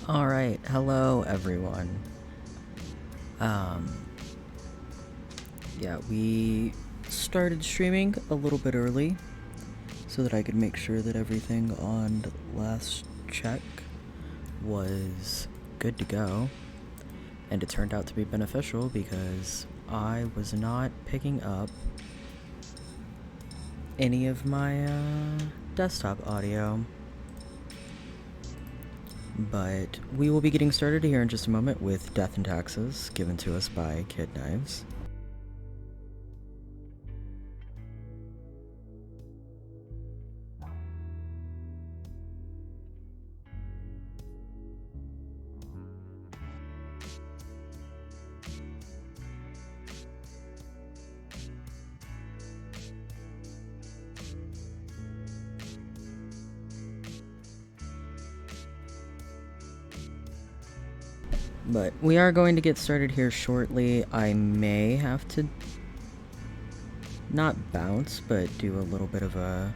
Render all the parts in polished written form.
Alright, hello everyone. Yeah, we started streaming a little bit early so that I could make sure that everything on last check was good to go. And it turned out to be beneficial because I was not picking up any of my desktop audio. But we will be getting started here in just a moment with Death and Taxes, given to us by Kid Knives. But we are going to get started here shortly. I may have to not bounce, but do a little bit of a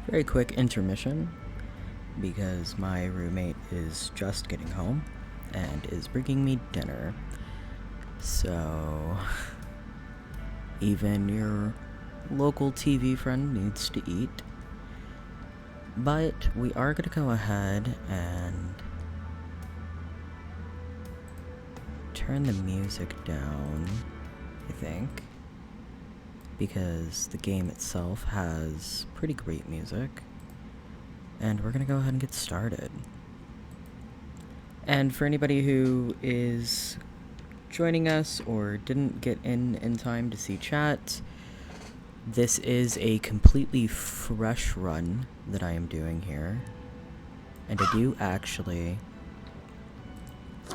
very quick intermission because my roommate is just getting home and is bringing me dinner. So even your local TV friend needs to eat. But we are going to go ahead and turn the music down, I think, because the game itself has pretty great music. And we're gonna go ahead and get started. And for anybody who is joining us or didn't get in time to see chat, this is a completely fresh run that I am doing here. And I do actually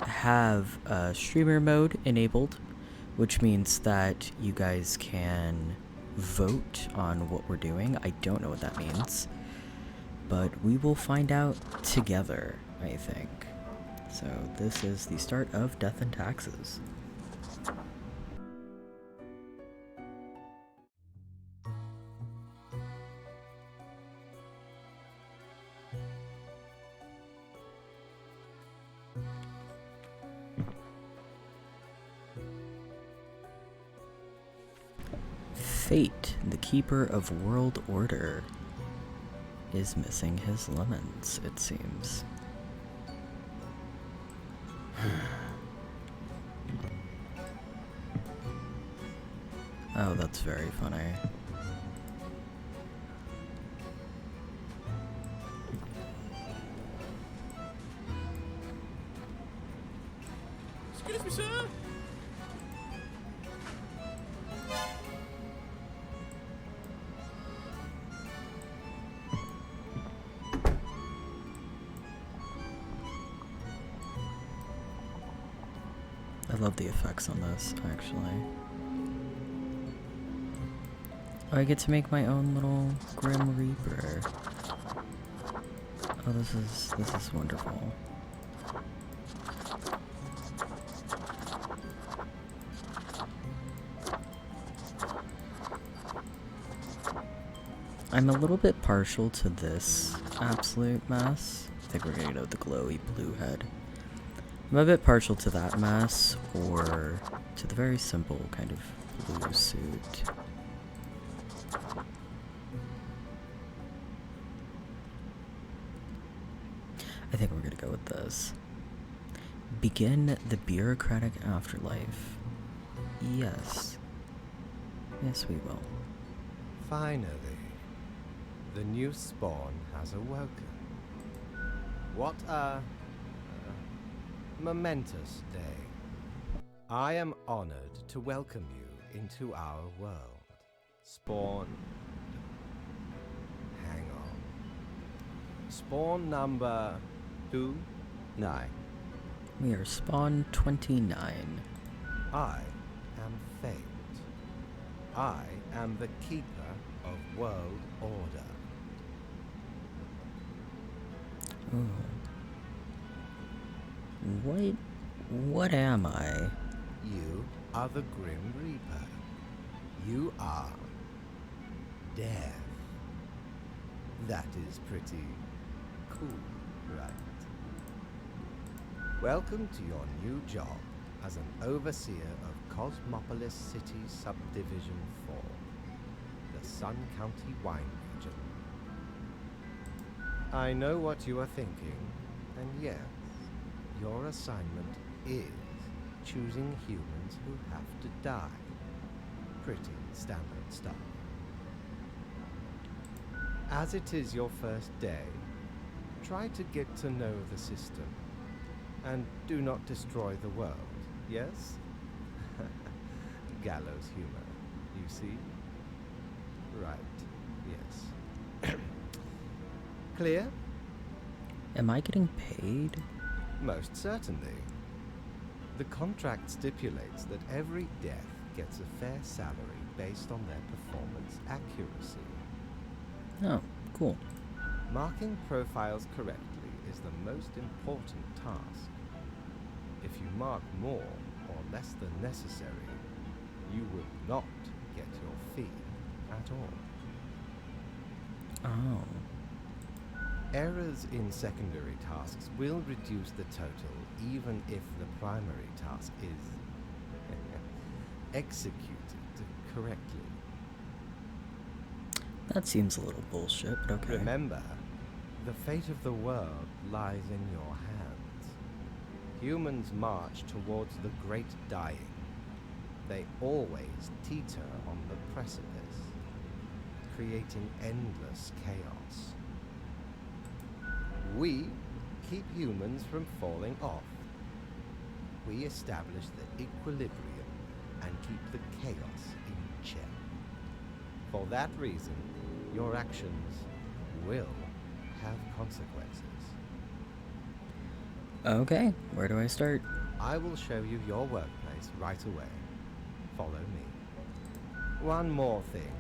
have a streamer mode enabled, which means that you guys can vote on what we're doing. I don't know what that means, but we will find out together, I think. So this is the start of Death and Taxes. Fate, the keeper of world order, is missing his lemons, it seems. Oh, that's very funny. Excuse me, sir. I love the effects on this, actually. Oh, I get to make my own little Grim Reaper. Oh, this is wonderful. I'm a little bit partial to this absolute mess. I think we're gonna go with the glowy blue head. I'm a bit partial to that mess, or to the very simple kind of blue suit. I think we're gonna go with this. Begin the bureaucratic afterlife. Yes. Yes, we will. Finally, the new spawn has awoken. What a momentous day. I am honored to welcome you into our world. Spawn. Hang on. Spawn number 29. We are spawn 29. I am Fate. I am the keeper of world order. Ooh. What am I? You are the Grim Reaper. You are death. That is pretty cool, right? Welcome to your new job as an overseer of Cosmopolis City Subdivision 4, the Sun County Wine Region. I know what you are thinking, and yes, your assignment is choosing humans who have to die. Pretty standard stuff. As it is your first day, try to get to know the system, and do not destroy the world, yes? Gallows humor, you see? Right, yes. Clear? Am I getting paid? Most certainly. The contract stipulates that every death gets a fair salary based on their performance accuracy. Oh, cool. Marking profiles correctly is the most important task. If you mark more or less than necessary, you will not get your fee at all. Oh. Errors in secondary tasks will reduce the total even if the primary task is executed correctly. That seems a little bullshit, but okay. Remember, the fate of the world lies in your hands. Humans march towards the great dying. They always teeter on the precipice, creating endless chaos. We keep humans from falling off. We establish the equilibrium and keep the chaos in check. For that reason, your actions will have consequences. Okay, where do I start? I will show you your workplace right away. Follow me. One more thing.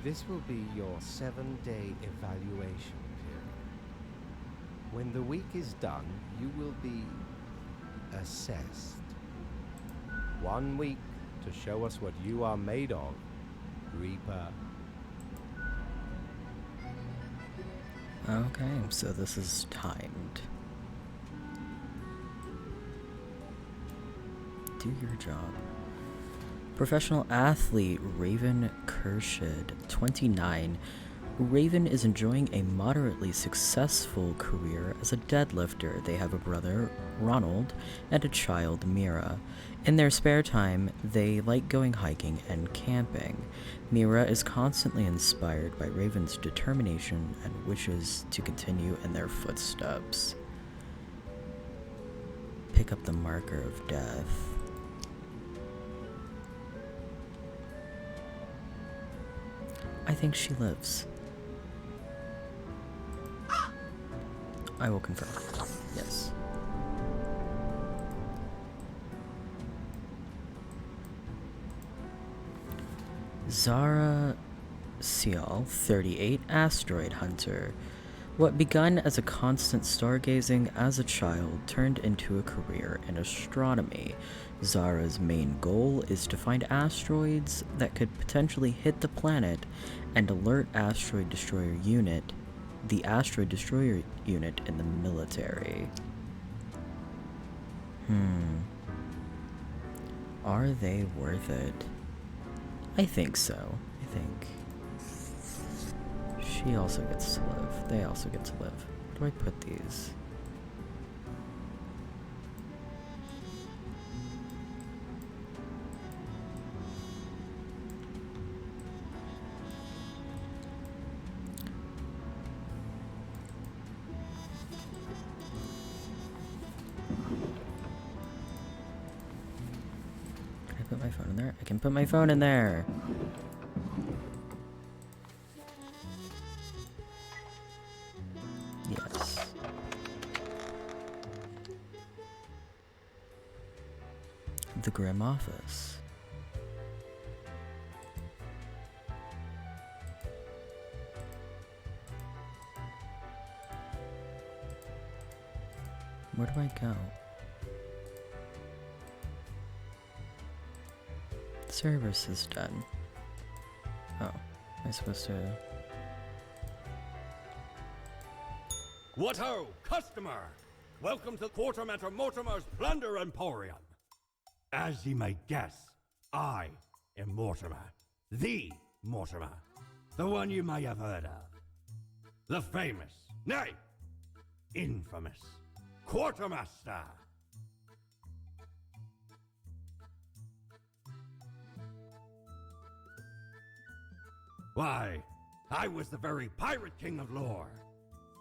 This will be your 7-day evaluation period. When the week is done, you will be assessed. 1 week to show us what you are made of, Reaper. Okay, so this is timed. Do your job. Professional athlete Raven Kershid, 29. Raven is enjoying a moderately successful career as a deadlifter. They have a brother, Ronald, and a child, Mira. In their spare time, they like going hiking and camping. Mira is constantly inspired by Raven's determination and wishes to continue in their footsteps. Pick up the marker of death. I think she lives. I will confirm. Yes. Zara Seal, 38, asteroid hunter. What begun as a constant stargazing as a child turned into a career in astronomy. Zara's main goal is to find asteroids that could potentially hit the planet and alert Asteroid Destroyer Unit, the Asteroid Destroyer Unit in the military. Are they worth it? I think so. I think. She also gets to live. They also get to live. Where do I put these? Can I put my phone in there? I can put my phone in there. Yes. The Grim Office. Where do I go? Service is done. Oh, am I supposed to... What ho, customer! Welcome to Quartermaster Mortimer's Plunder Emporium. As ye may guess, I am Mortimer. The Mortimer. The one you may have heard of. The famous, nay, infamous Quartermaster. Why, I was the very pirate king of lore,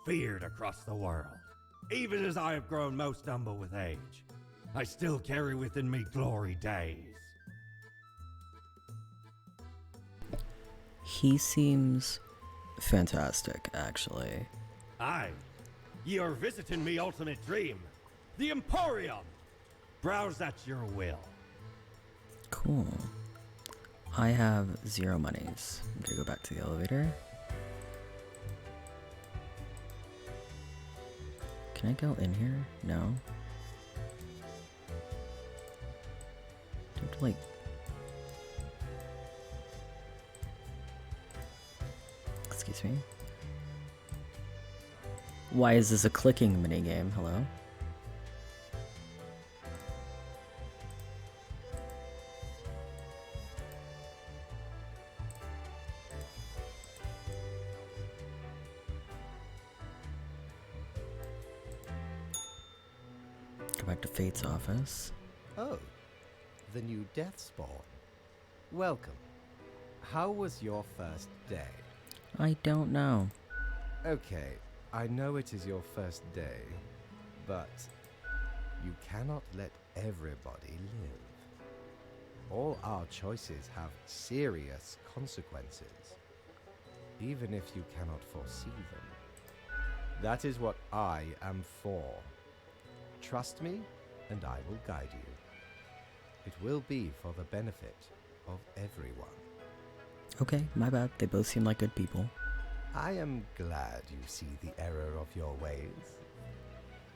feared across the world. Even as I have grown most humble with age, I still carry within me glory days. He seems fantastic, actually. Aye, ye are visiting me ultimate dream, the Emporium. Browse at your will. Cool. I have 0 monies. I'm gonna go back to the elevator. Can I go in here? No. Do I have to, like... Excuse me? Why is this a clicking minigame? Hello? Go back to Fate's office. Oh, the new Death Spawn. Welcome. How was your first day? I don't know. Okay, I know it is your first day, but you cannot let everybody live. All our choices have serious consequences, even if you cannot foresee them. That is what I am for. Trust me, and I will guide you. It will be for the benefit of everyone. Okay, my bad. They both seem like good people. I am glad you see the error of your ways.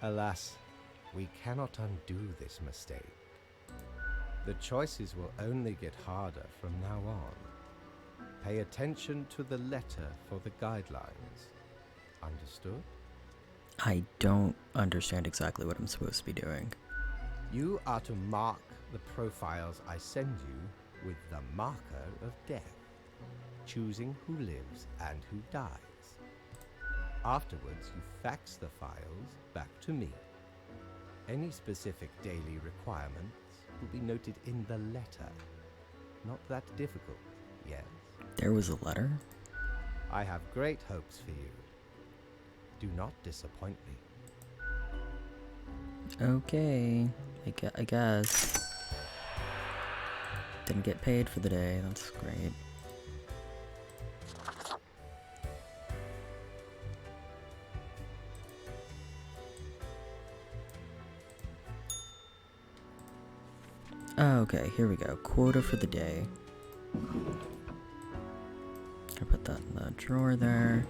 Alas, we cannot undo this mistake. The choices will only get harder from now on. Pay attention to the letter for the guidelines. Understood? I don't understand exactly what I'm supposed to be doing. You are to mark the profiles I send you with the marker of death, choosing who lives and who dies. Afterwards, you fax the files back to me. Any specific daily requirements will be noted in the letter. Not that difficult, yes? There was a letter? I have great hopes for you. Do not disappoint me. Okay, I guess. Didn't get paid for the day, that's great. Okay, here we go. Quota for the day. I'll put that in the drawer there.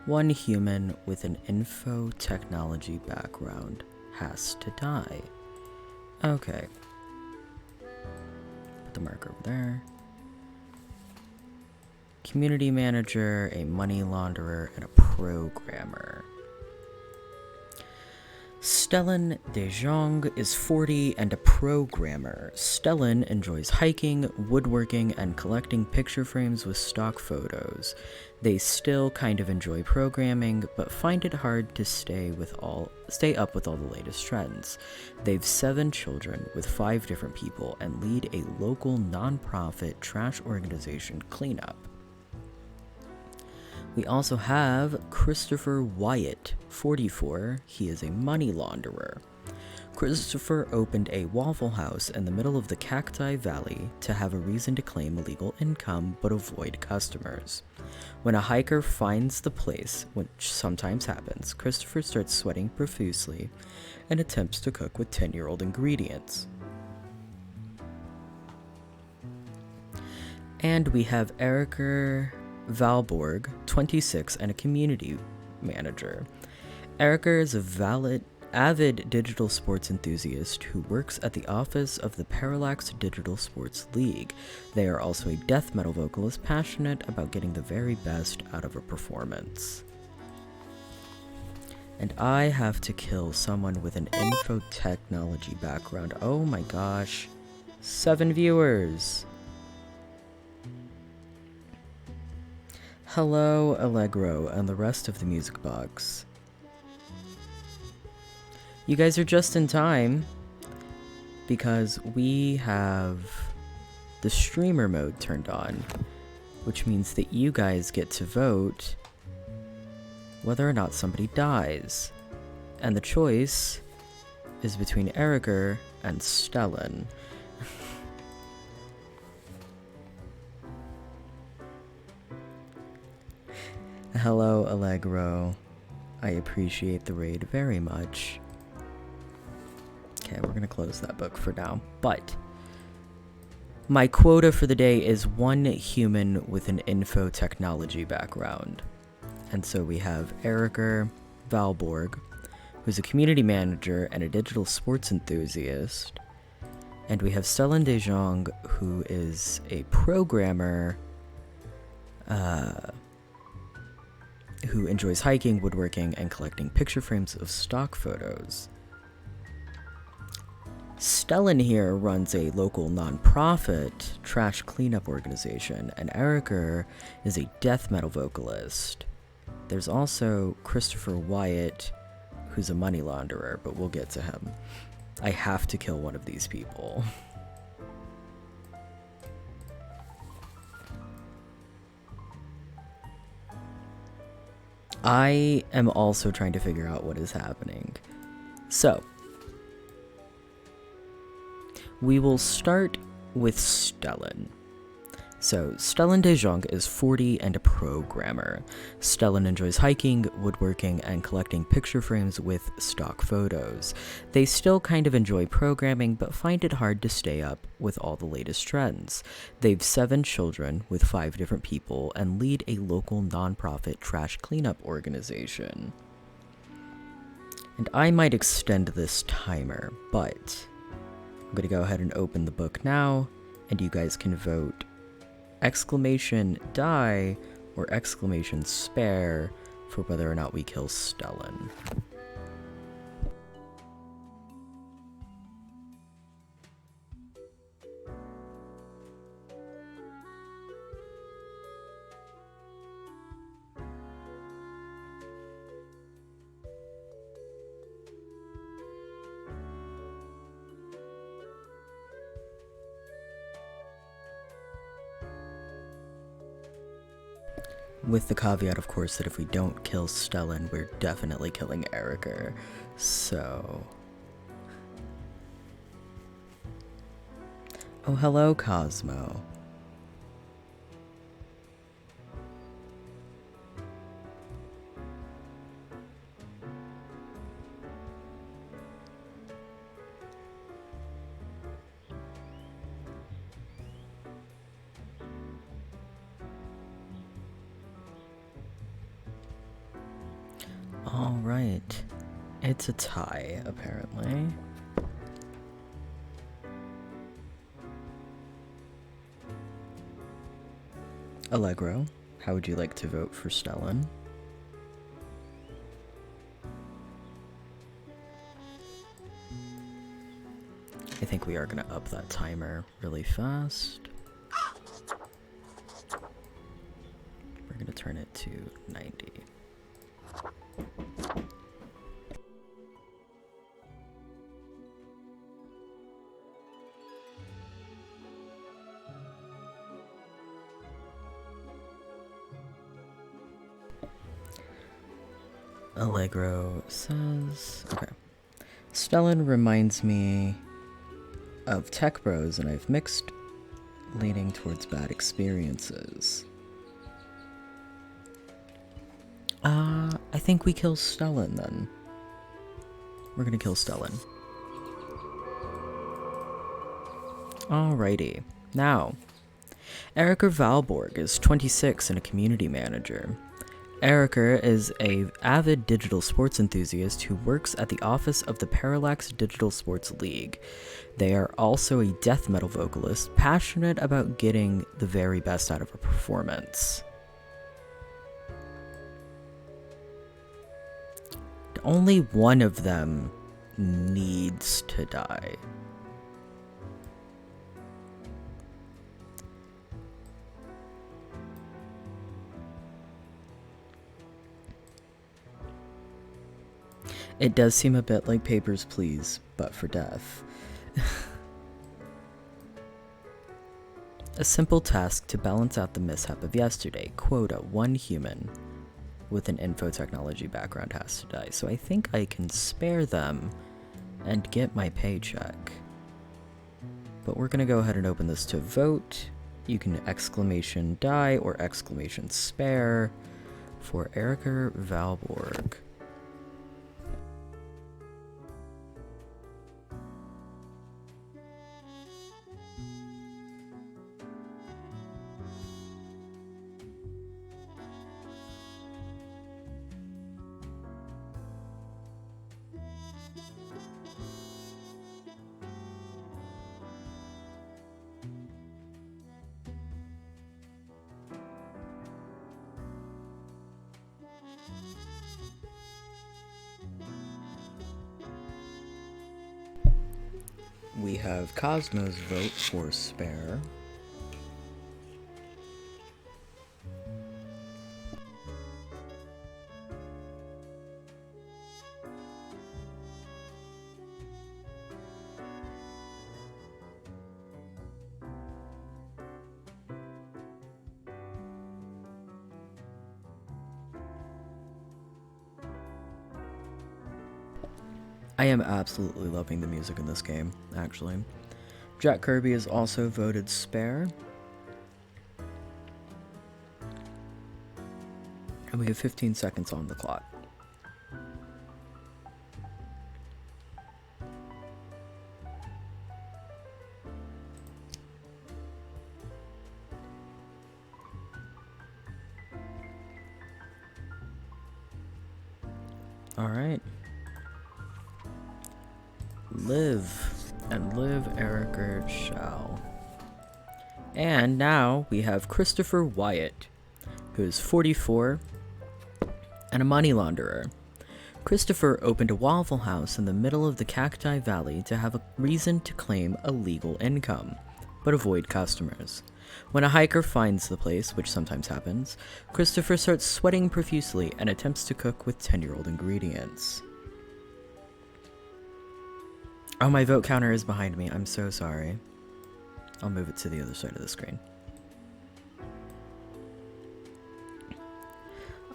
1 human with an info technology background has to die. Okay. Put the marker over there. Community manager, a money launderer, and a programmer. Stellan De Jong is 40 and a programmer. Stellan enjoys hiking, woodworking, and collecting picture frames with stock photos. They still kind of enjoy programming, but find it hard to stay up with all the latest trends. They've 7 children with 5 different people and lead a local non-profit trash organization cleanup. We also have Christopher Wyatt, 44. He is a money launderer. Christopher opened a Waffle House in the middle of the Cacti Valley to have a reason to claim illegal income but avoid customers. When a hiker finds the place, which sometimes happens, Christopher starts sweating profusely and attempts to cook with 10-year-old ingredients. And we have Erica Valborg, 26, and a community manager. Erica is a avid digital sports enthusiast who works at the office of the Parallax Digital Sports League. They are also a death metal vocalist passionate about getting the very best out of a performance. And I have to kill someone with an infotechnology background. Oh my gosh. 7 viewers. Hello, Allegro, and the rest of the music box. You guys are just in time, because we have the streamer mode turned on, which means that you guys get to vote whether or not somebody dies. And the choice is between Eriker and Stellan. Hello, Allegro. I appreciate the raid very much. Okay, we're gonna close that book for now. But my quota for the day is 1 human with an info technology background. And so we have Eriker Valborg, who's a community manager and a digital sports enthusiast. And we have Stellan De Jong, who is a programmer who enjoys hiking, woodworking, and collecting picture frames of stock photos. Stellan here runs a local non-profit trash cleanup organization, and Eriker is a death metal vocalist. There's also Christopher Wyatt, who's a money launderer, but we'll get to him. I have to kill one of these people. I am also trying to figure out what is happening. So, we will start with Stellan. So, Stellan De Jong is 40 and a programmer. Stellan enjoys hiking, woodworking, and collecting picture frames with stock photos. They still kind of enjoy programming, but find it hard to stay up with all the latest trends. They've 7 children with 5 different people and lead a local nonprofit trash cleanup organization. And I might extend this timer, but I'm going to go ahead and open the book now, and you guys can vote exclamation die or exclamation spare for whether or not we kill Stellan. With the caveat, of course, that if we don't kill Stellan, we're definitely killing Eriker. So... Oh, hello, Cosmo. Alright. It's a tie, apparently. Allegro, how would you like to vote for Stellan? I think we are going to up that timer really fast. We're going to turn it to 90. Allegro says, okay. Stellan reminds me of Tech Bros, and I've mixed leaning towards bad experiences. I think we kill Stellan then. We're gonna kill Stellan. Alrighty. Now, Eriker Valborg is 26 and a community manager. Eriker is an avid digital sports enthusiast who works at the office of the Parallax Digital Sports League. They are also a death metal vocalist, passionate about getting the very best out of a performance. only one of them needs to die. It does seem a bit like Papers, Please, but for death. A simple task to balance out the mishap of yesterday. Quota: 1 human with an infotechnology background has to die. So I think I can spare them and get my paycheck. But we're gonna go ahead and open this to vote. You can exclamation die or exclamation spare for Erica Valborg. We have Cosmo's vote for spare. I am absolutely loving the music in this game, actually. Jack Kirby is also voted spare. And we have 15 seconds on the clock. Alright. Live, and live Erica shall. And now we have Christopher Wyatt, who is 44 and a money launderer. Christopher opened a Waffle House in the middle of the Cacti Valley to have a reason to claim a legal income, but avoid customers. When a hiker finds the place, which sometimes happens, Christopher starts sweating profusely and attempts to cook with 10-year-old ingredients. Oh, my vote counter is behind me. I'm so sorry. I'll move it to the other side of the screen.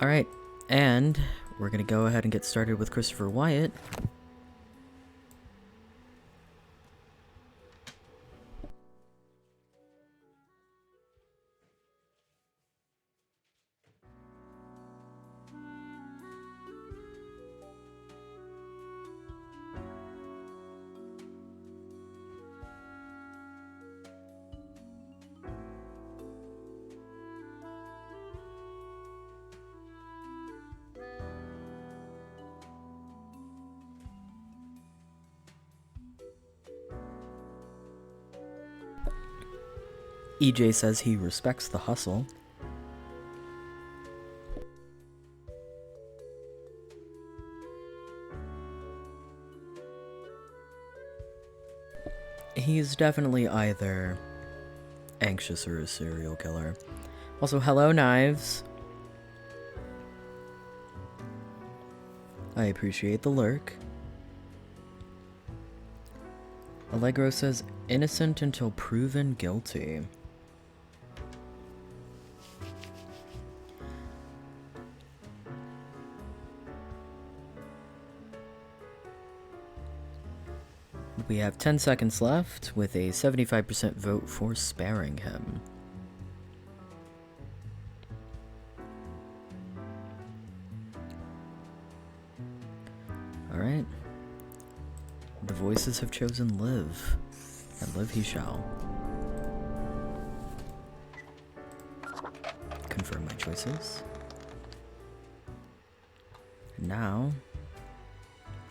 Alright, and we're going to go ahead and get started with Christopher Wyatt. EJ says he respects the hustle. He's definitely either anxious or a serial killer. Also, hello, Knives. I appreciate the lurk. Allegro says innocent until proven guilty. We have 10 seconds left with a 75% vote for sparing him. Alright. The voices have chosen live, and live he shall. Confirm my choices. Now,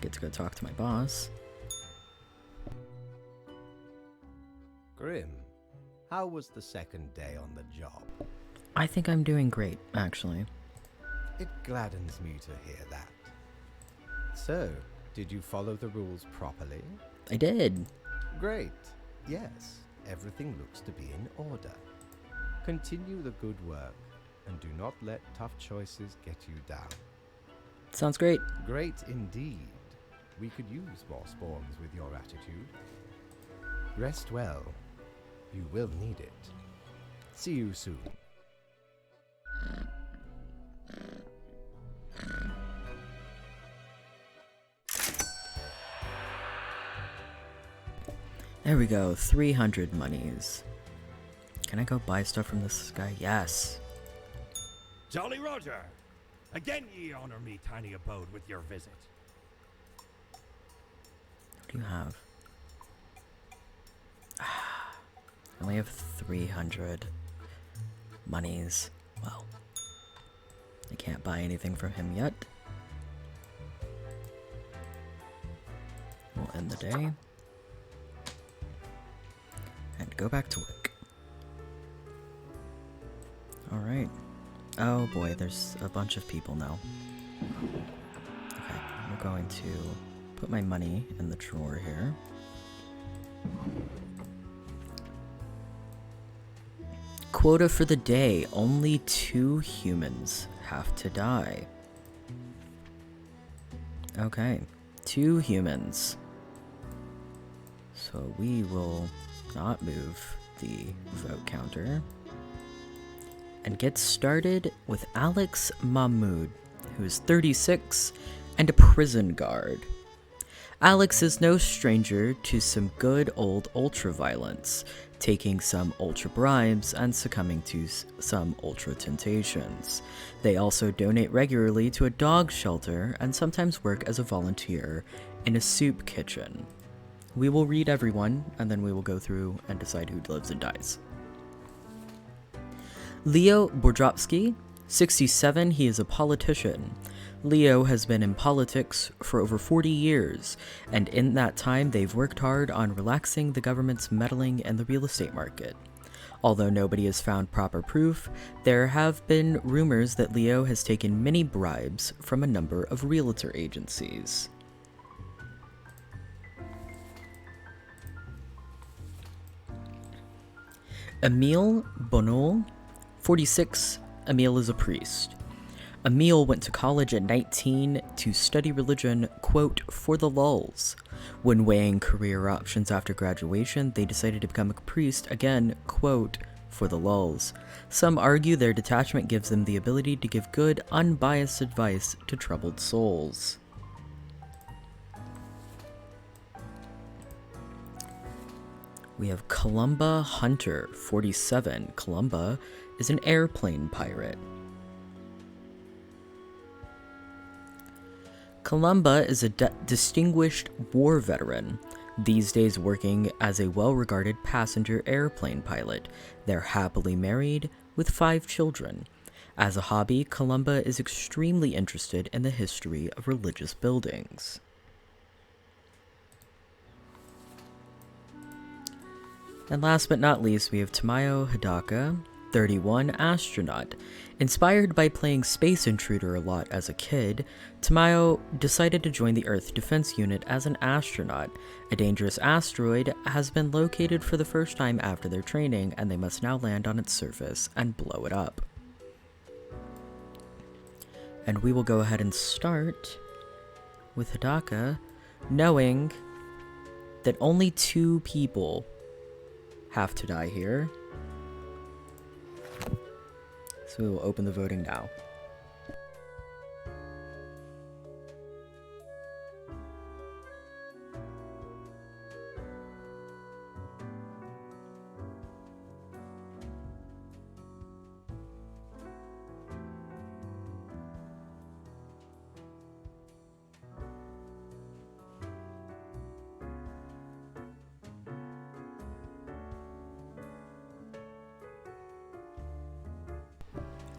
get to go talk to my boss. Grim, how was the second day on the job? I think I'm doing great, actually. It gladdens me to hear that. So, did you follow the rules properly? I did. Great. Yes, everything looks to be in order. Continue the good work, and do not let tough choices get you down. Sounds great. Great indeed. We could use more spawns with your attitude. Rest well. You will need it. See you soon. There we go, 300 monies. Can I go buy stuff from this guy? Yes. Jolly Roger! Again ye honor me tiny abode with your visit. What do you have? I only have 300 monies. Well, I can't buy anything from him yet. We'll end the day. And go back to work. Alright. Oh boy, there's a bunch of people now. Okay, we're going to put my money in the drawer here. Quota for the day. Only 2 humans have to die. Okay, 2 humans. So we will not move the vote counter. And get started with Alex Mahmoud, who is 36 and a prison guard. Alex is no stranger to some good old ultra-violence, taking some ultra bribes and succumbing to some ultra temptations. They also donate regularly to a dog shelter and sometimes work as a volunteer in a soup kitchen. We will read everyone, and then we will go through and decide who lives and dies. Leo Bordropsky, 67, he is a politician. Leo has been in politics for over 40 years, and in that time they've worked hard on relaxing the government's meddling in the real estate market. Although nobody has found proper proof, there have been rumors that Leo has taken many bribes from a number of realtor agencies. Emile Bonneau, 46, Emile is a priest. Emile went to college at 19 to study religion, quote, for the lulz. When weighing career options after graduation, they decided to become a priest, again, quote, for the lulz. Some argue their detachment gives them the ability to give good, unbiased advice to troubled souls. We have Columba Hunter, 47. Columba is an airplane pirate. Columba is a distinguished war veteran, these days working as a well-regarded passenger airplane pilot. They're happily married with 5 children. As a hobby, Columba is extremely interested in the history of religious buildings. And last but not least, we have Tamayo Hidaka, 31, astronaut. Inspired by playing Space Intruder a lot as a kid, Tamayo decided to join the Earth Defense Unit as an astronaut. A dangerous asteroid has been located for the first time after their training, and they must now land on its surface and blow it up. And we will go ahead and start with Hidaka, knowing that only 2 people have to die here. So we will open the voting now.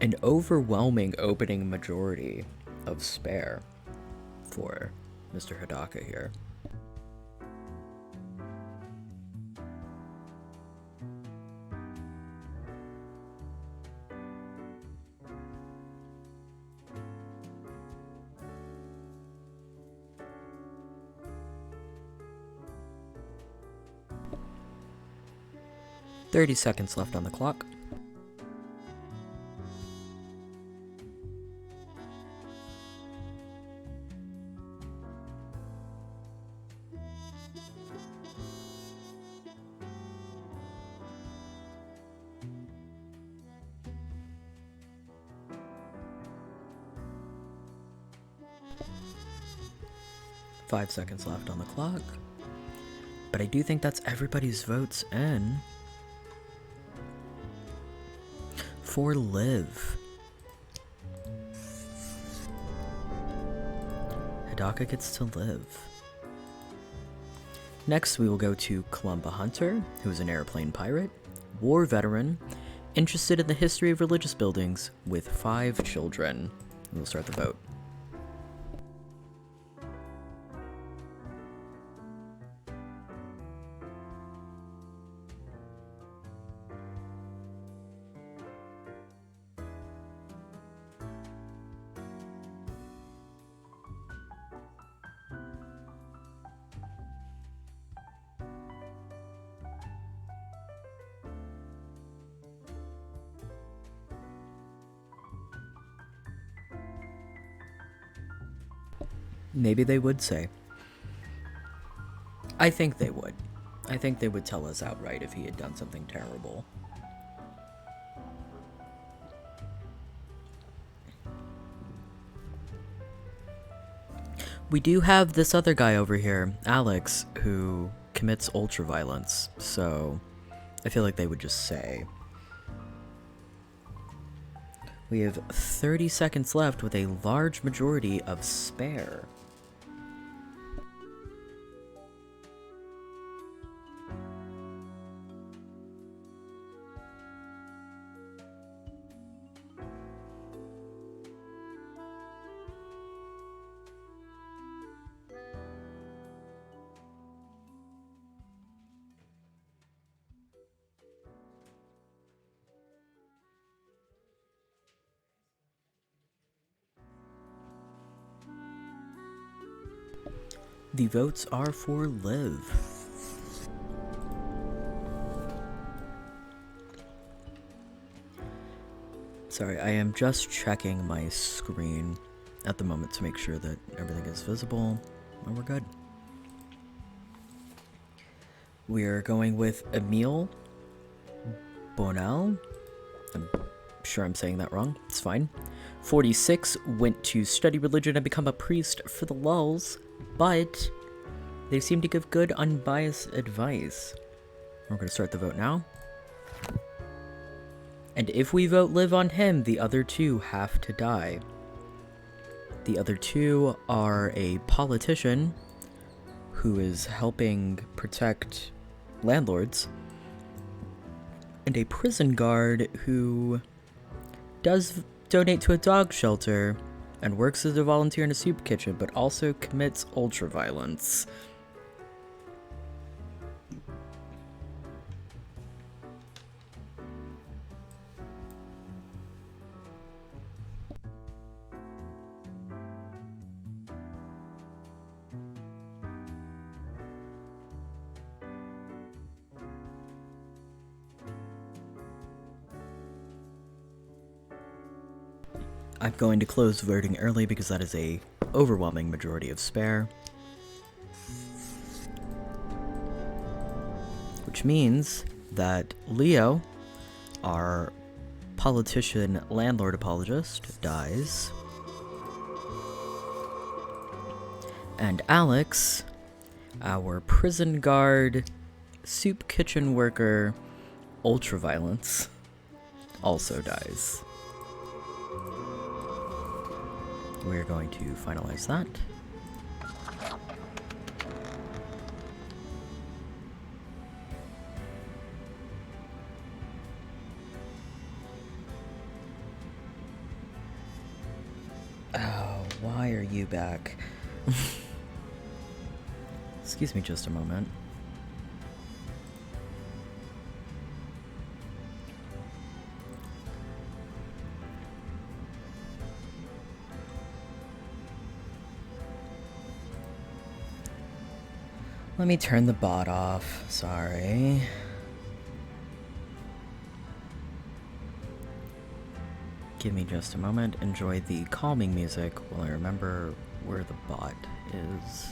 An overwhelming opening majority of spare for Mr. Hidaka here. 30 seconds left on the clock. Five seconds left on the clock. But I do think that's everybody's votes in. For Liv. Hidaka gets to live. Next, we will go to Columba Hunter, who is an airplane pirate, war veteran, interested in the history of religious buildings, with 5 children. We'll start the vote. Maybe they would say. I think they would. I think they would tell us outright if he had done something terrible. We do have this other guy over here, Alex, who commits ultraviolence, so I feel like they would just say. We have 30 seconds left with a large majority of spare. The votes are for Liv. Sorry, I am just checking my screen at the moment to make sure that everything is visible, and we're good. We are going with Emile Bonal. I'm sure I'm saying that wrong. It's fine. 46, went to study religion and become a priest for the lulz, but they seem to give good, unbiased advice. We're going to start the vote now. And if we vote Liv on him, the other 2 have to die. The other 2 are a politician who is helping protect landlords, and a prison guard who does donate to a dog shelter and works as a volunteer in a soup kitchen, but also commits ultraviolence. I'm going to close voting early because that is a overwhelming majority of spare. Which means that Leo, our politician landlord apologist, dies. And Alex, our prison guard, soup kitchen worker, ultraviolence, also dies. We're going to finalize that. Oh, why are you back? Excuse me just a moment. Let me turn the bot off. Sorry. Give me just a moment. Enjoy the calming music while I remember where the bot is.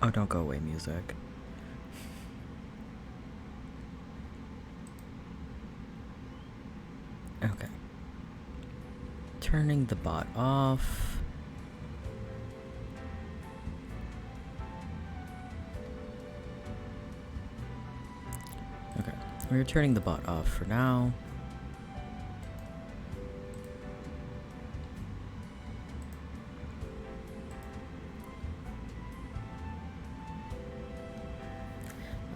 Oh, don't go away, music. Okay. Turning the bot off. Okay, we're turning the bot off for now.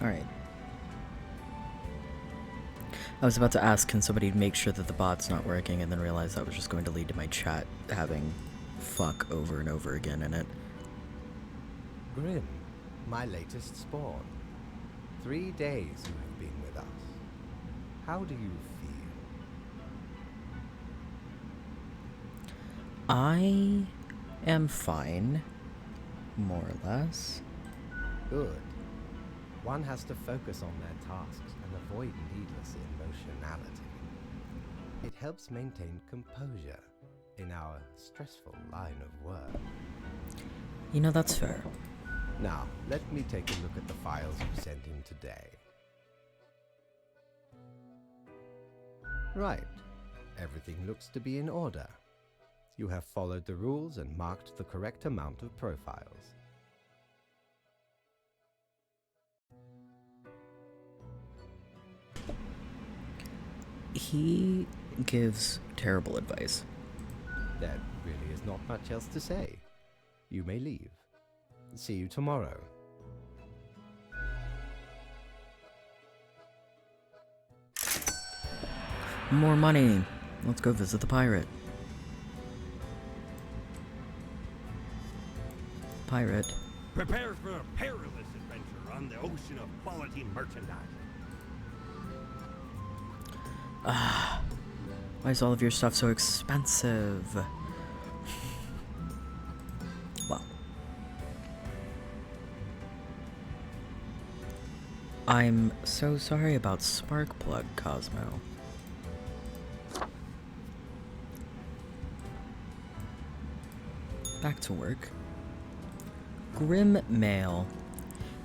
Alright. I was about to ask, can somebody make sure that the bot's not working, and then realize that was just going to lead to my chat having fuck over and over again in it. Grim, my latest spawn. 3 days you have been with us. How do you feel? I am fine, more or less. Good. One has to focus on their tasks and avoid needless emotionality. It helps maintain composure in our stressful line of work. You know, that's fair. Now, let me take a look at the files you sent in today. Right. Everything looks to be in order. You have followed the rules and marked the correct amount of profiles. He gives terrible advice. There really is not much else to say. You may leave. See you tomorrow. More money. Let's go visit the pirate. Pirate. Prepare for a perilous adventure on the ocean of quality merchandise. Why is all of your stuff so expensive? Well. I'm so sorry about Sparkplug, Cosmo. Back to work. Grim Mail.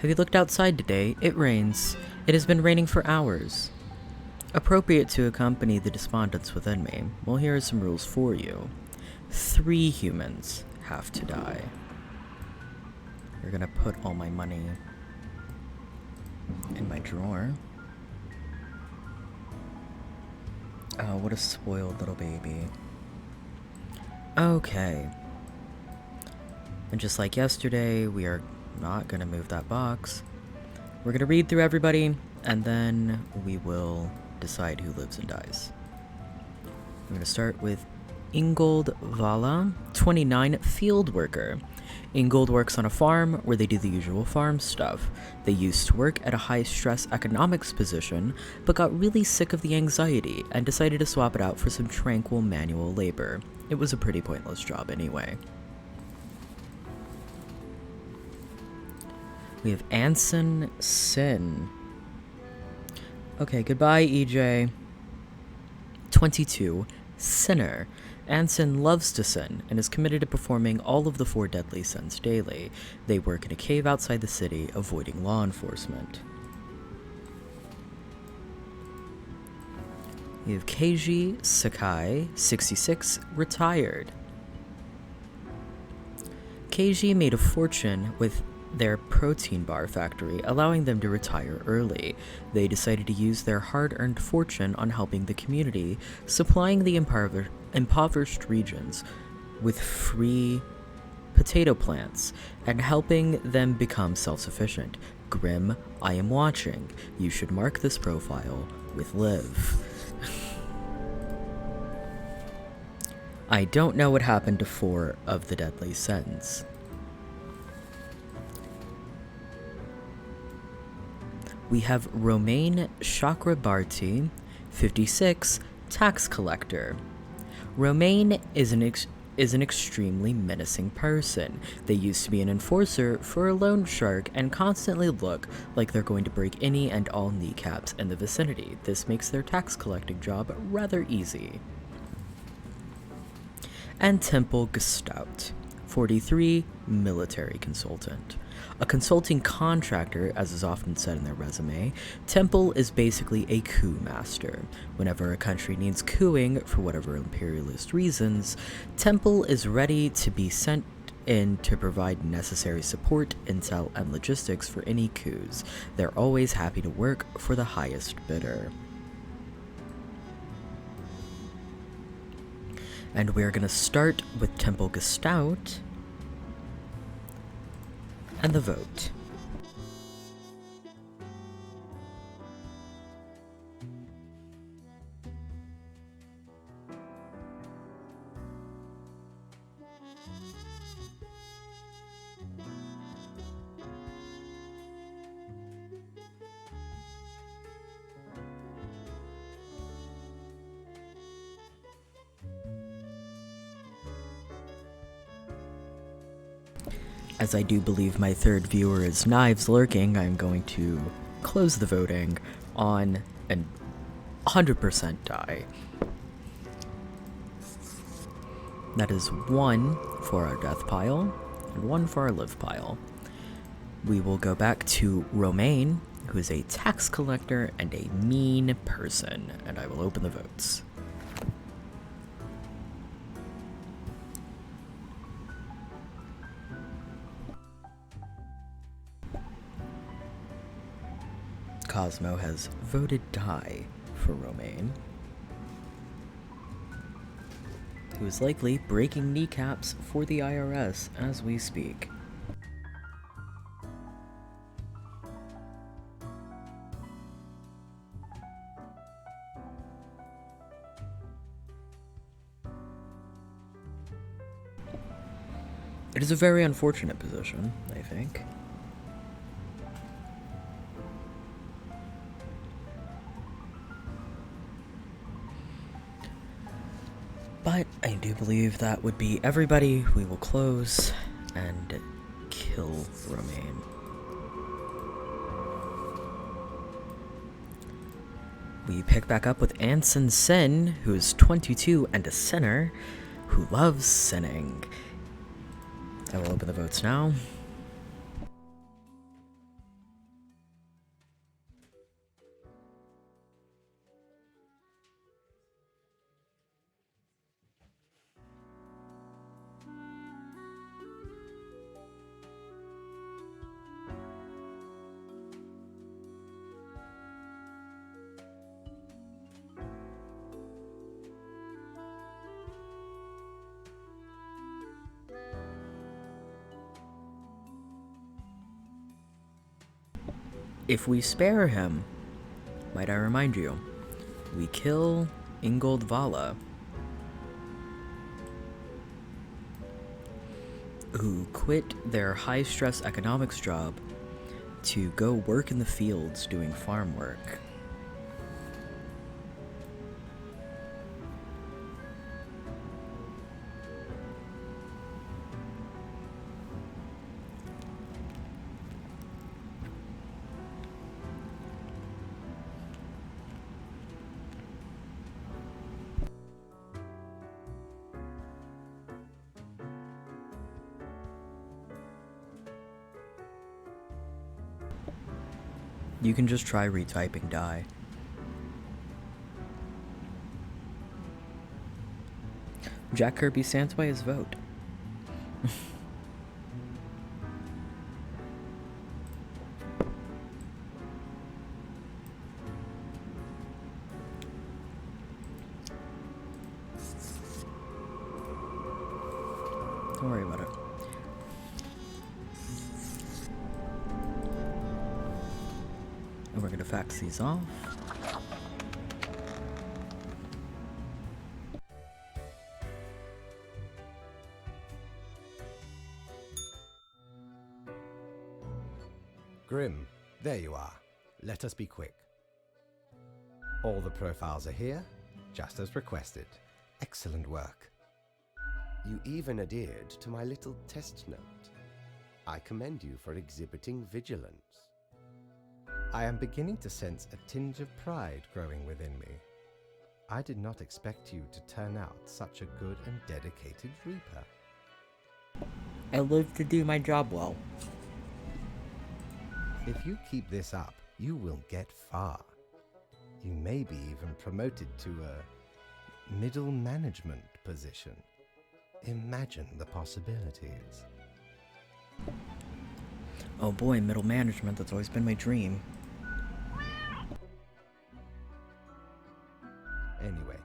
Have you looked outside today? It rains. It has been raining for hours. Appropriate to accompany the despondents within me. Well, here are some rules for you. 3 humans have to die. We're gonna put all my money in my drawer. Oh, what a spoiled little baby. Okay. And just like yesterday, we are not gonna move that box. We're gonna read through everybody, and then we will decide who lives and dies. I'm going to start with Ingold Vala, 29, field worker. Ingold works on a farm where they do the usual farm stuff. They used to work at a high-stress economics position, but got really sick of the anxiety and decided to swap it out for some tranquil manual labor. It was a pretty pointless job anyway. We have Anson Sin. Okay, goodbye, EJ. 22, Sinner. Anson loves to sin and is committed to performing all of the 4 deadly sins daily. They work in a cave outside the city, avoiding law enforcement. We have Keiji Sakai, 66, retired. Keiji made a fortune with their protein bar factory, allowing them to retire early. They decided to use their hard-earned fortune on helping the community, supplying the impoverished regions with free potato plants, and helping them become self-sufficient. Grim, I am watching. You should mark this profile with live. I don't know what happened to 4 of the deadly sins. We have Romain Chakrabarti, 56, tax collector. Romain is an is an extremely menacing person. They used to be an enforcer for a loan shark and constantly look like they're going to break any and all kneecaps in the vicinity. This makes their tax collecting job rather easy. And Temple Gestalt, 43, military consultant. A consulting contractor, as is often said in their resume, Temple is basically a coup master. Whenever a country needs coups for whatever imperialist reasons, Temple is ready to be sent in to provide necessary support, intel, and logistics for any coups. They're always happy to work for the highest bidder. And we're going to start with Temple Gestalt and the vote. As I do believe my third viewer is Knives lurking, I'm going to close the voting on an 100% die. That is 1 for our death pile and 1 for our live pile. We will go back to Romaine, who is a tax collector and a mean person, and I will open the votes. Cosmo has voted die for Romaine, who is likely breaking kneecaps for the IRS as we speak. It is a very unfortunate position, I think. But I do believe that would be everybody. We will close and kill Romaine. We pick back up with Anson Sin, who is 22 and a sinner, who loves sinning. I will open the votes now. If we spare him, might I remind you, we kill Ingold Vala, who quit their high-stress economics job to go work in the fields doing farm work. You can just try retyping die. Jack Kirby stands by his vote. Don't worry about it. And we're going to fax these off. Grim, there you are. Let us be quick. All the profiles are here, just as requested. Excellent work. You even adhered to my little test note. I commend you for exhibiting vigilance. I am beginning to sense a tinge of pride growing within me. I did not expect you to turn out such a good and dedicated Reaper. I live to do my job well. If you keep this up, you will get far. You may be even promoted to a middle management position. Imagine the possibilities. Oh boy, middle management, that's always been my dream. Anyway,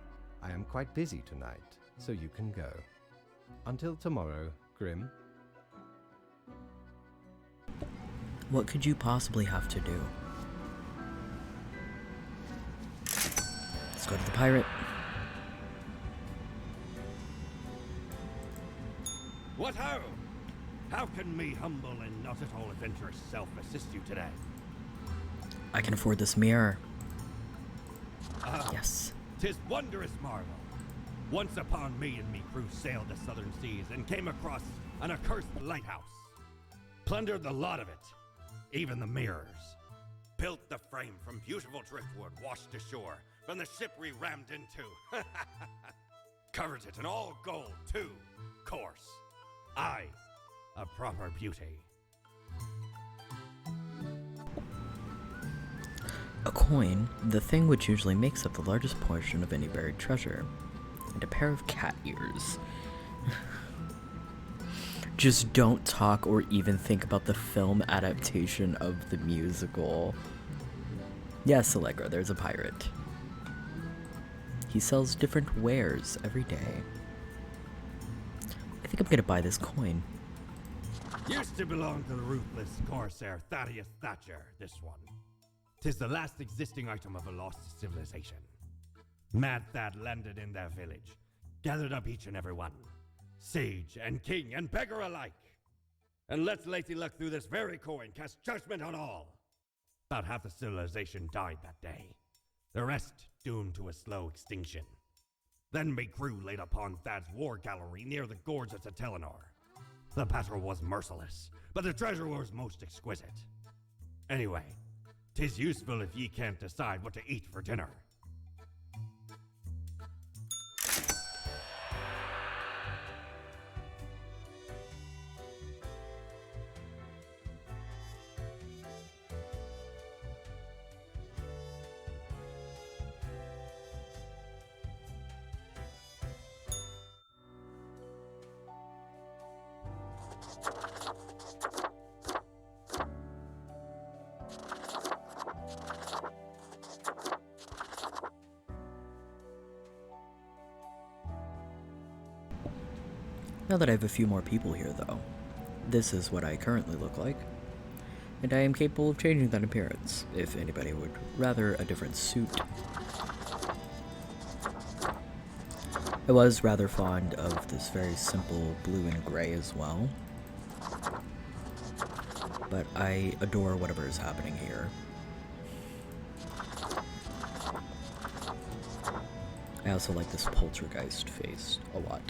I am quite busy tonight, so you can go. Until tomorrow, Grim. What could you possibly have to do? Let's go to the pirate. What ho! How can me humble and not at all adventurous self assist you today? I can afford this mirror. Ah, Yes. 'tis wondrous marvel. Once upon me and me crew sailed the southern seas and came across an accursed lighthouse. Plundered the lot of it, even the mirrors. Built the frame from beautiful driftwood washed ashore from the ship we rammed into. Covered it in all gold, too, course. Aye, a proper beauty. A coin, the thing which usually makes up the largest portion of any buried treasure. And a pair of cat ears. Just don't talk or even think about the film adaptation of the musical. Yes, Allegra, there's a pirate. He sells different wares every day. I think I'm gonna buy this coin. Used to belong to the ruthless corsair Thaddeus Thatcher, this one. 'Tis the last existing item of a lost civilization. Mad Thad landed in their village, gathered up each and every one, sage and king and beggar alike, and let Lady Luck through this very coin cast judgment on all. About half the civilization died that day, the rest doomed to a slow extinction. Then me crew laid upon Thad's war gallery near the gorge of Telenor. The battle was merciless, but the treasure was most exquisite. Anyway, 'tis useful if ye can't decide what to eat for dinner. Now that I have a few more people here, though, this is what I currently look like. And I am capable of changing that appearance, if anybody would rather a different suit. I was rather fond of this very simple blue and gray as well. But I adore whatever is happening here. I also like this poltergeist face a lot.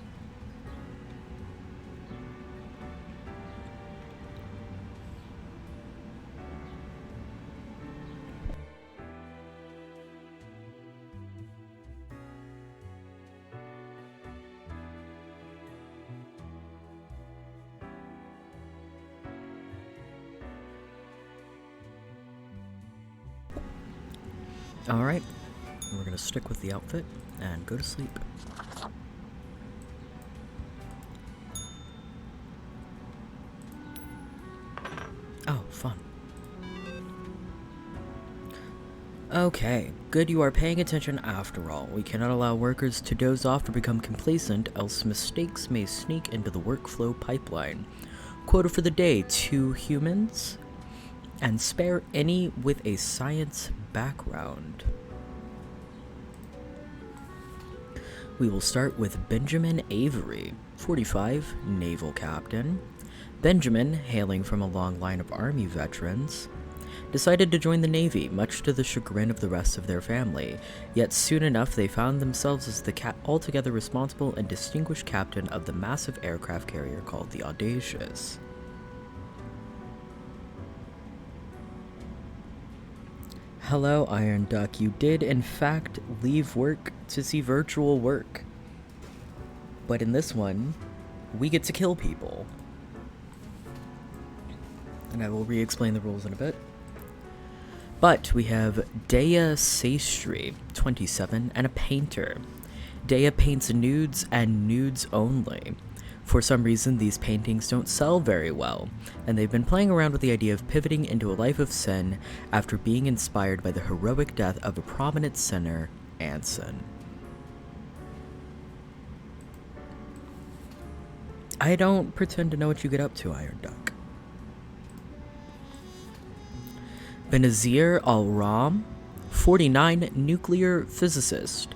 Alright, we're gonna stick with the outfit and go to sleep. Oh, fun. Okay, good you are paying attention after all. We cannot allow workers to doze off or become complacent, else mistakes may sneak into the workflow pipeline. Quota for the day, 2 humans, and spare any with a science background. We will start with Benjamin Avery, 45, naval captain. Benjamin, hailing from a long line of Army veterans, decided to join the Navy, much to the chagrin of the rest of their family. Yet soon enough, they found themselves as the altogether responsible and distinguished captain of the massive aircraft carrier called the Audacious. Hello, Iron Duck. You did, in fact, leave work to see virtual work. But in this one, we get to kill people. And I will re-explain the rules in a bit. But we have Dea Sastry, 27, and a painter. Dea paints nudes and nudes only. For some reason, these paintings don't sell very well, and they've been playing around with the idea of pivoting into a life of sin after being inspired by the heroic death of a prominent sinner, Anson. I don't pretend to know what you get up to, Iron Duck. Benazir Al-Ram, 49, nuclear physicist.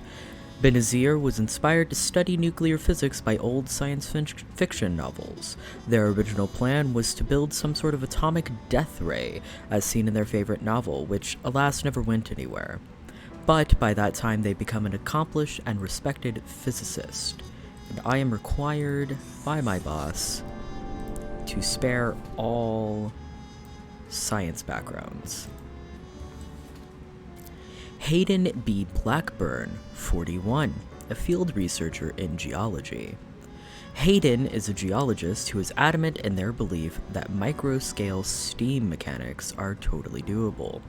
Benazir was inspired to study nuclear physics by old science fiction novels. Their original plan was to build some sort of atomic death ray, as seen in their favorite novel, which alas never went anywhere. But by that time they'd become an accomplished and respected physicist, and I am required by my boss to spare all science backgrounds. Hayden B. Blackburn, 41, a field researcher in geology. Hayden is a geologist who is adamant in their belief that micro-scale steam mechanics are totally doable.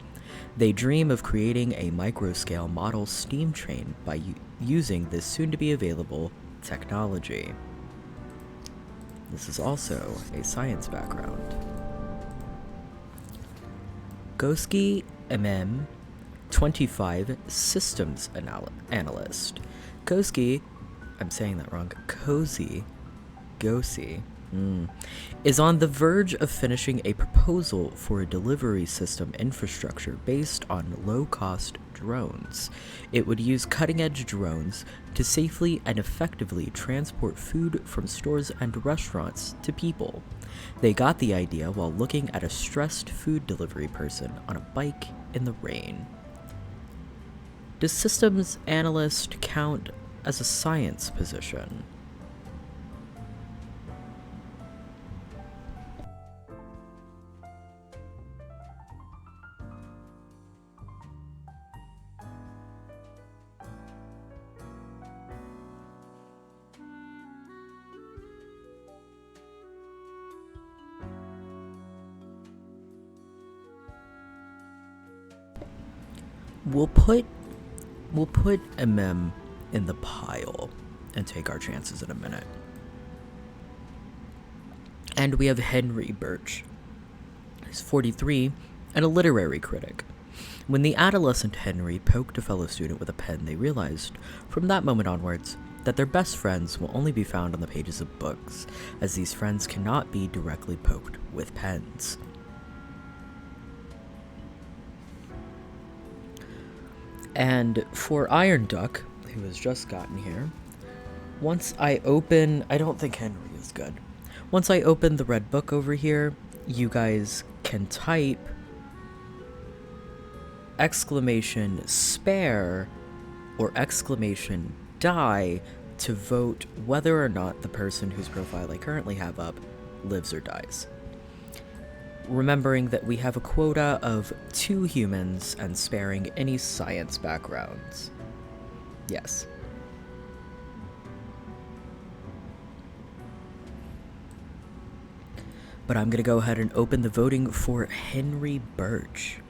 They dream of creating a micro-scale model steam train by using this soon-to-be-available technology. This is also a science background. Goski MM, 25, systems analyst. Goski, I'm saying that wrong, Gosi, is on the verge of finishing a proposal for a delivery system infrastructure based on low-cost drones. It would use cutting-edge drones to safely and effectively transport food from stores and restaurants to people. They got the idea while looking at a stressed food delivery person on a bike in the rain. Does systems analyst count as a science position? We'll put MM in the pile and take our chances in a minute. And we have Henry Birch. He's 43 and a literary critic. When the adolescent Henry poked a fellow student with a pen, they realized, from that moment onwards, that their best friends will only be found on the pages of books, as these friends cannot be directly poked with pens. And for Iron Duck, who has just gotten here, once I open... I don't think Henry is good. Once I open the red book over here, you guys can type exclamation spare or exclamation die to vote whether or not the person whose profile I currently have up lives or dies. Remembering that we have a quota of 2 humans and sparing any science backgrounds. Yes. But I'm gonna go ahead and open the voting for Henry Birch.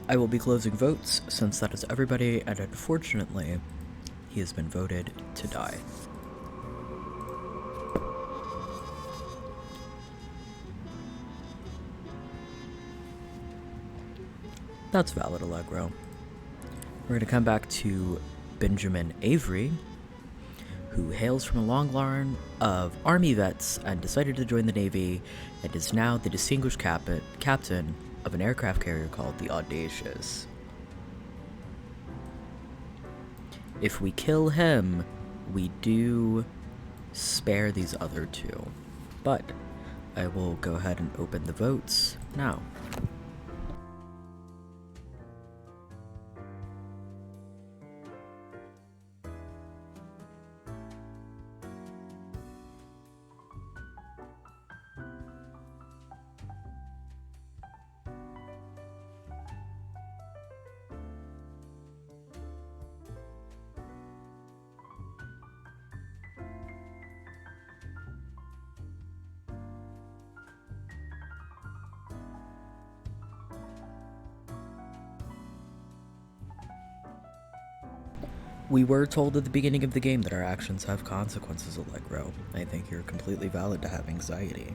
I will be closing votes since that is everybody, and unfortunately, he has been voted to die. That's valid, Allegro. We're going to come back to Benjamin Avery, who hails from a long line of Army vets and decided to join the Navy and is now the distinguished captain of an aircraft carrier called the Audacious. If we kill him, we do spare these other two, but I will go ahead and open the votes now. We were told at the beginning of the game that our actions have consequences, Allegro. I think you're completely valid to have anxiety.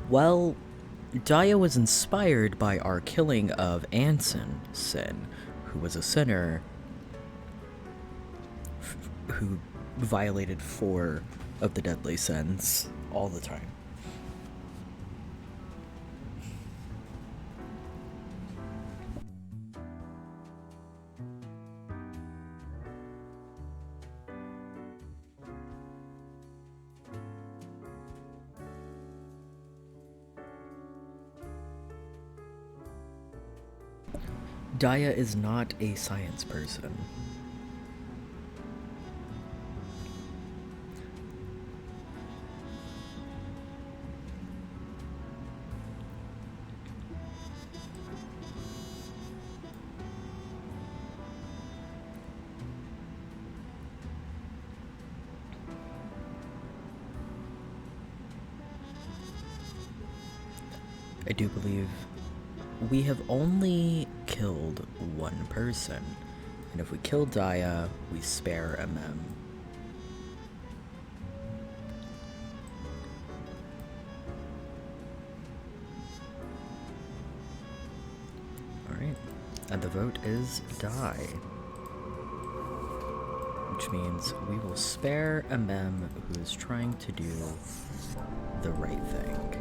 Well, Daya was inspired by our killing of Anson Sin, who was a sinner who violated 4 of the deadly sins all the time. Daya is not a science person. I do believe we have only killed 1 person, and if we kill Daya, we spare MM. Alright, and the vote is die. Which means we will spare MM, who is trying to do the right thing.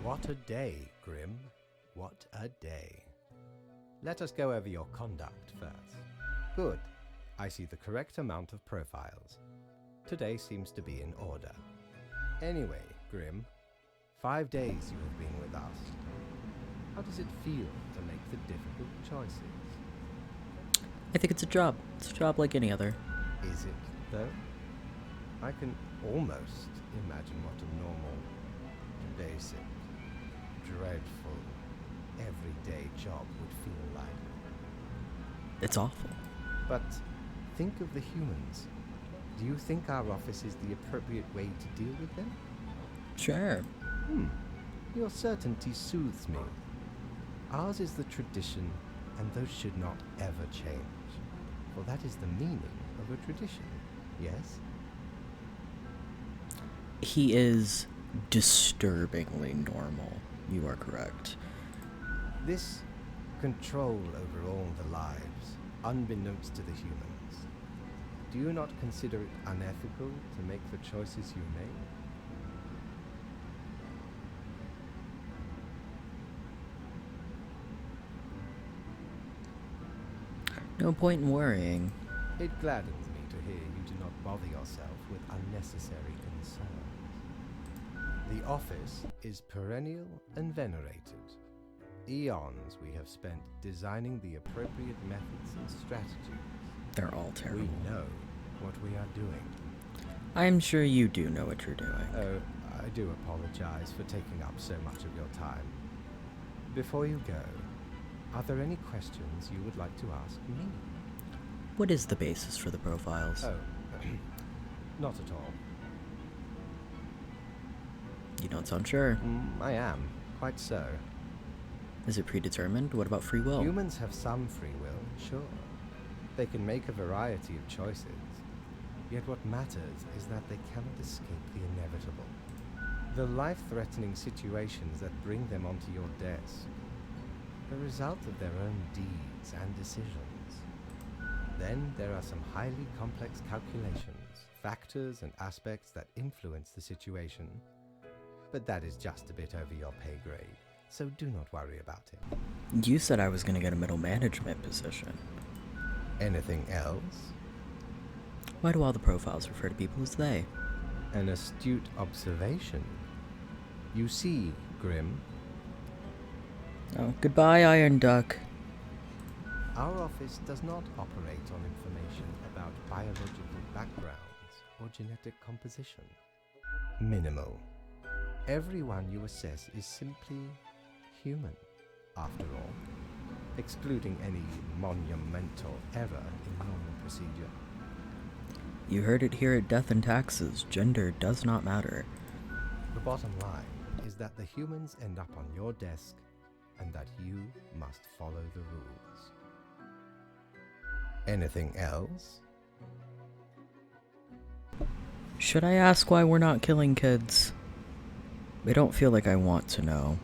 What a day, Grim. What a day. Let us go over your conduct first. Good. I see the correct amount of profiles. Today seems to be in order. Anyway, Grim, 5 days you have been with us. How does it feel to make the difficult choices? I think it's a job. It's a job like any other. Is it, though? I can almost imagine what a normal, basic, dreadful, everyday job would feel like. It's awful. But think of the humans. Do you think our office is the appropriate way to deal with them? Sure. Your certainty soothes me. Ours is the tradition, and those should not ever change. For that is the meaning of a tradition, yes? He is disturbingly normal. You are correct. This control over all the lives, unbeknownst to the humans. Do you not consider it unethical to make the choices you make? No point in worrying. It gladdens me to hear you do not bother yourself with unnecessary concerns. The office is perennial and venerated. Eons we have spent designing the appropriate methods and strategies. They're all terrible. We know what we are doing. I'm sure you do know what you're doing. Oh, I do apologize for taking up so much of your time. Before you go, are there any questions you would like to ask me? What is the basis for the profiles? Oh, not at all. You don't sound sure. I am, quite so. Is it predetermined? What about free will? Humans have some free will, sure. They can make a variety of choices. Yet what matters is that they cannot escape the inevitable. The life-threatening situations that bring them onto your desk, the result of their own deeds and decisions. Then there are some highly complex calculations, factors and aspects that influence the situation. But that is just a bit over your pay grade, so do not worry about it. You said I was going to get a middle management position. Anything else? Why do all the profiles refer to people as they? An astute observation. You see, Grim, Oh, goodbye, Iron Duck. our office does not operate on information about biological backgrounds or genetic composition. Minimal. Everyone you assess is simply human, after all, excluding any monumental error in normal procedure. You heard it here at Death and Taxes. Gender does not matter. The bottom line is that the humans end up on your desk and that you must follow the rules. Anything else? Should I ask why we're not killing kids? I don't feel like I want to know.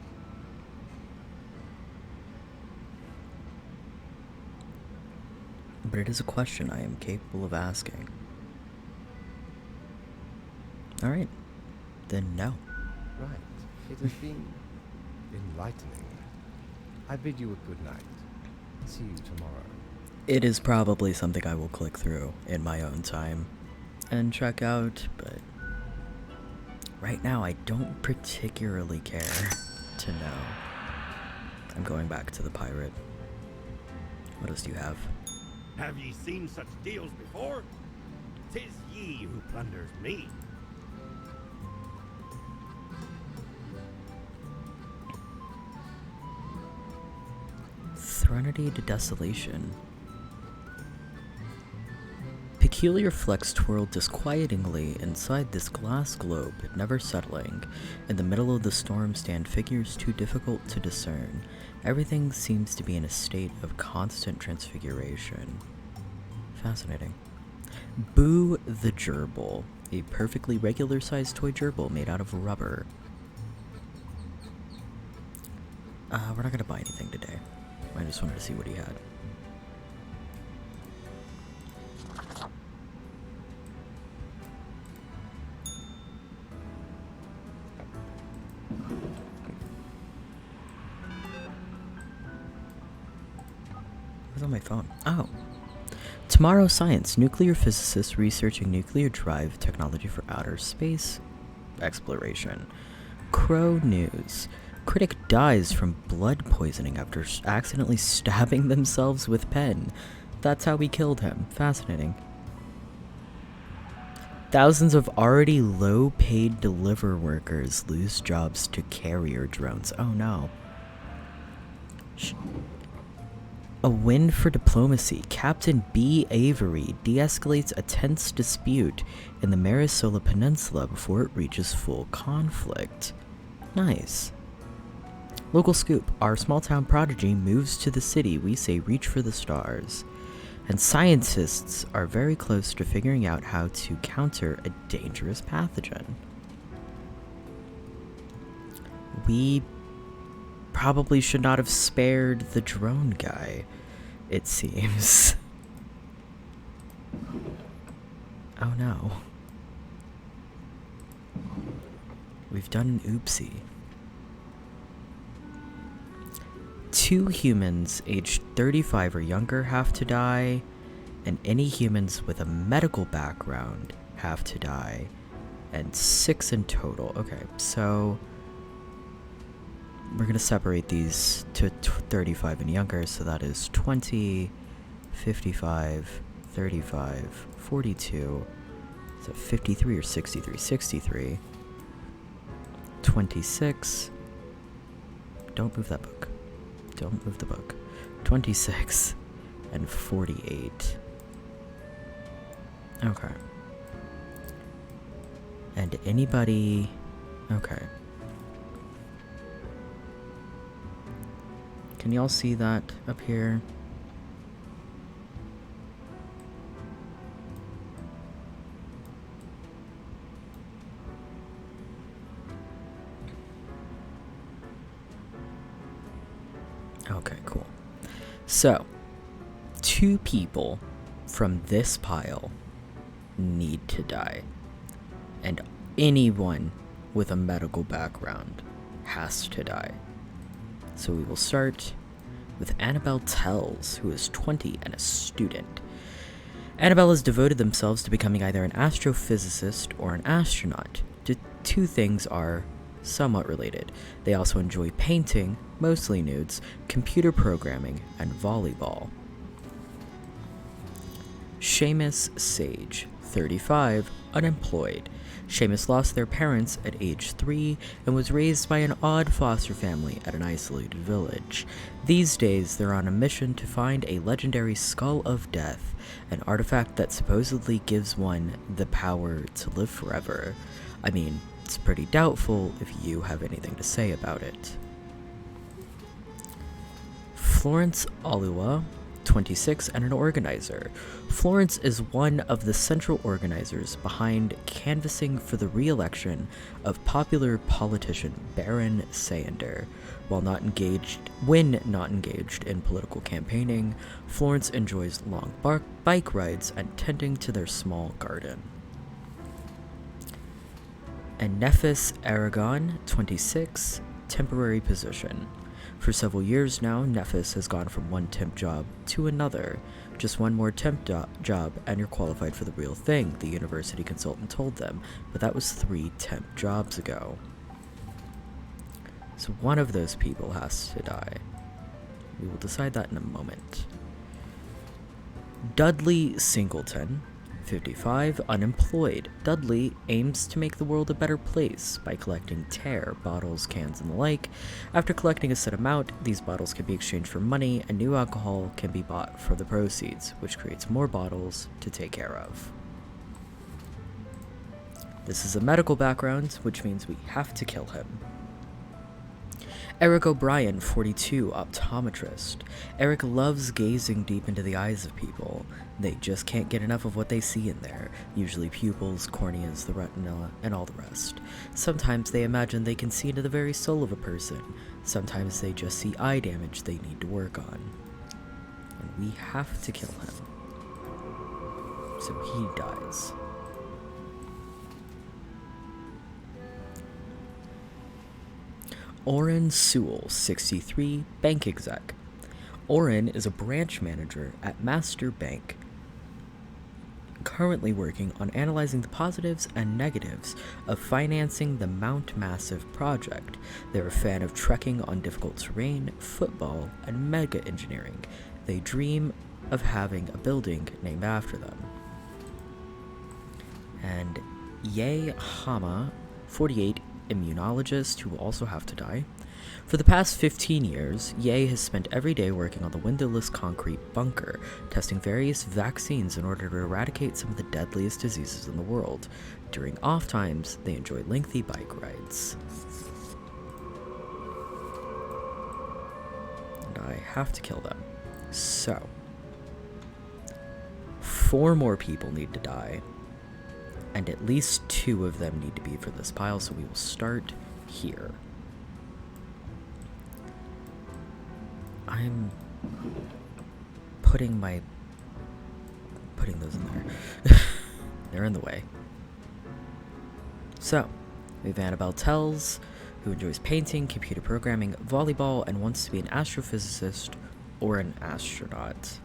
But it is a question I am capable of asking. Alright, then no. Right. It has been enlightening. I bid you a good night. See you tomorrow. It is probably something I will click through in my own time and check out, but right now I don't particularly care to know. I'm going back to the pirate. What else do you have? Have ye seen such deals before? 'Tis ye who plunders me. Threnody to Desolation. Peculiar flecks twirled disquietingly inside this glass globe, never settling. In the middle of the storm stand figures too difficult to discern. Everything seems to be in a state of constant transfiguration. Fascinating. Boo the Gerbil. A perfectly regular-sized toy gerbil made out of rubber. We're not gonna buy anything today. I just wanted to see what he had. What's on my phone? Oh. Tomorrow Science, nuclear physicists researching nuclear drive technology for outer space exploration. Crow News. Critic dies from blood poisoning after accidentally stabbing themselves with pen. That's how we killed him. Fascinating. Thousands of already low-paid deliver workers lose jobs to carrier drones. Oh no. A win for diplomacy. Captain B. Avery de-escalates a tense dispute in the Marisola Peninsula before it reaches full conflict. Nice. Local scoop. Our small-town prodigy moves to the city. We say reach for the stars. And scientists are very close to figuring out how to counter a dangerous pathogen. We probably should not have spared the drone guy, it seems. Oh no. We've done an oopsie. 2 humans aged 35 or younger have to die, and any humans with a medical background have to die, and 6 in total. Okay, so we're gonna separate these to 35 and younger, so that is 20, 55, 35, 42, so 53 or 63, 63, 26, don't move that book. Don't move the book. 26 and 48. Okay. And anybody... Okay. Can y'all see that up here? Okay, cool. So, 2 people from this pile need to die. And anyone with a medical background has to die. So we will start with Annabelle Tells, who is 20 and a student. Annabelle has devoted themselves to becoming either an astrophysicist or an astronaut. The 2 things are somewhat related. They also enjoy painting, mostly nudes, computer programming, and volleyball. Seamus Sage, 35, unemployed. Seamus lost their parents at age 3 and was raised by an odd foster family at an isolated village. These days, they're on a mission to find a legendary Skull of Death, an artifact that supposedly gives one the power to live forever. I mean, it's pretty doubtful if you have anything to say about it. Florence Oluwa, 26 and an organizer. Florence is one of the central organizers behind canvassing for the re-election of popular politician Baron Sander. When not engaged in political campaigning, Florence enjoys long bike rides and tending to their small garden. And Nephis Aragon, 26, temporary position. For several years now, Nephis has gone from one temp job to another. Just one more temp job and you're qualified for the real thing, the university consultant told them, but that was 3 temp jobs ago. So one of those people has to die. We will decide that in a moment. Dudley Singleton, 55, unemployed. Dudley aims to make the world a better place by collecting tear, bottles, cans, and the like. After collecting a set amount, these bottles can be exchanged for money, and new alcohol can be bought for the proceeds, which creates more bottles to take care of. This is a medical background, which means we have to kill him. Eric O'Brien, 42, optometrist. Eric loves gazing deep into the eyes of people. They just can't get enough of what they see in there, usually pupils, corneas, the retina, and all the rest. Sometimes they imagine they can see into the very soul of a person. Sometimes they just see eye damage they need to work on. And we have to kill him. So he dies. Oren Sewell, 63, bank exec. Oren is a branch manager at Master Bank. currently working on analyzing the positives and negatives of financing the Mount Massive project. They're a fan of trekking on difficult terrain, football, and mega engineering. They dream of having a building named after them. And Ye Hama, 48, immunologist who will also have to die. For the past 15 years, Ye has spent every day working on the windowless concrete bunker, testing various vaccines in order to eradicate some of the deadliest diseases in the world. During off times, they enjoy lengthy bike rides. And I have to kill them. So, 4 more people need to die, and at least 2 of them need to be for this pile, so we will start here. I'm putting those in there. They're in the way. So, we have Annabelle Tells, who enjoys painting, computer programming, volleyball, and wants to be an astrophysicist or an astronaut.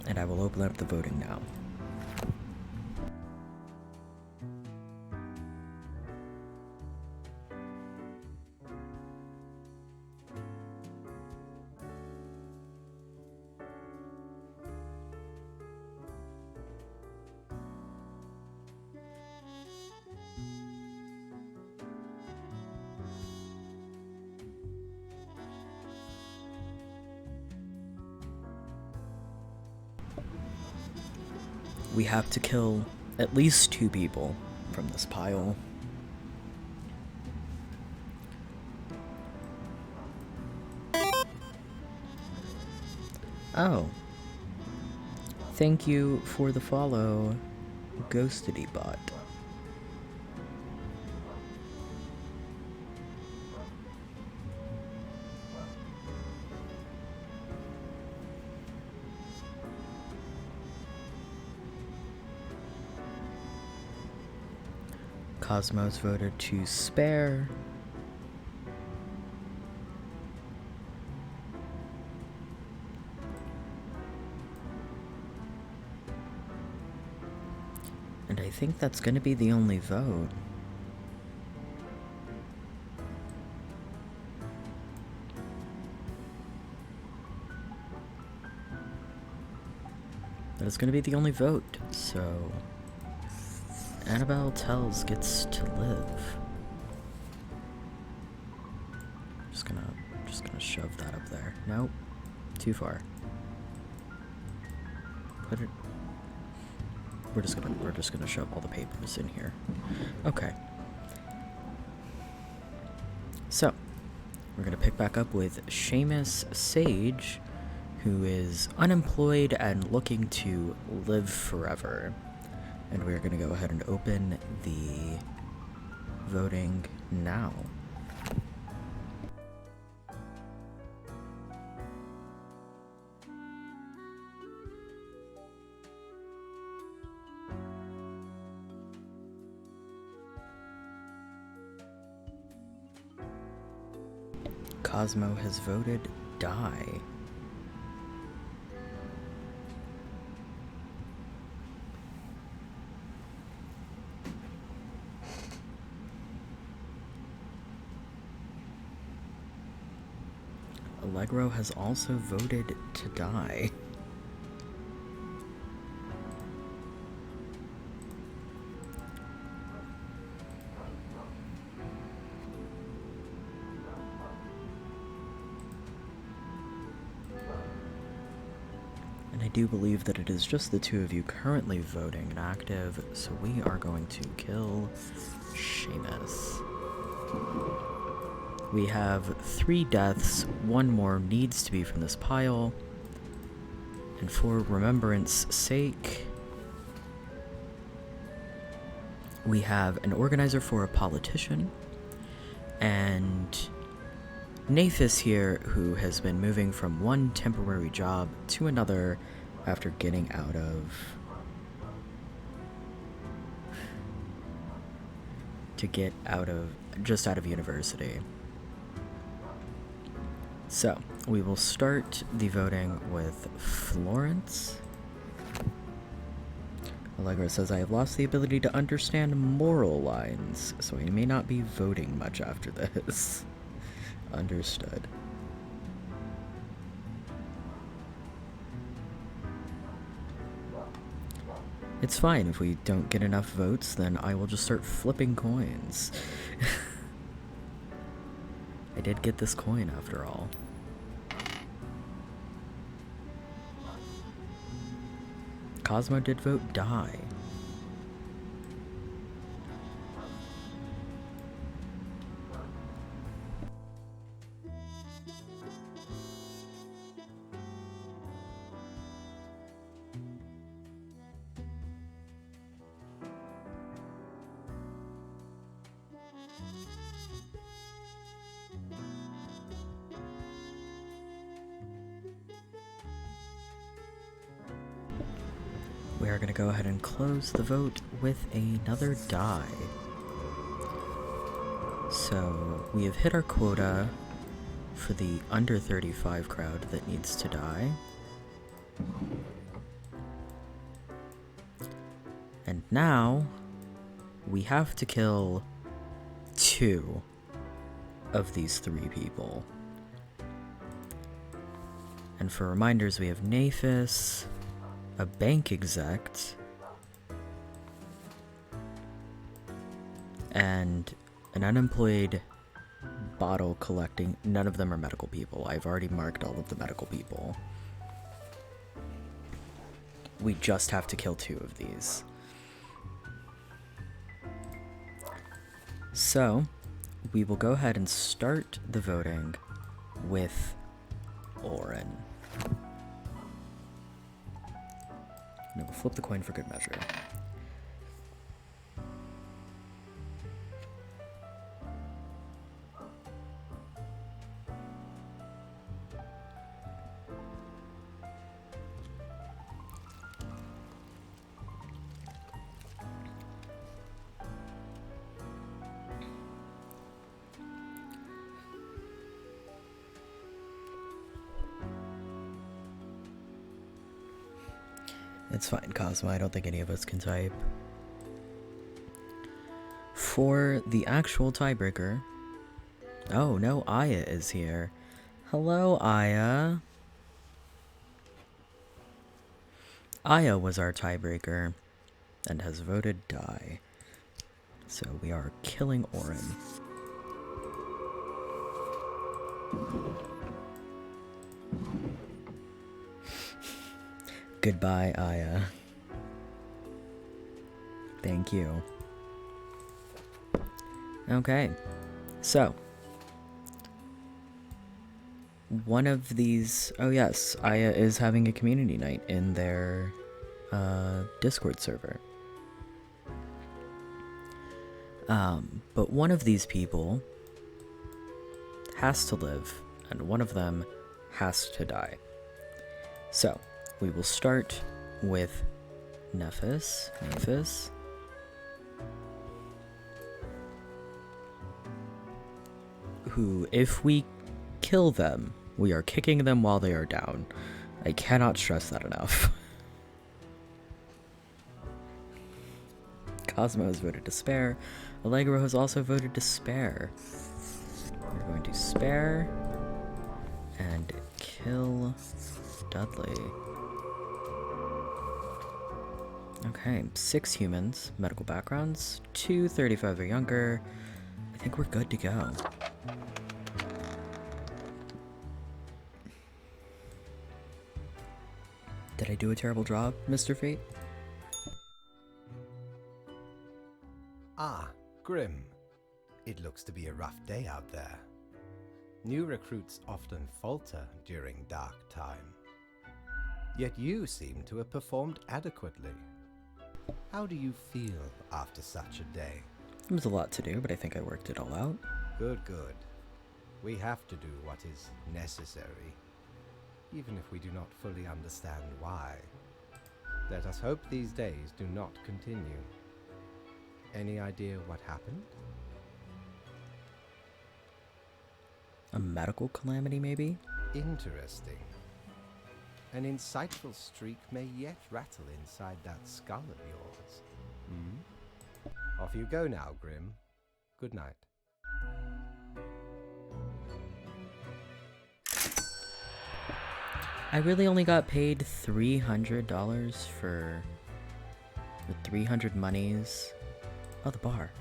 And I will open up the voting now. We have to kill at least 2 people from this pile. Oh. Thank you for the follow, Ghostity Bot. Cosmos voted to spare. And I think that's going to be the only vote. That is going to be the only vote, so Annabelle Tells gets to live. Just gonna shove that up there. Nope. Too far. Put it. We're just gonna shove all the papers in here. Okay. So, we're gonna pick back up with Seamus Sage, who is unemployed and looking to live forever. And we're going to go ahead and open the voting now. Cosmo has voted die. Allegro has also voted to die. And I do believe that it is just the 2 of you currently voting and active, so we are going to kill Seamus. We have 3 deaths, 1 more needs to be from this pile, and for remembrance sake, we have an organizer for a politician, and Nathis here, who has been moving from one temporary job to another after getting out of just out of university. So, we will start the voting with Florence. Allegra says, I have lost the ability to understand moral lines, so I may not be voting much after this. Understood. It's fine. If we don't get enough votes, then I will just start flipping coins. I did get this coin after all. Cosmo did vote die. We are going to go ahead and close the vote with another die. So we have hit our quota for the under 35 crowd that needs to die. And now we have to kill 2 of these 3 people. And for reminders, we have Naphis, a bank exec, and an unemployed bottle collecting. None of them are medical people. I've already marked all of the medical people. We just have to kill 2 of these. So, we will go ahead and start the voting with Oren. And we'll flip the coin for good measure. It's fine, Cosmo. I don't think any of us can type. For the actual tiebreaker... Oh, no, Aya is here. Hello, Aya. Aya was our tiebreaker and has voted die. So we are killing Oren. Goodbye, Aya. Thank you. Okay, so one of these... Oh yes, Aya is having a community night in their Discord server. But one of these people has to live, and one of them has to die. So, we will start with Naphis, who, if we kill them, we are kicking them while they are down. I cannot stress that enough. Cosmo has voted to spare. Allegro has also voted to spare. We're going to spare and kill Dudley. Okay, 6 humans, medical backgrounds, 2 35 or younger. I think we're good to go. Did I do a terrible job, Mr. Fate? Ah, Grim. It looks to be a rough day out there. New recruits often falter during dark time. Yet you seem to have performed adequately. How do you feel after such a day? It was a lot to do, but I think I worked it all out. Good, good. We have to do what is necessary, even if we do not fully understand why. Let us hope these days do not continue. Any idea what happened? A medical calamity, maybe? Interesting. An insightful streak may yet rattle inside that skull of yours. Off you go now, Grim. Good night. I really only got paid $300 for the 300 monies. Oh, the bar.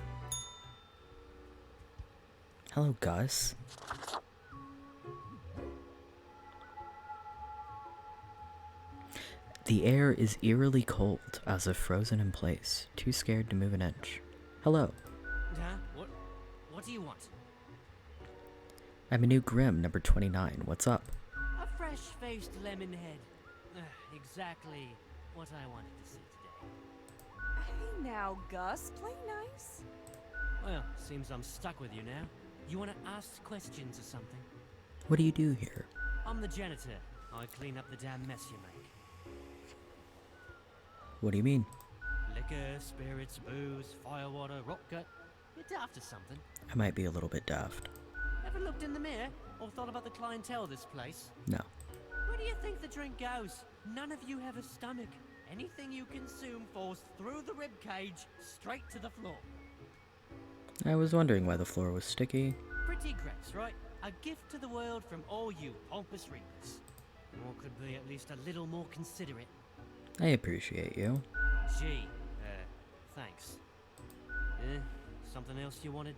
Hello, Gus. The air is eerily cold, as if frozen in place, too scared to move an inch. Hello. What do you want? I'm a new Grim, number 29. What's up? A fresh-faced lemon head. Exactly what I wanted to see today. Hey now, Gus, play nice. Well, seems I'm stuck with you now. You want to ask questions or something? What do you do here? I'm the janitor. I clean up the damn mess you make. What do you mean? Liquor, spirits, booze, firewater, rock gut. You're daft or something. I might be a little bit daft. Ever looked in the mirror or thought about the clientele of this place? No. Where do you think the drink goes? None of you have a stomach. Anything you consume falls through the rib cage straight to the floor. I was wondering why the floor was sticky. Pretty gross, right? A gift to the world from all you pompous reapers. Or could be at least a little more considerate. I appreciate you. Gee, thanks. Something else you wanted?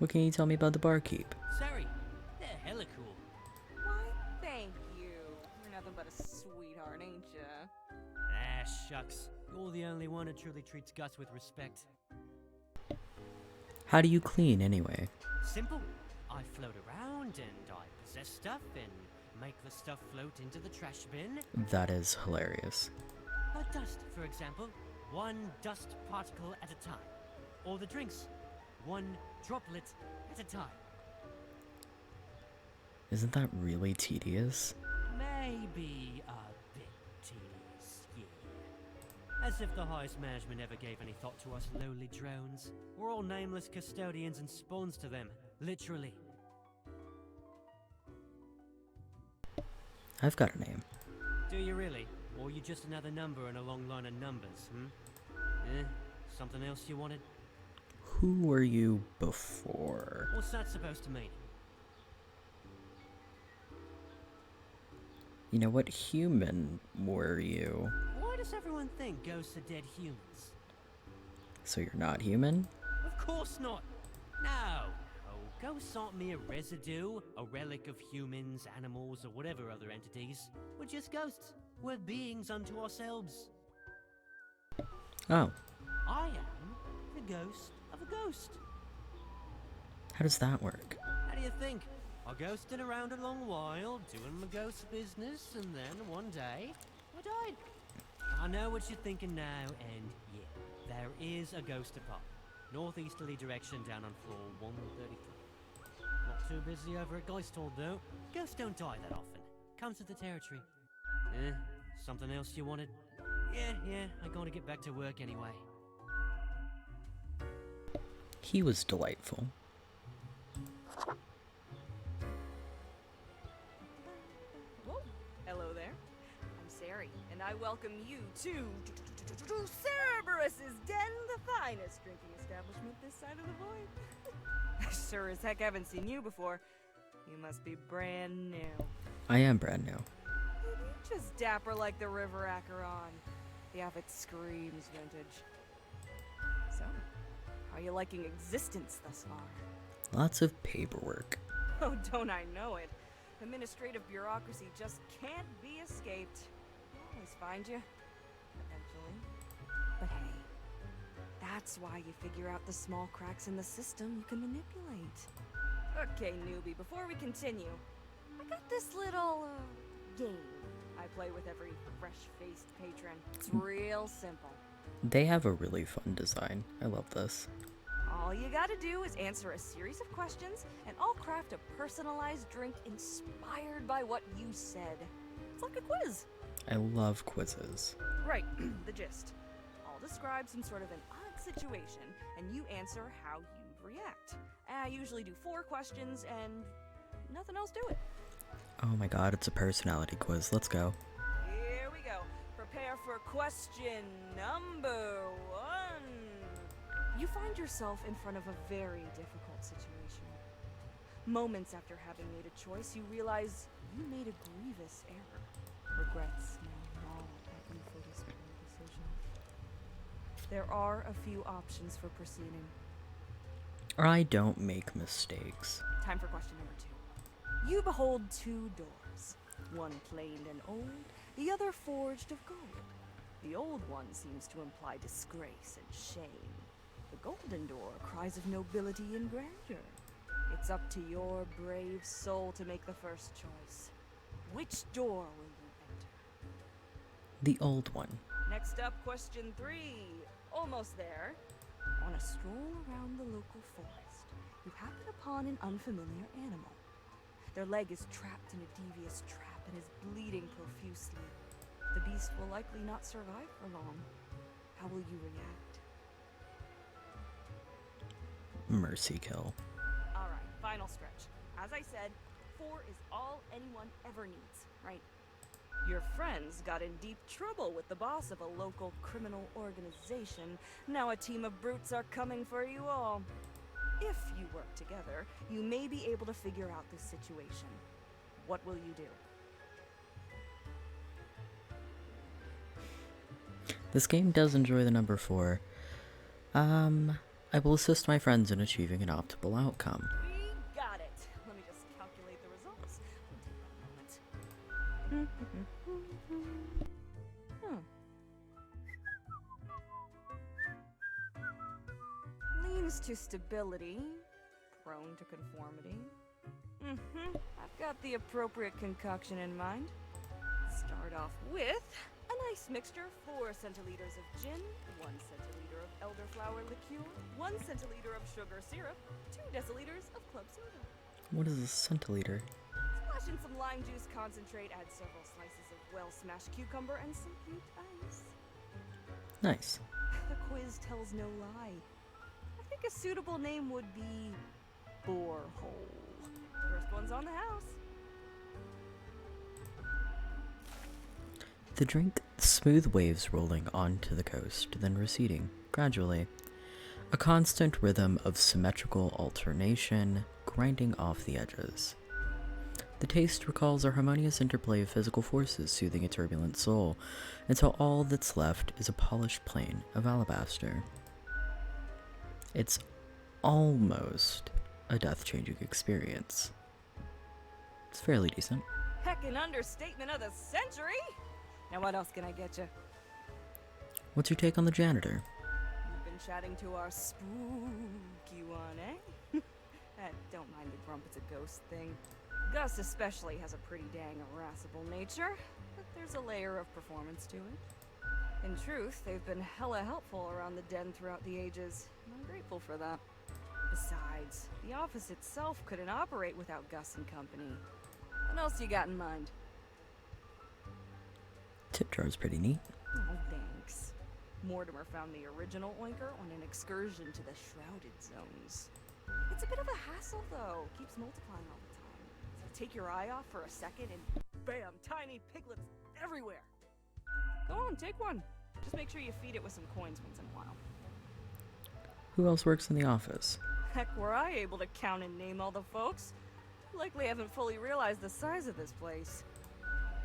What can you tell me about the barkeep? Sorry, they're hella cool. Why, thank you. You're nothing but a sweetheart, ain't ya? Ah, shucks. You're the only one who truly treats Gus with respect. How do you clean, anyway? Simple. I float around and I possess stuff and make the stuff float into the trash bin. That is hilarious. Like dust, for example. One dust particle at a time. Or the drinks. One droplet at a time. Isn't that really tedious? Maybe a bit tedious, yeah. As if the highest management ever gave any thought to us lowly drones. We're all nameless custodians and spawns to them, literally. I've got a name. Do you really? Or are you just another number in a long line of numbers, Something else you wanted? Who were you before? What's that supposed to mean? You know, what human were you? Why does everyone think ghosts are dead humans? So you're not human? Of course not! No! Ghosts aren't mere residue, a relic of humans, animals, or whatever other entities. We're just ghosts. We're beings unto ourselves. Oh, I am the ghost of a ghost. how does that work? How do you think? I ghosted around a long while, doing my ghost business, and then one day, I died. I know what you're thinking now, and yeah, there is a ghost apartment. Northeasterly direction down on floor 133. Not too busy over at Geisthold, though. Ghosts don't die that often. Comes with the territory. Something else you wanted? Yeah, I gotta get back to work anyway. He was delightful. Whoa, hello there. I'm Sari, and I welcome you to Cerberus's Den, the finest drinking establishment this side of the void. Sure as heck haven't seen you before. You must be brand new. I am brand new. Just dapper like the river Acheron. The outfit screams vintage. So, how are you liking existence thus far? Lots of paperwork. Oh, don't I know it. Administrative bureaucracy just can't be escaped. They'll always find you. Eventually. But hey, that's why you figure out the small cracks in the system you can manipulate. Okay, newbie, before we continue, I got this little, game I play with every fresh-faced patron. It's real simple. They have a really fun design. I love this. All you gotta do is answer a series of questions, and I'll craft a personalized drink inspired by what you said. It's like a quiz. I love quizzes. Right, the gist. I'll describe some sort of an odd situation, and you answer how you'd react. I usually do 4 questions, and nothing else to it. Oh my god, it's a personality quiz. Let's go. Here we go. Prepare for question number 1. You find yourself in front of a very difficult situation. Moments after having made a choice, you realize you made a grievous error. Regrets now gnaw at you for this poor decision. There are a few options for proceeding. I don't make mistakes. Time for question number 2. You behold 2 doors. One planed and old, the other forged of gold. The old one seems to imply disgrace and shame. The golden door cries of nobility and grandeur. It's up to your brave soul to make the first choice. Which door will you enter? The old one. Next up, question 3. Almost there. On a stroll around the local forest, you happen upon an unfamiliar animal. Their leg is trapped in a devious trap and is bleeding profusely. The beast will likely not survive for long. How will you react? Mercy kill. Alright, final stretch. As I said, 4 is all anyone ever needs, right? Your friends got in deep trouble with the boss of a local criminal organization. Now a team of brutes are coming for you all. If you work together, you may be able to figure out this situation. What will you do? This game does enjoy the number 4. I will assist my friends in achieving an optimal outcome. We got it. Let me just calculate the results. We'll take a moment. Leans to stability, prone to conformity. I've got the appropriate concoction in mind. Start off with a nice mixture: 4 centiliters of gin, 1 centiliter of elderflower liqueur, 1 centiliter of sugar syrup, 2 deciliters of club soda. What is a centiliter? Splash in some lime juice concentrate, add several slices of well-smashed cucumber, and some cubed ice. Nice. The quiz tells no lie. I think a suitable name would be Borehole. First one's on the house. The drink, smooth waves rolling onto the coast, then receding, gradually. A constant rhythm of symmetrical alternation, grinding off the edges. The taste recalls a harmonious interplay of physical forces soothing a turbulent soul, until all that's left is a polished plane of alabaster. It's almost a death-changing experience. It's fairly decent. Heck, an understatement of the century! Now what else can I get you? What's your take on the janitor? You've been chatting to our spooky one, eh? Don't mind the grump, it's a ghost thing. Gus especially has a pretty dang irascible nature, but there's a layer of performance to it. In truth, they've been hella helpful around the den throughout the ages, and I'm grateful for that. Besides, the office itself couldn't operate without Gus and company. What else you got in mind? Tip jar's pretty neat. Oh, thanks. Mortimer found the original oinker on an excursion to the Shrouded Zones. It's a bit of a hassle, though. Keeps multiplying all the time. So take your eye off for a second and bam, tiny piglets everywhere. Go on, take one. Just make sure you feed it with some coins once in a while. Who else works in the office? Heck, were I able to count and name all the folks? Likely haven't fully realized the size of this place.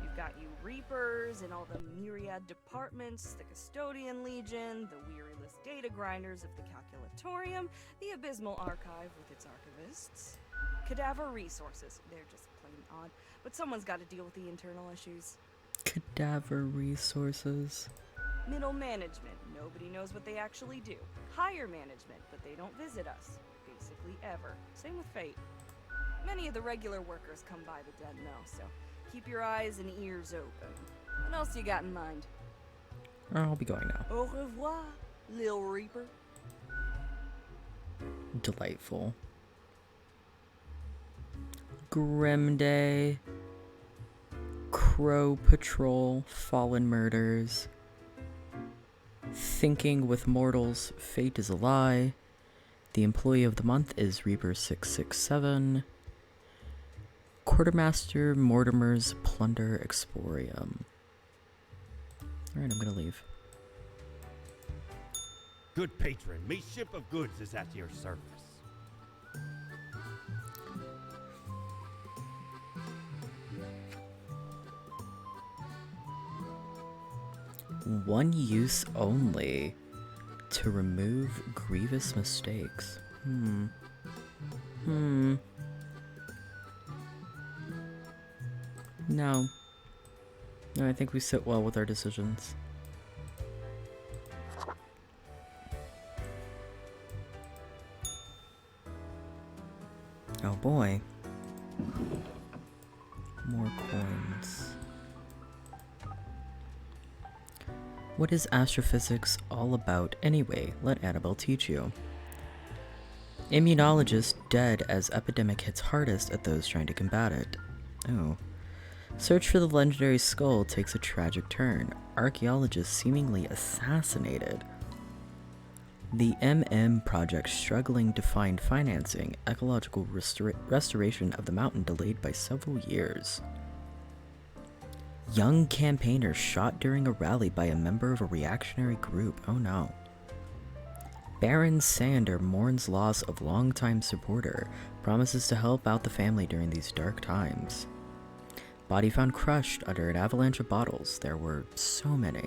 You've got you Reapers in all the myriad departments, the Custodian Legion, the weariless data grinders of the Calculatorium, the Abysmal Archive with its archivists. Cadaver Resources, they're just plain odd, but someone's got to deal with the internal issues. Cadaver resources. Middle management, nobody knows what they actually do. Higher management, but they don't visit us, basically ever. Same with Fate. Many of the regular workers come by the den though, so keep your eyes and ears open. What else you got in mind? I'll be going now. Au revoir, Lil Reaper. Delightful. Grim Day. Crow Patrol. Fallen Murders. Thinking with Mortals. Fate is a Lie. The employee of the month is Reaper 667. Quartermaster Mortimer's Plunder Exporium. Alright, I'm gonna leave. Good patron, me ship of goods is at your service. One use only to remove grievous mistakes. No. No, I think we sit well with our decisions. Oh boy. More coins. What is astrophysics all about anyway? Let Annabelle teach you. Immunologist dead as epidemic hits hardest at those trying to combat it. Oh. Search for the legendary skull takes a tragic turn. Archaeologist seemingly assassinated. The MM project struggling to find financing. Ecological restoration of the mountain delayed by several years. Young campaigner shot during a rally by a member of a reactionary group. Oh no. Baron Sander mourns loss of longtime supporter. Promises to help out the family during these dark times. Body found crushed under an avalanche of bottles. There were so many.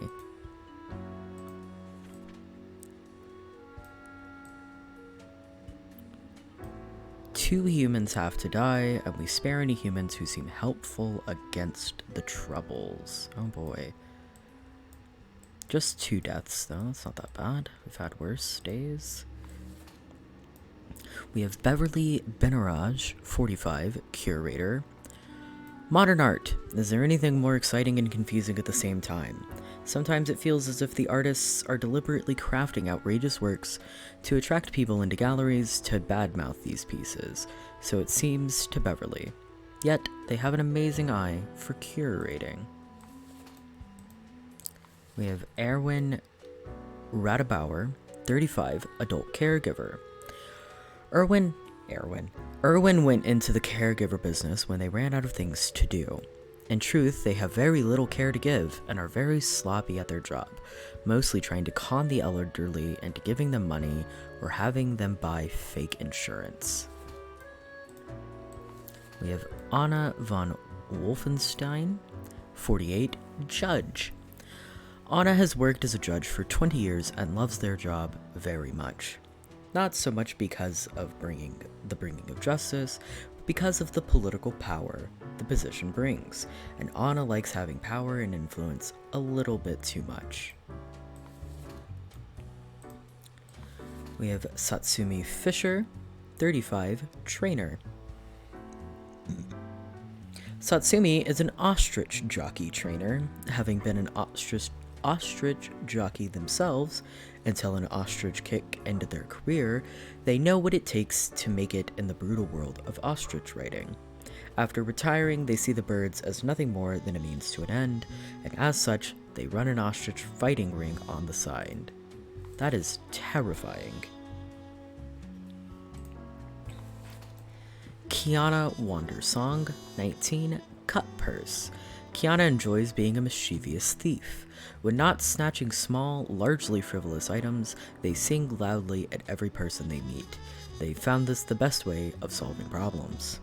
Two humans have to die, and we spare any humans who seem helpful against the troubles. Oh boy. Just 2 deaths, though. That's not that bad. We've had worse days. We have Beverly Benaraj, 45, curator. Modern art. Is there anything more exciting and confusing at the same time? Sometimes it feels as if the artists are deliberately crafting outrageous works to attract people into galleries to badmouth these pieces, so it seems to Beverly. Yet, they have an amazing eye for curating. We have Erwin Radebauer, 35, adult caregiver. Erwin went into the caregiver business when they ran out of things to do. In truth, they have very little care to give and are very sloppy at their job, mostly trying to con the elderly into giving them money or having them buy fake insurance. We have Anna von Wolfenstein, 48, judge. Anna has worked as a judge for 20 years and loves their job very much. Not so much because of the bringing of justice, but because of the political power the position brings, and Anna likes having power and influence a little bit too much. We have Satsumi Fisher, 35, trainer. Satsumi is an ostrich jockey trainer, having been an ostrich jockey themselves until an ostrich kick ended their career. They know what it takes to make it in the brutal world of ostrich riding. After retiring, they see the birds as nothing more than a means to an end, and as such, they run an ostrich fighting ring on the side. That is terrifying. Kiana Wandersong, 19, cut purse. Kiana enjoys being a mischievous thief. When not snatching small, largely frivolous items, they sing loudly at every person they meet. They found this the best way of solving problems.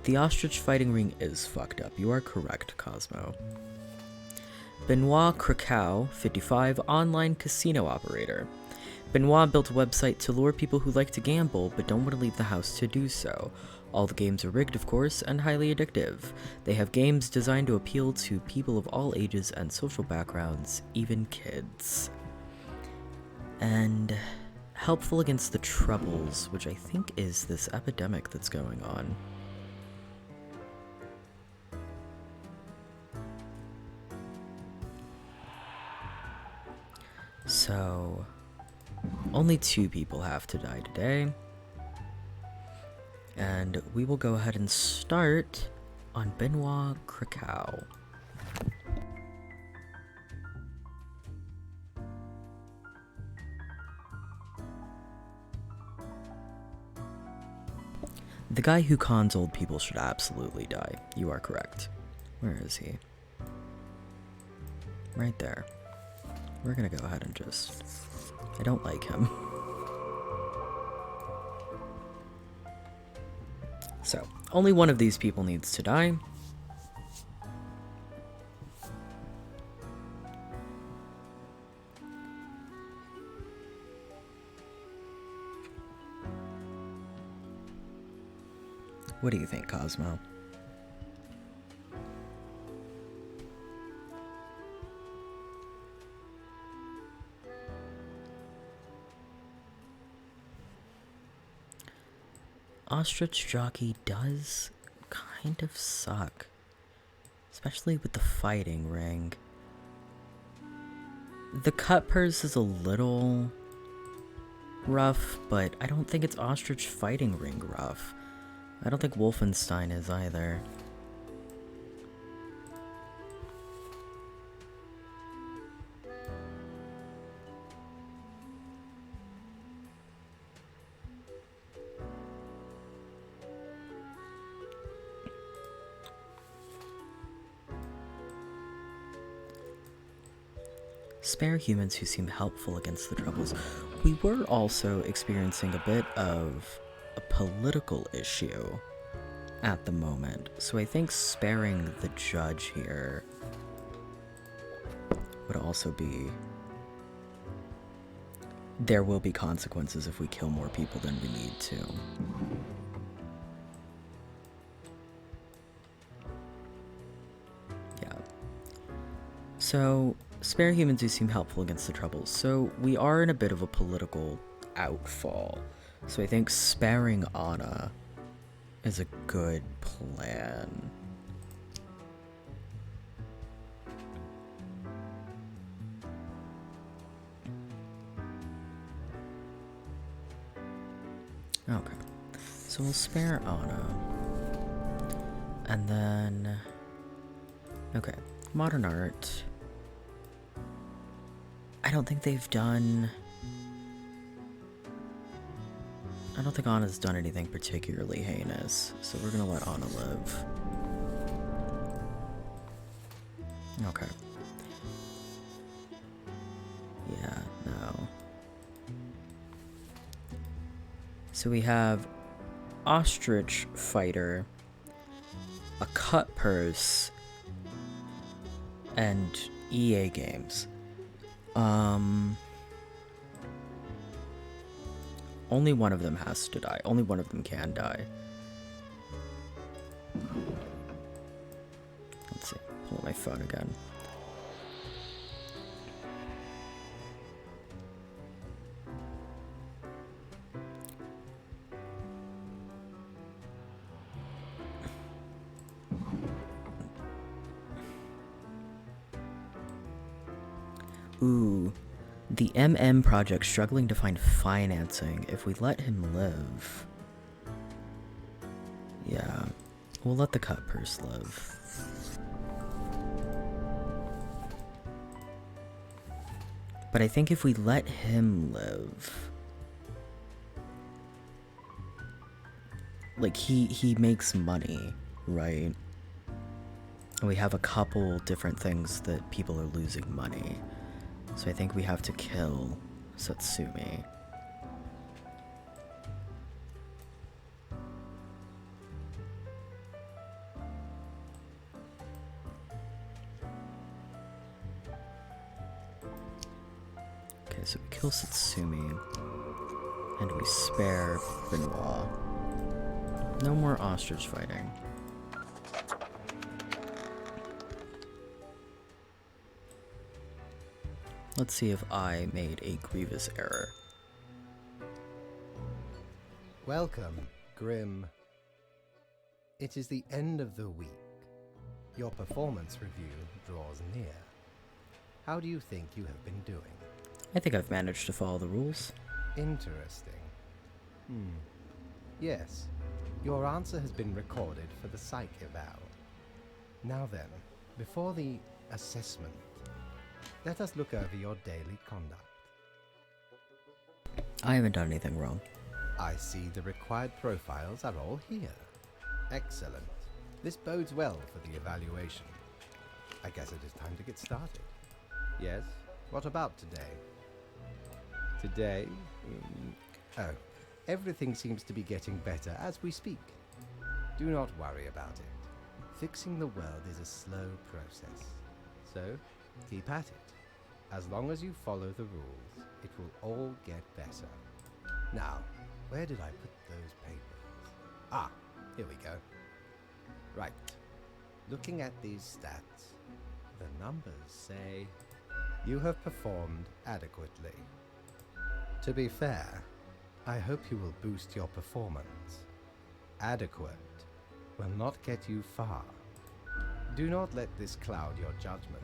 The ostrich fighting ring is fucked up. You are correct, Cosmo. Benoit Krakow, 55, online casino operator. Benoit built a website to lure people who like to gamble but don't want to leave the house to do so. All the games are rigged, of course, and highly addictive. They have games designed to appeal to people of all ages and social backgrounds, even kids. And helpful against the troubles, which I think is this epidemic that's going on. So, only 2 people have to die today. And we will go ahead and start on Benoit Krakow. The guy who cons old people should absolutely die. You are correct. Where is he? Right there. We're gonna go ahead and just... I don't like him. So, only one of these people needs to die. What do you think, Cosmo? Ostrich Jockey does kind of suck. Especially with the fighting ring. The cut purse is a little rough, but I don't think it's Ostrich Fighting Ring rough. I don't think Wolfenstein is either. Spare humans who seem helpful against the troubles. We were also experiencing a bit of a political issue at the moment, so I think sparing the judge here would also be... There will be consequences if we kill more people than we need to. Yeah. So... Spare humans who seem helpful against the troubles. So we are in a bit of a political outfall. So I think sparing Anna is a good plan. Okay. So we'll spare Anna. And then... Okay. Modern art. I don't think they've done... I don't think Anna's done anything particularly heinous, so we're gonna let Anna live. Okay. Yeah, no. So we have Ostrich Fighter, a cut purse, and EA Games. Only one of them has to die. Only one of them can die. Let's see. Pull up my phone again. Ooh. The MM project struggling to find financing. If we let him live... Yeah. We'll let the cut purse live. But I think if we let him live... Like, he makes money, right? And we have a couple different things that people are losing money. So I think we have to kill Satsumi. Okay, so we kill Satsumi. And we spare Benoit. No more ostrich fighting. Let's see if I made a grievous error. Welcome, Grim. It is the end of the week. Your performance review draws near. How do you think you have been doing? I think I've managed to follow the rules. Interesting. Yes, your answer has been recorded for the psych eval. Now then, before the assessment, let us look over your daily conduct. I haven't done anything wrong. I see the required profiles are all here. Excellent. This bodes well for the evaluation. I guess it is time to get started. Yes? What about today? Today? Oh, everything seems to be getting better as we speak. Do not worry about it. Fixing the world is a slow process. So, keep at it. As long as you follow the rules, it will all get better. Now, where did I put those papers? Ah, here we go. Right. Looking at these stats, the numbers say you have performed adequately. To be fair, I hope you will boost your performance. Adequate will not get you far. Do not let this cloud your judgment.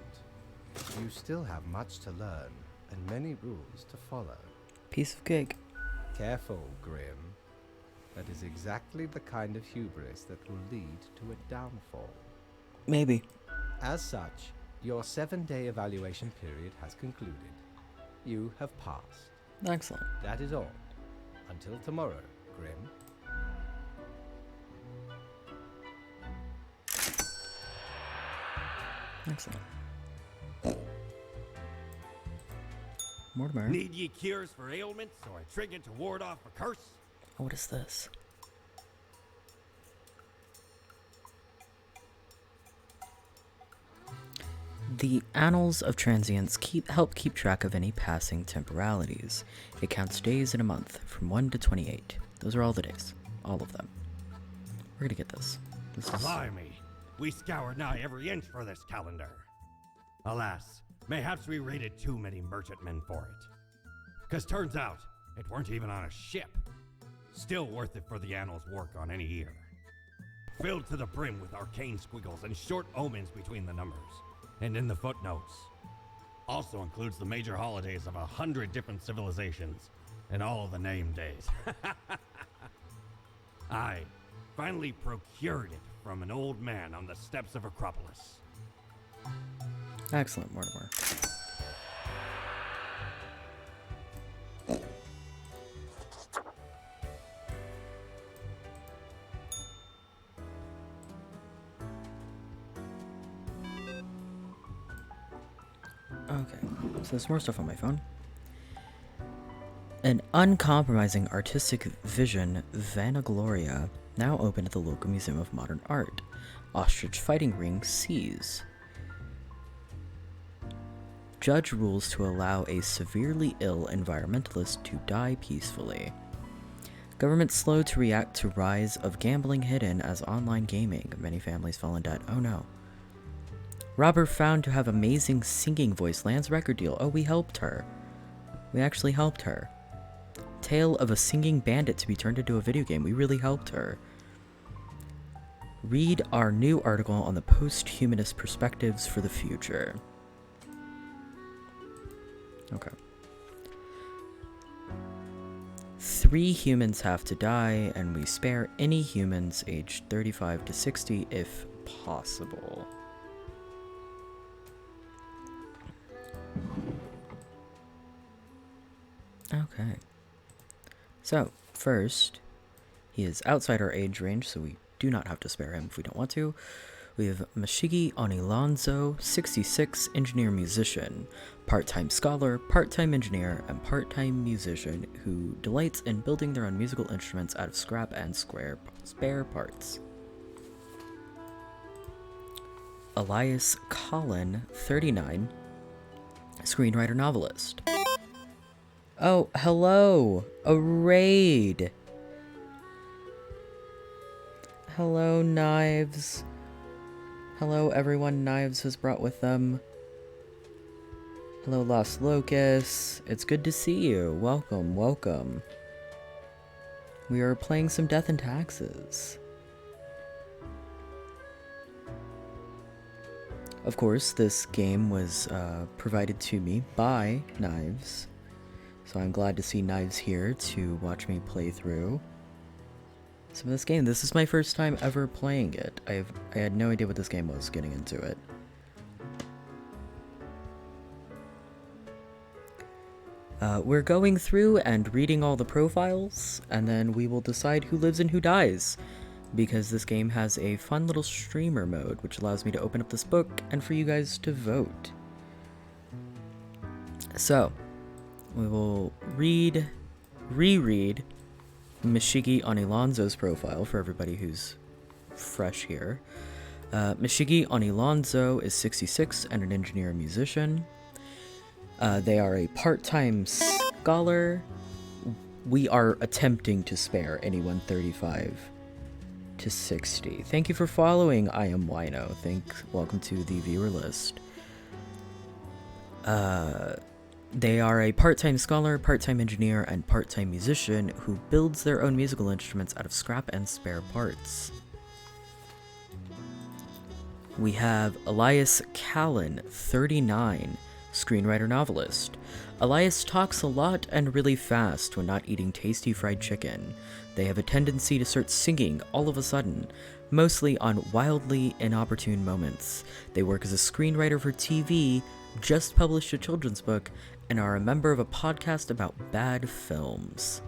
You still have much to learn and many rules to follow. Piece of cake. Careful, Grim. That is exactly the kind of hubris that will lead to a downfall. Maybe. As such, your 7-day evaluation period has concluded. You have passed. Excellent. That is all. Until tomorrow, Grim. Excellent. Mortimer. Need ye cures for ailments or a trinket to ward off a curse? What is this? The Annals of Transience help keep track of any passing temporalities. It counts days in a month, from 1 to 28. Those are all the days. All of them. We're gonna get this. This is... Blimey, we scoured nigh every inch for this calendar. Alas, mayhaps we raided too many merchantmen for it. 'Cause turns out, it weren't even on a ship. Still worth it for the Annals' work on any year. Filled to the brim with arcane squiggles and short omens between the numbers. And in the footnotes. Also includes the major holidays of 100 different civilizations and all the name days. I finally procured it from an old man on the steps of Acropolis. Excellent, Mortimer. Okay, so there's more stuff on my phone. An uncompromising artistic vision, Vanagloria, now open at the local Museum of Modern Art. Ostrich fighting ring sees. Judge rules to allow a severely ill environmentalist to die peacefully. Government slow to react to rise of gambling hidden as online gaming. Many families fall in debt. Oh no. Robber found to have amazing singing voice lands record deal. Oh, we helped her. We actually helped her. Tale of a singing bandit to be turned into a video game. We really helped her. Read our new article on the post-humanist perspectives for the future. Okay. 3 humans have to die, and we spare any humans aged 35 to 60 if possible. Okay. So, first, he is outside our age range, so we do not have to spare him if we don't want to. We have Mashigi Onilonzo, 66, engineer musician, part-time scholar, part-time engineer, and part-time musician who delights in building their own musical instruments out of scrap and spare parts. Elias Collin, 39, screenwriter novelist. Oh, hello! A raid! Hello, Knives. Hello, everyone Knives has brought with them. Hello, Lost Locust. It's good to see you. Welcome, welcome. We are playing some Death and Taxes. Of course, this game was provided to me by Knives. So I'm glad to see Knives here to watch me play through some of this game. This is my first time ever playing it. I had no idea what this game was getting into it. We're going through and reading all the profiles, and then we will decide who lives and who dies, because this game has a fun little streamer mode, which allows me to open up this book and for you guys to vote. So, we will reread Mishigi Onilonzo's profile for everybody who's fresh here. Mishigi Onilonzo is 66 and an engineer and musician. They are a part-time scholar. We are attempting to spare anyone 35 to 60. Thank you for following. I am Wino. Welcome to the viewer list. They are a part-time scholar, part-time engineer, and part-time musician who builds their own musical instruments out of scrap and spare parts. We have Elias Callan, 39, screenwriter novelist. Elias talks a lot and really fast when not eating tasty fried chicken. They have a tendency to start singing all of a sudden, mostly on wildly inopportune moments. They work as a screenwriter for TV, just published a children's book, and are a member of a podcast about bad films.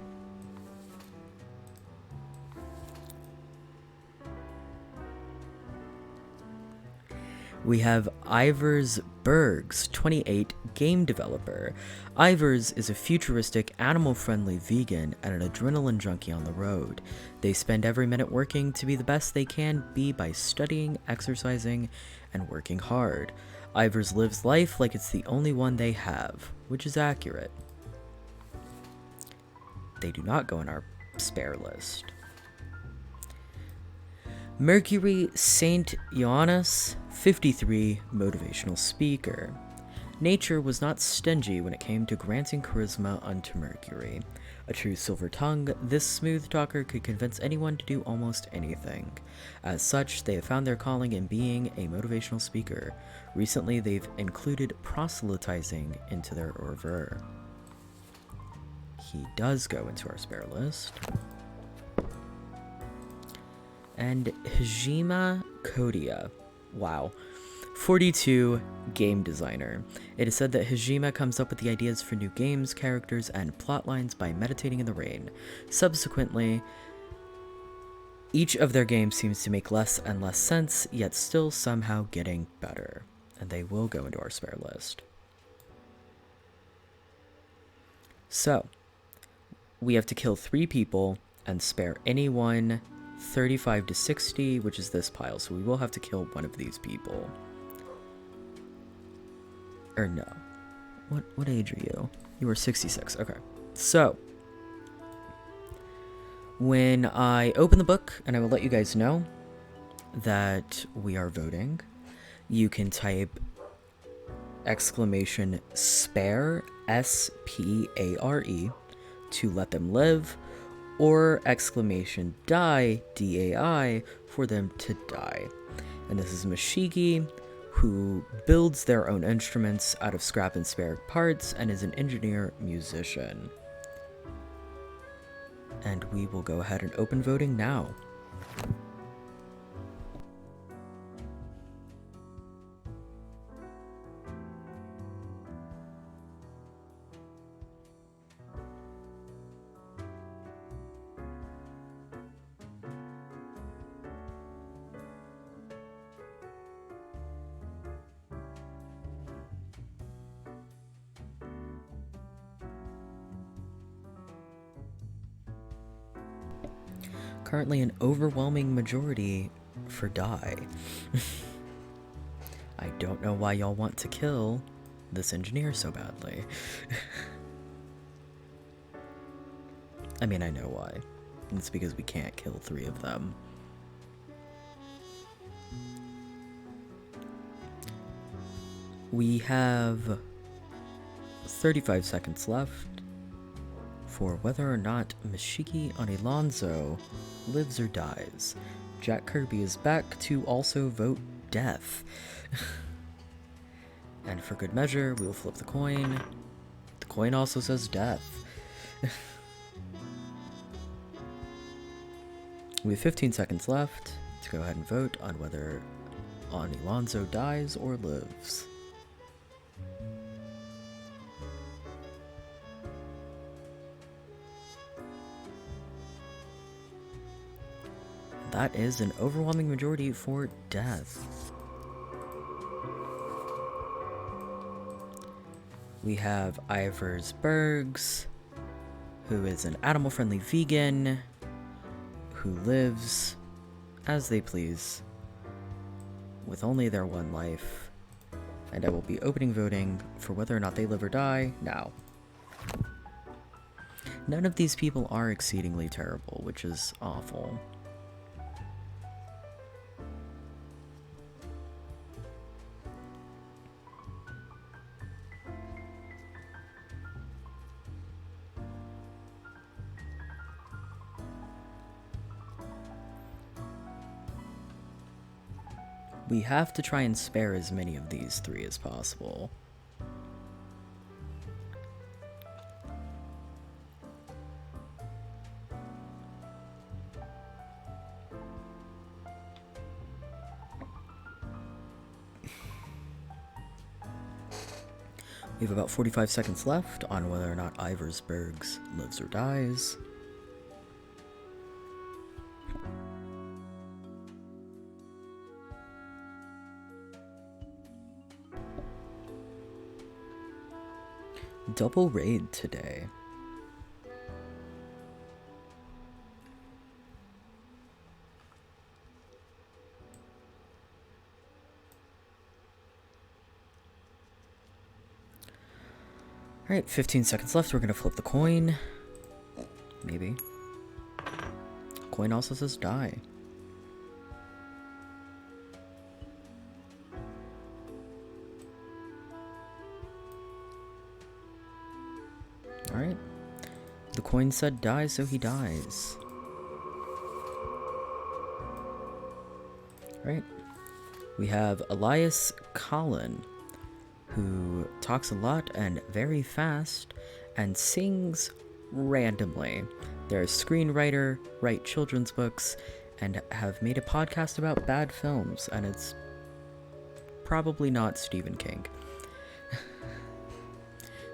We have Ivers Bergs, 28, game developer. Ivers is a futuristic, animal-friendly vegan and an adrenaline junkie on the road. They spend every minute working to be the best they can be by studying, exercising, and working hard. Ivers lives life like it's the only one they have, which is accurate. They do not go in our spare list. Mercury St. Ioannis, 53, motivational speaker. Nature was not stingy when it came to granting charisma unto Mercury. A true silver tongue, this smooth talker could convince anyone to do almost anything. As such, they have found their calling in being a motivational speaker. Recently, they've included proselytizing into their oeuvre. He does go into our spare list. And Hajima Kodia, wow, 42, game designer. It is said that Hajima comes up with the ideas for new games, characters, and plotlines by meditating in the rain. Subsequently, each of their games seems to make less and less sense, yet still somehow getting better. And they will go into our spare list. So, we have to kill 3 people and spare anyone 35 to 60, which is this pile, so we will have to kill one of these people. Or no. What age are you? You were 66, okay. So, when I open the book, and I will let you guys know that we are voting, you can type exclamation spare, S-P-A-R-E, to let them live, or exclamation die, D-A-I, for them to die. And this is Mishigi, who builds their own instruments out of scrap and spare parts and is an engineer-musician. And we will go ahead and open voting now. Currently an overwhelming majority for die. I don't know why y'all want to kill this engineer so badly. I mean, I know why. It's because we can't kill 3 of them. We have 35 seconds left for whether or not Mishigi Onilonzo lives or dies. Jack Kirby is back to also vote death. And for good measure, we will flip the coin. The coin also says death. We have 15 seconds left to go ahead and vote on whether Onilonzo dies or lives. that is an overwhelming majority for death. We have Ivers Bergs, who is an animal-friendly vegan who lives as they please with only their one life. And I will be opening voting for whether or not they live or die now. None of these people are exceedingly terrible, which is awful. We have to try and spare as many of these three as possible. We have about 45 seconds left on whether or not Iversbergs lives or dies. Double raid today. Alright, 15 seconds left. We're gonna flip the coin. Maybe. Coin also says die. Alright. The coin said die, so he dies. Alright. We have Elias Collin, who talks a lot and very fast and sings randomly. They're a screenwriter, write children's books, and have made a podcast about bad films, and it's probably not Stephen King.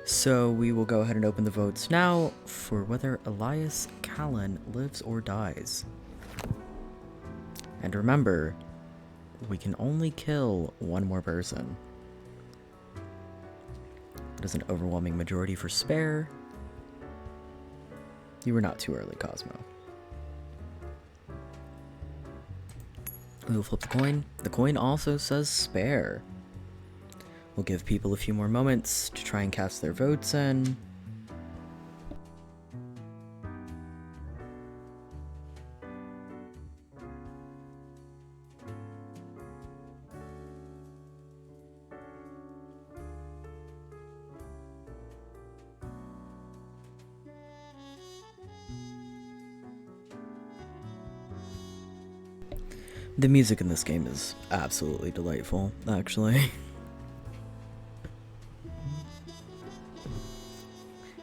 So we will go ahead and open the votes now for whether Elias Callan lives or dies. And remember, we can only kill one more person. That is an overwhelming majority for spare. You were not too early, Cosmo. We will flip the coin. The coin also says spare. We'll give people a few more moments to try and cast their votes in. The music in this game is absolutely delightful, actually.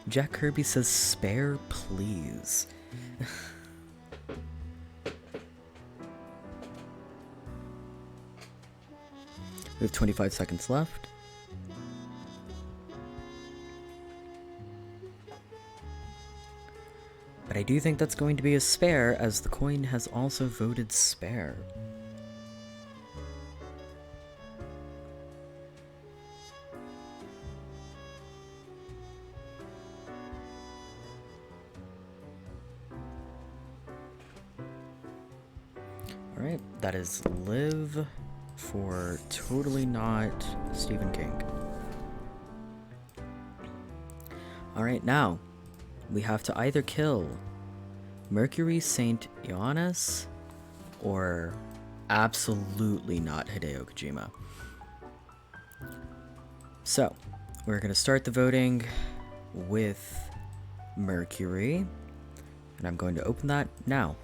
Jack Kirby says, spare, please. We have 25 seconds left. But I do think that's going to be a spare, as the coin has also voted spare. Alright, that is live for totally not Stephen King. Alright, now we have to either kill Mercury St. Ioannis or absolutely not Hideo Kojima. So, we're going to start the voting with Mercury, and I'm going to open that now.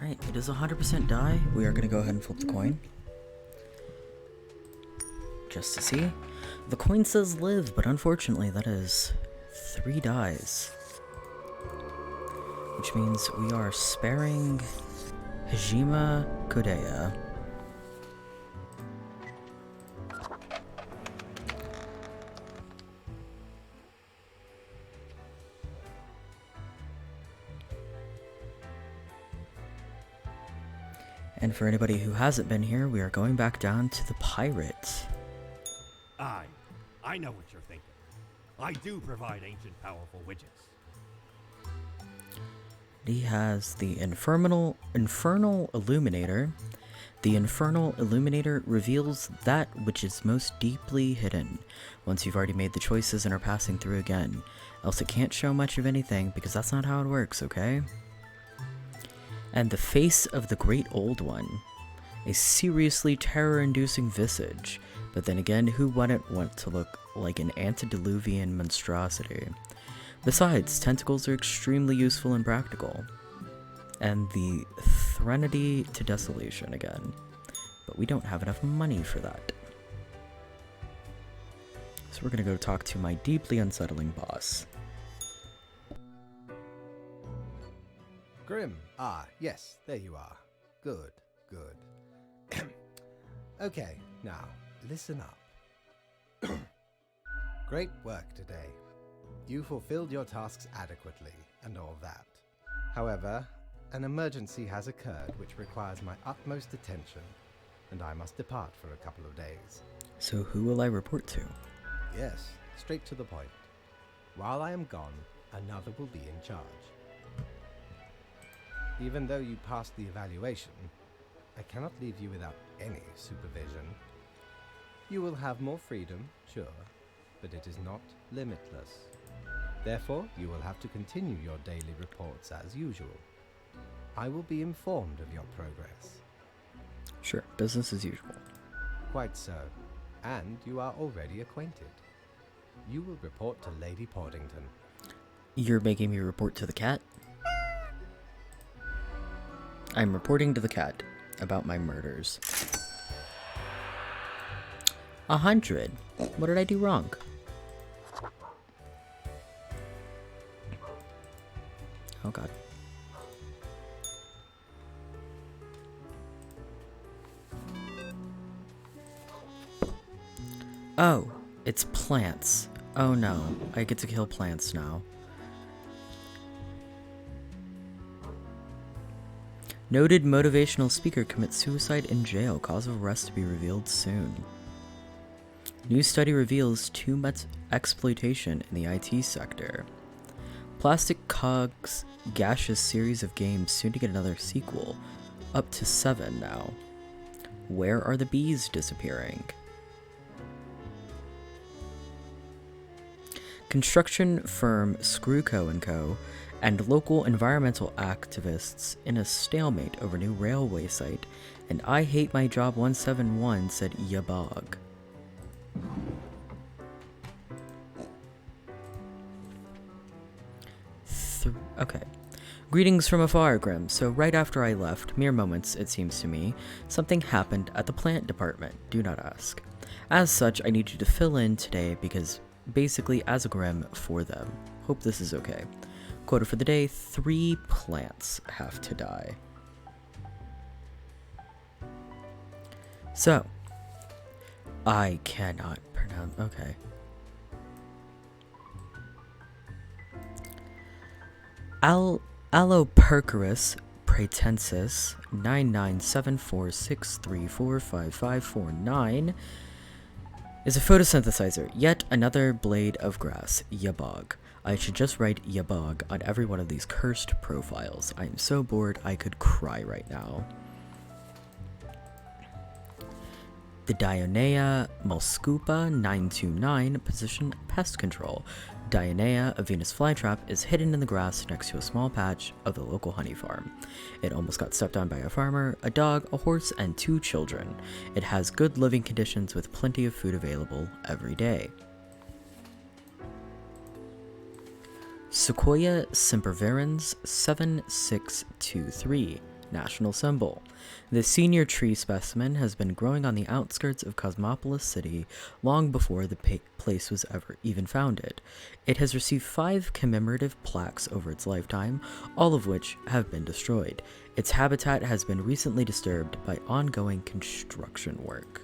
Alright, it is 100% die. We are going to go ahead and flip the coin. Just to see. The coin says live, but unfortunately that is 3 dies. Which means we are sparing Hajime Kodeya. And for anybody who hasn't been here, we are going back down to the pirate. Aye, I know what you're thinking. I do provide ancient powerful widgets. He has the Infernal Illuminator. The Infernal Illuminator reveals that which is most deeply hidden, once you've already made the choices and are passing through again. Else it can't show much of anything, because that's not how it works, okay? And the Face of the Great Old One. A seriously terror-inducing visage, but then again, who wouldn't want to look like an antediluvian monstrosity? Besides, tentacles are extremely useful and practical. And the Threnody to Desolation again. But we don't have enough money for that. So we're gonna go talk to my deeply unsettling boss. Grim. Ah, yes, there you are. Good, good. Okay, now, listen up. Great work today. You fulfilled your tasks adequately, and all that. However, an emergency has occurred which requires my utmost attention, and I must depart for a couple of days. So who will I report to? Yes, straight to the point. While I am gone, another will be in charge. Even though you passed the evaluation, I cannot leave you without any supervision. You will have more freedom, sure, but it is not limitless. Therefore, you will have to continue your daily reports as usual. I will be informed of your progress. Sure, business as usual. Quite so. And you are already acquainted. You will report to Lady Portington. You're making me report to the cat? I'm reporting to the cat about my murders. 100. What did I do wrong? Oh god. Oh, it's plants. Oh no, I get to kill plants now. Noted motivational speaker commits suicide in jail. Cause of arrest to be revealed soon. New study reveals too much exploitation in the IT sector. Plastic Cog's gaseous series of games soon to get another sequel. Up to 7 now. Where are the bees disappearing? Construction firm Screwco & Co. and local environmental activists in a stalemate over new railway site, and I Hate My Job 171 said Yabog. Okay. Greetings from afar, Grim. So right after I left, mere moments it seems to me, something happened at the plant department. Do not ask. As such, I need you to fill in today because basically as a Grim for them. Hope this is okay. Quota for the day, 3 plants have to die. So, I cannot pronounce, okay. Alopercarus pratensis 997463455549 is a photosynthesizer, yet another blade of grass, Yabog. I should just write Yabog on every one of these cursed profiles. I am so bored I could cry right now. The Dionea Molscupa 929 position pest control. Dionea, a Venus flytrap, is hidden in the grass next to a small patch of the local honey farm. It almost got stepped on by a farmer, a dog, a horse, and 2 children. It has good living conditions with plenty of food available every day. Sequoia sempervirens 7623 national symbol. The senior tree specimen has been growing on the outskirts of Cosmopolis City long before the place was ever even founded. It has received 5 commemorative plaques over its lifetime, all of which have been destroyed. Its habitat has been recently disturbed by ongoing construction work.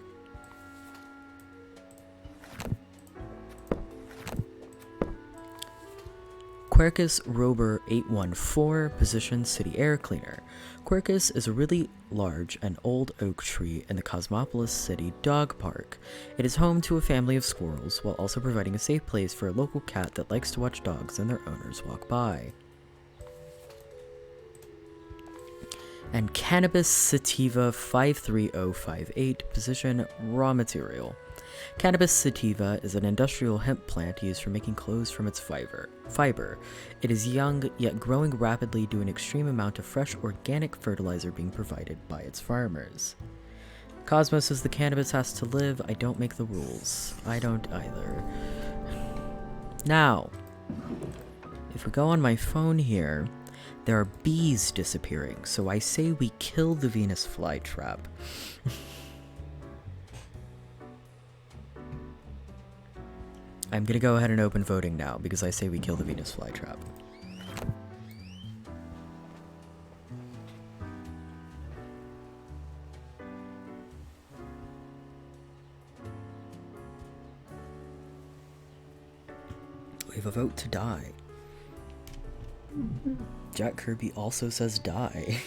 Quercus Rober 814, position city air cleaner. Quercus is a really large and old oak tree in the Cosmopolis City Dog Park. It is home to a family of squirrels, while also providing a safe place for a local cat that likes to watch dogs and their owners walk by. And Cannabis sativa 53058, position raw material. Cannabis sativa is an industrial hemp plant used for making clothes from its fiber. It is young, yet growing rapidly due to an extreme amount of fresh organic fertilizer being provided by its farmers. Cosmo says the cannabis has to live. I don't make the rules. I don't either. Now, if we go on my phone here, there are bees disappearing, so I say we kill the Venus flytrap. I'm gonna go ahead and open voting now, because I say we kill the Venus flytrap. We have a vote to die. Jack Kirby also says die.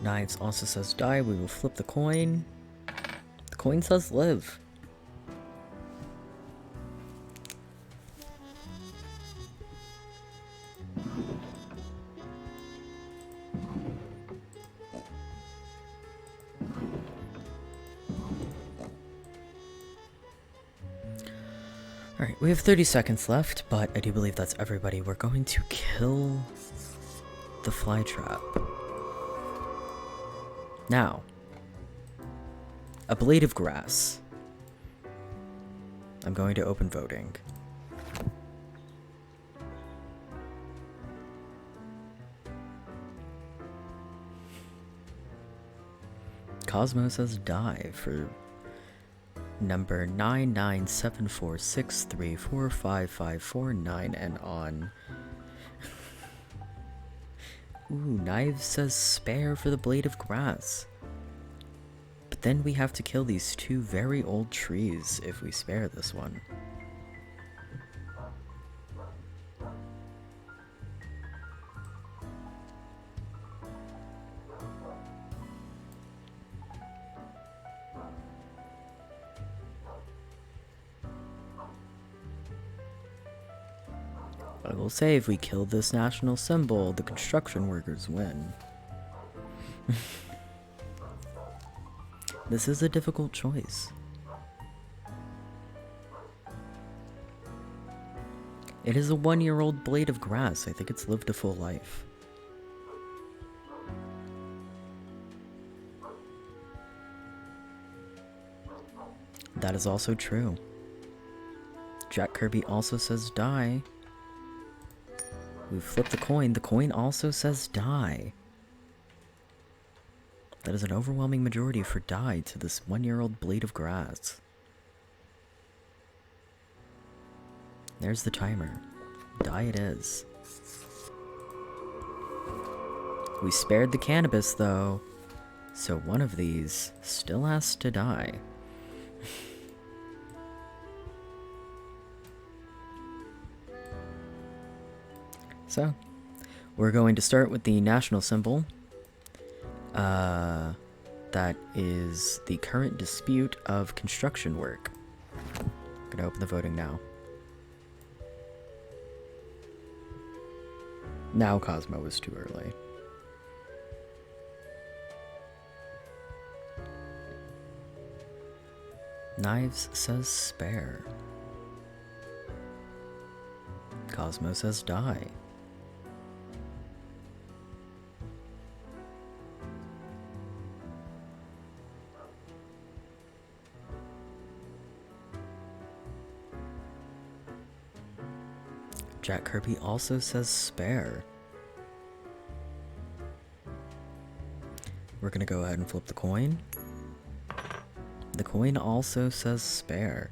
Knives also says die. We will flip the coin. The coin says live. Alright, we have 30 seconds left, but I do believe that's everybody. We're going to kill the flytrap. Now, a blade of grass. I'm going to open voting. Cosmo says die for number 99746345549 and on. Ooh, Knives says spare for the blade of grass. But then we have to kill these 2 very old trees if we spare this one. I will say, if we kill this national symbol, the construction workers win. This is a difficult choice. It is a 1-year-old blade of grass. I think it's lived a full life. That is also true. Jack Kirby also says die. We flip the coin. The coin also says die. That is an overwhelming majority for die to this 1-year-old blade of grass. There's the timer. Die it is. We spared the cannabis though, so one of these still has to die. So, we're going to start with the national symbol. That is the current dispute of construction work. I'm gonna open the voting now. Now Cosmo is too early. Knives says spare. Cosmo says die. Jack Kirby also says spare. We're gonna go ahead and flip the coin. The coin also says spare.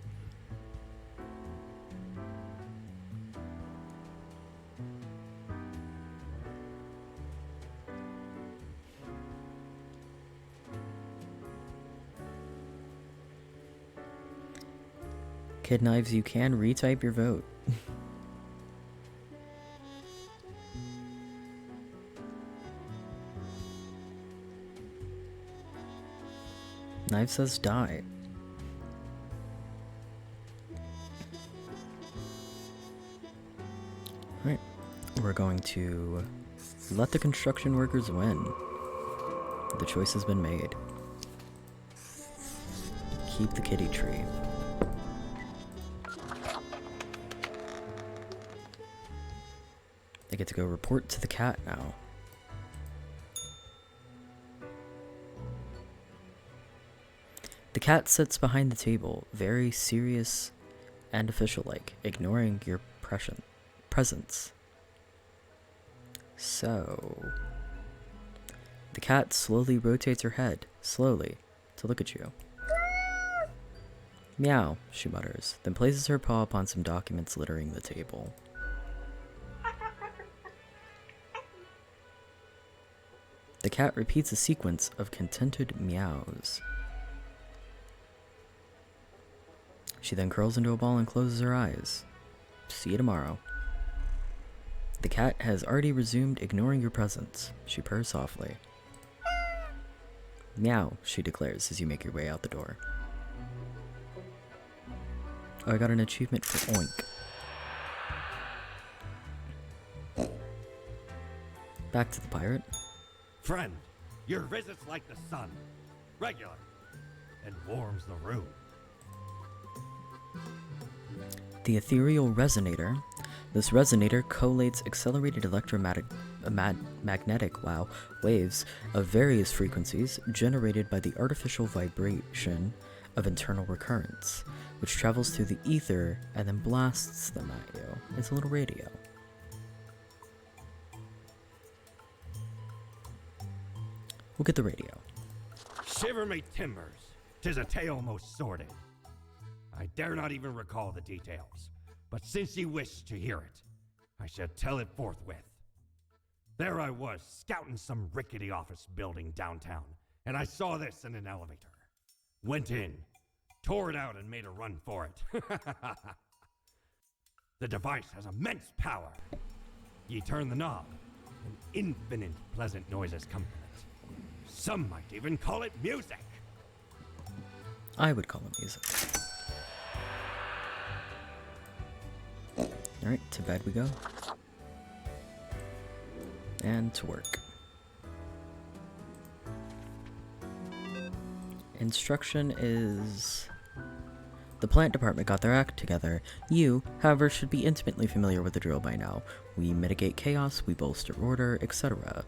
Kid Knives, you can retype your vote. Knife says die. Alright, we're going to let the construction workers win. The choice has been made. Keep the kitty tree. They get to go report to the cat now. The cat sits behind the table, very serious and official-like, ignoring your presence. So, the cat slowly rotates her head, slowly, to look at you. Meow, she mutters, then places her paw upon some documents littering the table. The cat repeats a sequence of contented meows. She then curls into a ball and closes her eyes. See you tomorrow. The cat has already resumed ignoring your presence. She purrs softly. Meow, she declares as you make your way out the door. Oh, I got an achievement for Oink. Back to the pirate. Friend, your visit's like the sun. Regular. And warms the room. The ethereal resonator. This resonator collates accelerated magnetic waves of various frequencies generated by the artificial vibration of internal recurrence, which travels through the ether and then blasts them at you. It's a little radio. We'll get the radio. Shiver me timbers. 'Tis a tale most sordid. I dare not even recall the details, but since ye wish to hear it, I shall tell it forthwith. There I was, scouting some rickety office building downtown, and I saw this in an elevator. Went in, tore it out, and made a run for it. The device has immense power. Ye turn the knob, and infinite pleasant noises come from it. Some might even call it music. I would call it music. Alright, to bed we go. And to work. Instruction is... The plant department got their act together. You, however, should be intimately familiar with the drill by now. We mitigate chaos, we bolster order, etc.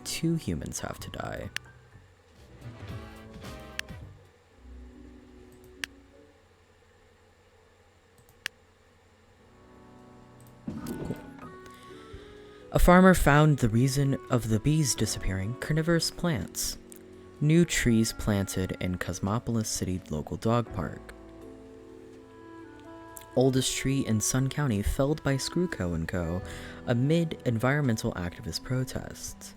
2 humans have to die. A farmer found the reason of the bees disappearing: carnivorous plants. New trees planted in Cosmopolis City local dog park. Oldest tree in Sun County felled by Screwco & Co. amid environmental activist protests.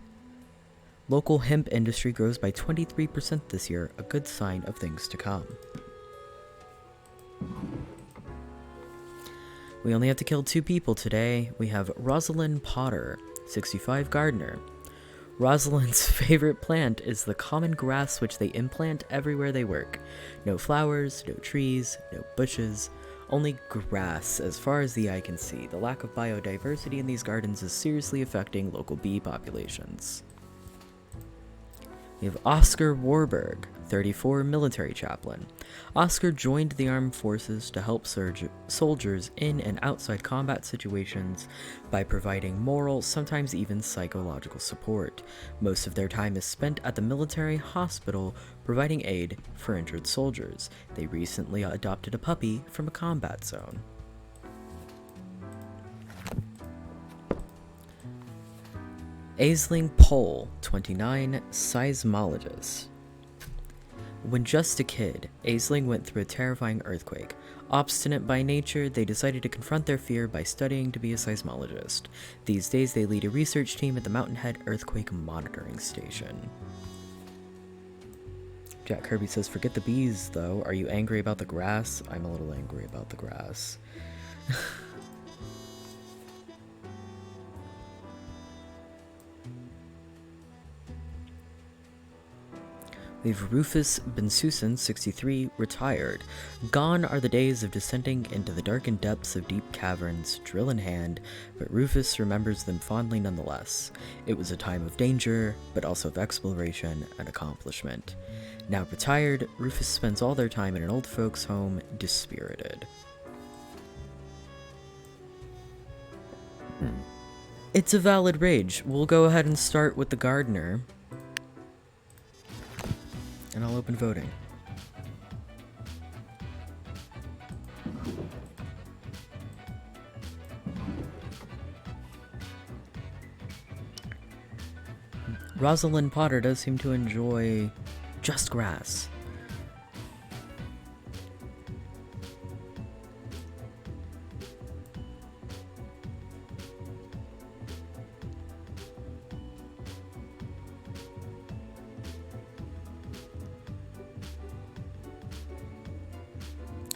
Local hemp industry grows by 23% this year, a good sign of things to come. We only have to kill 2 people today. We have Rosalind Potter, 65, gardener. Rosalind's favorite plant is the common grass which they implant everywhere they work. No flowers, no trees, no bushes, only grass as far as the eye can see. The lack of biodiversity in these gardens is seriously affecting local bee populations. We have Oscar Warburg, 34, military chaplain. Oscar joined the armed forces to help soldiers in and outside combat situations by providing moral, sometimes even psychological support. Most of their time is spent at the military hospital providing aid for injured soldiers. They recently adopted a puppy from a combat zone. Aisling Pole, 29, seismologist. When just a kid, Aisling went through a terrifying earthquake. Obstinate by nature, they decided to confront their fear by studying to be a seismologist. These days, they lead a research team at the Mountainhead Earthquake Monitoring Station. Jack Kirby says, forget the bees, though. Are you angry about the grass? I'm a little angry about the grass. We have Rufus Bensusan, 63, retired. Gone are the days of descending into the darkened depths of deep caverns, drill in hand, but Rufus remembers them fondly nonetheless. It was a time of danger, but also of exploration and accomplishment. Now retired, Rufus spends all their time in an old folks' home, dispirited. It's a valid rage. We'll go ahead and start with the gardener. And I'll open voting. Rosalind Potter does seem to enjoy just grass.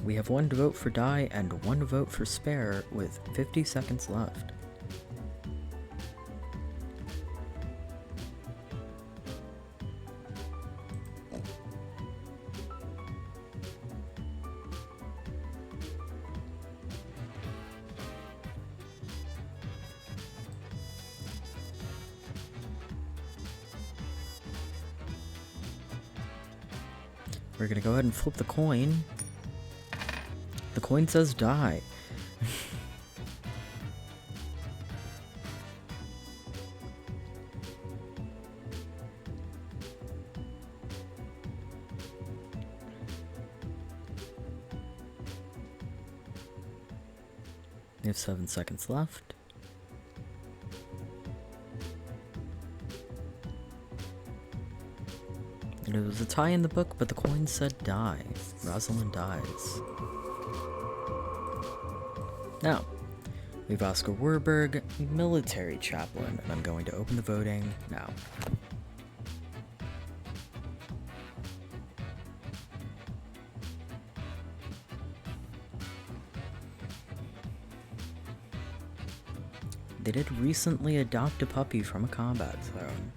We have 1 vote for die and 1 vote for spare with 50 seconds left. We're gonna go ahead and flip the coin. The coin says die. We have 7 seconds left. And it was a tie in the book, but the coin said die. Rosalind dies. Now, we have Oscar Werberg, military chaplain, and I'm going to open the voting now. They did recently adopt a puppy from a combat zone.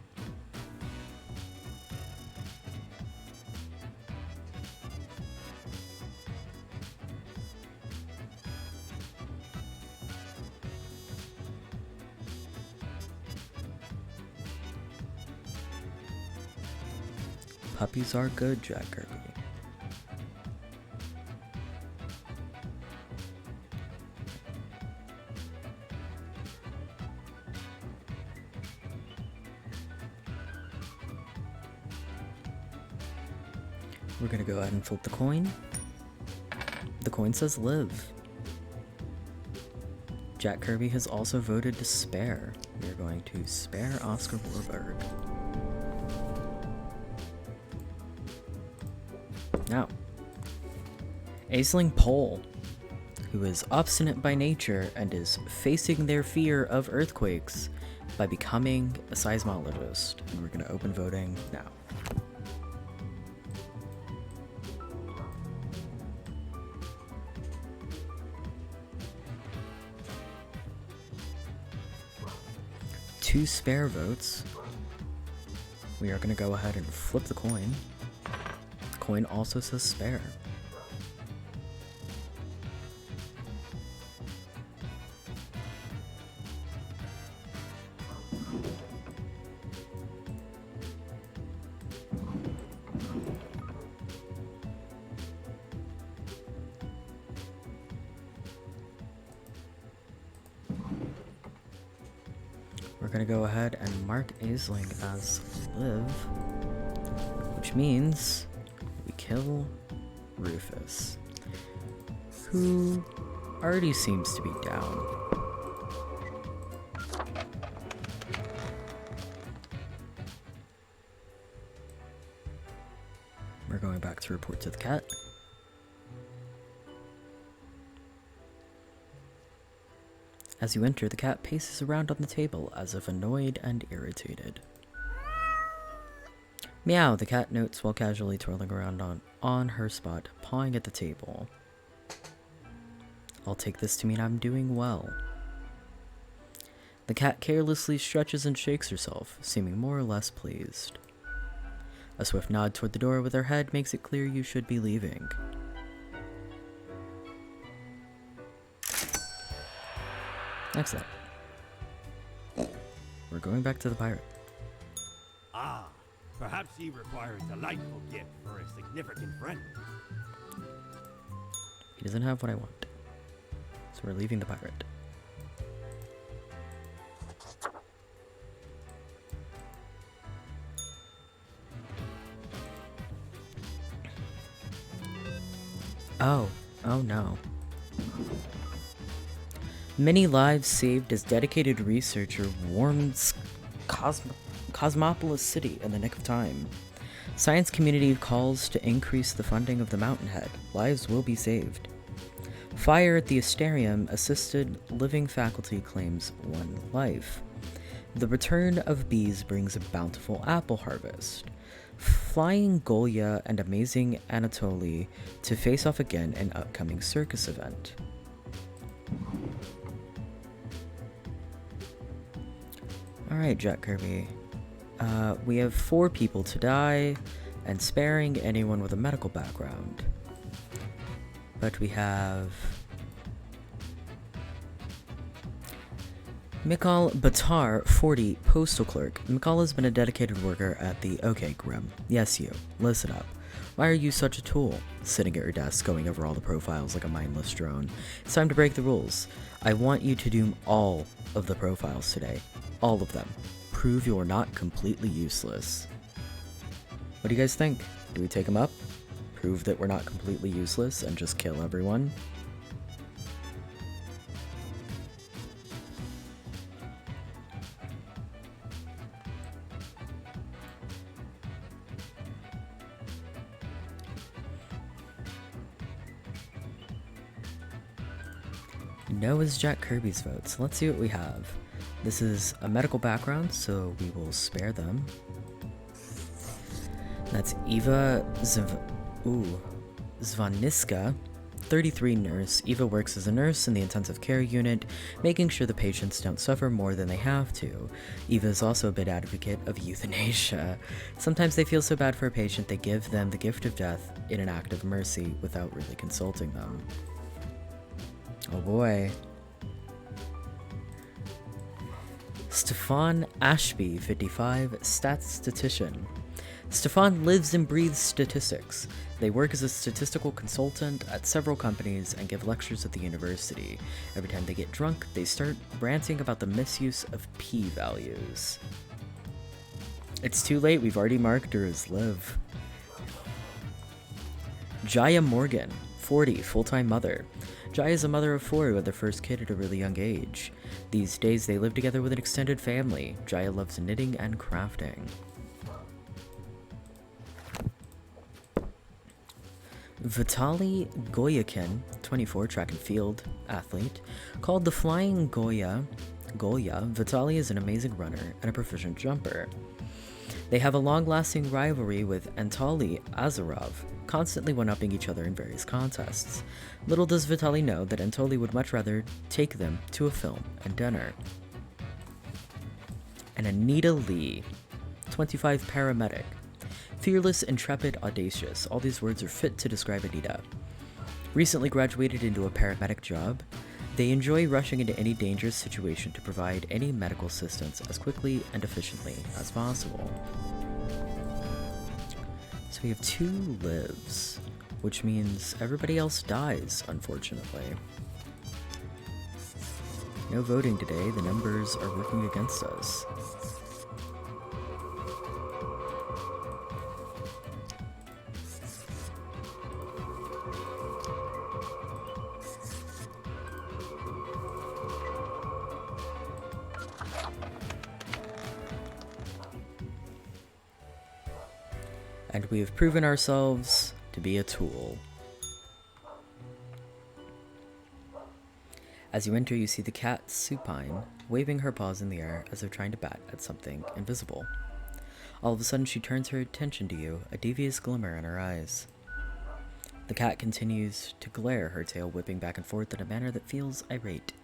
Puppies are good, Jack Kirby. We're gonna go ahead and flip the coin. The coin says live. Jack Kirby has also voted to spare. We are going to spare Oscar Warburg. Now, Aisling Pole, who is obstinate by nature and is facing their fear of earthquakes by becoming a seismologist. And we're going to open voting now. Two spare votes. We are going to go ahead and flip the coin. The coin also says spare. We're gonna go ahead and mark Aisling as live, which means we kill Rufus, who already seems to be down. We're going back to report to the cat. As you enter, the cat paces around on the table as if annoyed and irritated. Meow, the cat notes while casually twirling around on her spot, pawing at the table. I'll take this to mean I'm doing well. The cat carelessly stretches and shakes herself, seeming more or less pleased. A swift nod toward the door with her head makes it clear you should be leaving. Excellent. We're going back to the pirate. Ah, perhaps he requires a delightful gift for a significant friend. He doesn't have what I want. So we're leaving the pirate. Oh no. Many lives saved as dedicated researcher warns Cosmopolis City in the nick of time. Science community calls to increase the funding of the Mountainhead. Lives will be saved. Fire at the Asterium assisted living faculty claims 1 life. The return of bees brings a bountiful apple harvest. Flying Golia and Amazing Anatoly to face off again in upcoming circus event. Alright, Jack Kirby. We have 4 people to die, and sparing anyone with a medical background. But we have Mikhail Batar, 40, postal clerk. Mikhail has been a dedicated worker at the... Okay, Grim. Yes, you. Listen up. Why are you such a tool? Sitting at your desk, going over all the profiles like a mindless drone. It's time to break the rules. I want you to do all of the profiles today. All of them. Prove you are not completely useless. What do you guys think? Do we take them up? Prove that we're not completely useless and just kill everyone? No is Jack Kirby's vote, so let's see what we have. This is a medical background, so we will spare them. That's Eva Zvaniska, 33, nurse. Eva works as a nurse in the intensive care unit, making sure the patients don't suffer more than they have to. Eva is also a big advocate of euthanasia. Sometimes they feel so bad for a patient they give them the gift of death in an act of mercy without really consulting them. Oh boy. Stefan Ashby, 55, statistician. Stefan lives and breathes statistics. They work as a statistical consultant at several companies and give lectures at the university. Every time they get drunk, they start ranting about the misuse of p-values. It's too late, we've already marked her as Liv. Jaya Morgan, 40, full-time mother. Jaya is a mother of 4 who had their first kid at a really young age. These days, they live together with an extended family. Jaya loves knitting and crafting. Vitaly Goyakin, 24, track and field athlete. Called the Flying Goya, Vitaly is an amazing runner and a proficient jumper. They have a long-lasting rivalry with Anatoly Azarov, constantly one-upping each other in various contests. Little does Vitaly know that Anatoly would much rather take them to a film and dinner. And Anita Lee, 25, paramedic. Fearless, intrepid, audacious. All these words are fit to describe Anita. Recently graduated into a paramedic job, they enjoy rushing into any dangerous situation to provide any medical assistance as quickly and efficiently as possible. So we have 2 lives, which means everybody else dies, unfortunately. No voting today, the numbers are working against us. And we have proven ourselves to be a tool. As you enter, you see the cat Supine waving her paws in the air as though trying to bat at something invisible. All of a sudden, she turns her attention to you, a devious glimmer in her eyes. The cat continues to glare, her tail whipping back and forth in a manner that feels irate.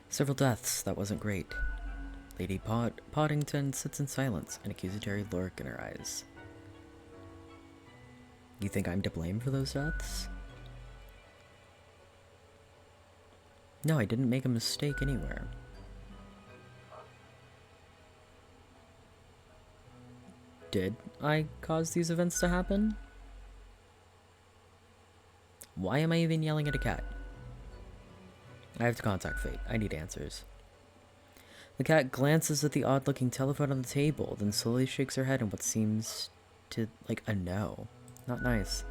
Several deaths, that wasn't great. Lady Poddington sits in silence, an accusatory lurk in her eyes. You think I'm to blame for those deaths? No, I didn't make a mistake anywhere. Did I cause these events to happen? Why am I even yelling at a cat? I have to contact Fate. I need answers. The cat glances at the odd-looking telephone on the table, then slowly shakes her head in what seems to, like, a no. Not nice.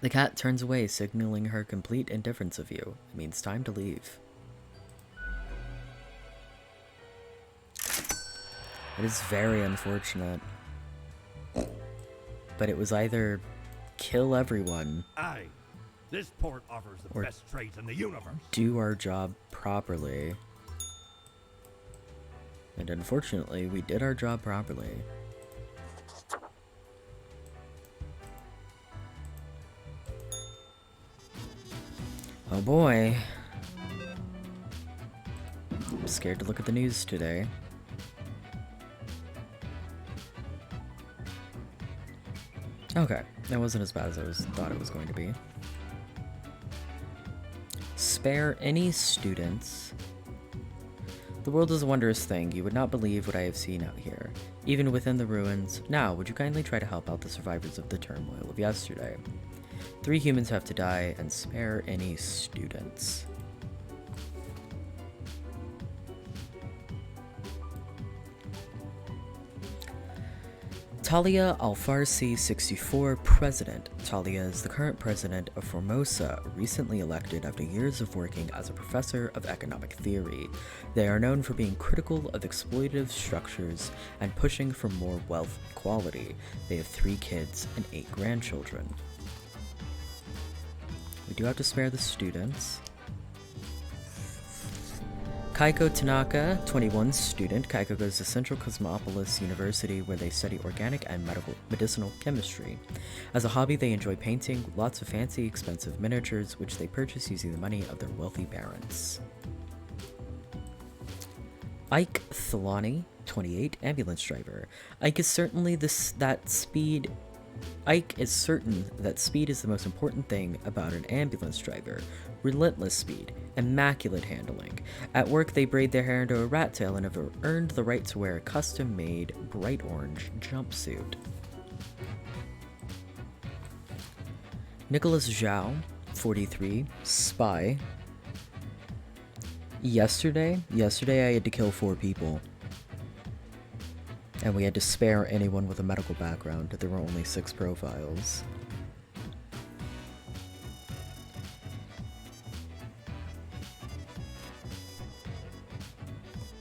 The cat turns away, signaling her complete indifference of you. It means time to leave. It is very unfortunate. But it was either kill everyone Aye, this port offers the Or- best trade in the universe. do our job properly. And unfortunately, we did our job properly. Oh boy. I'm scared to look at the news today. Okay, that wasn't as bad as I thought it was going to be. Spare any students. The world is a wondrous thing. You would not believe what I have seen out here, even within the ruins. Now, would you kindly try to help out the survivors of the turmoil of yesterday? 3 humans have to die, and spare any students. Talia Alfarsi, 64, President. Talia is the current president of Formosa, recently elected after years of working as a professor of economic theory. They are known for being critical of exploitative structures and pushing for more wealth equality. They have 3 kids and 8 grandchildren. We do have to spare the students. Kaiko Tanaka, 21, student. Kaiko goes to Central Cosmopolis University where they study organic and medicinal chemistry. As a hobby, they enjoy painting lots of fancy, expensive miniatures, which they purchase using the money of their wealthy parents. Ike Thalani, 28, ambulance driver. Ike is certain that speed is the most important thing about an ambulance driver. Relentless speed, immaculate handling. At work, they braid their hair into a rat tail and have earned the right to wear a custom-made bright orange jumpsuit. Nicholas Zhao, 43, spy. Yesterday I had to kill 4 people. And we had to spare anyone with a medical background. There were only 6 profiles.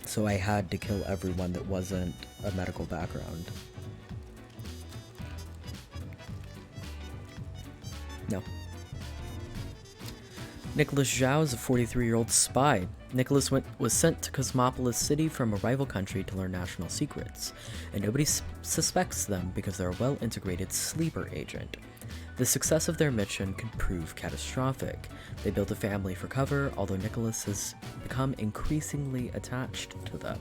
So I had to kill everyone that wasn't a medical background. No. Nicholas Zhao is a 43-year-old spy. Nicholas was sent to Cosmopolis City from a rival country to learn national secrets, and nobody suspects them because they're a well-integrated sleeper agent. The success of their mission could prove catastrophic. They built a family for cover, although Nicholas has become increasingly attached to them.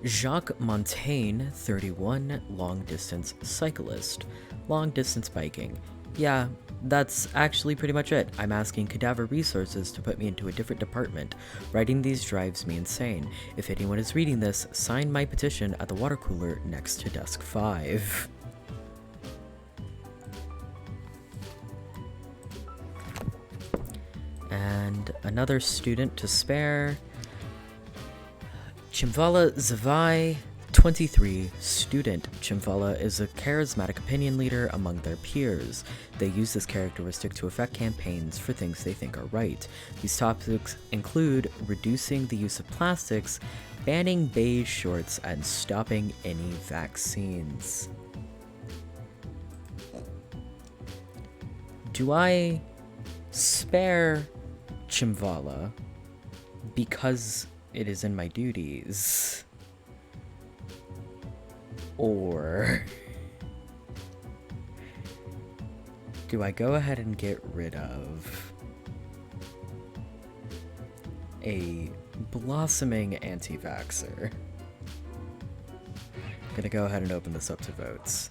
Jacques Montaigne, 31, long-distance cyclist. Long-distance biking. Yeah, that's actually pretty much it. I'm asking Cadaver Resources to put me into a different department. Writing these drives me insane. If anyone is reading this, sign my petition at the water cooler next to desk 5. And another student to spare. Chimvala Zavai, 23. Student. Chimvala is a charismatic opinion leader among their peers. They use this characteristic to affect campaigns for things they think are right. These topics include reducing the use of plastics, banning beige shorts, and stopping any vaccines. Do I spare Chimvala because it is in my duties? Or do I go ahead and get rid of a blossoming anti-vaxxer? I'm gonna go ahead and open this up to votes.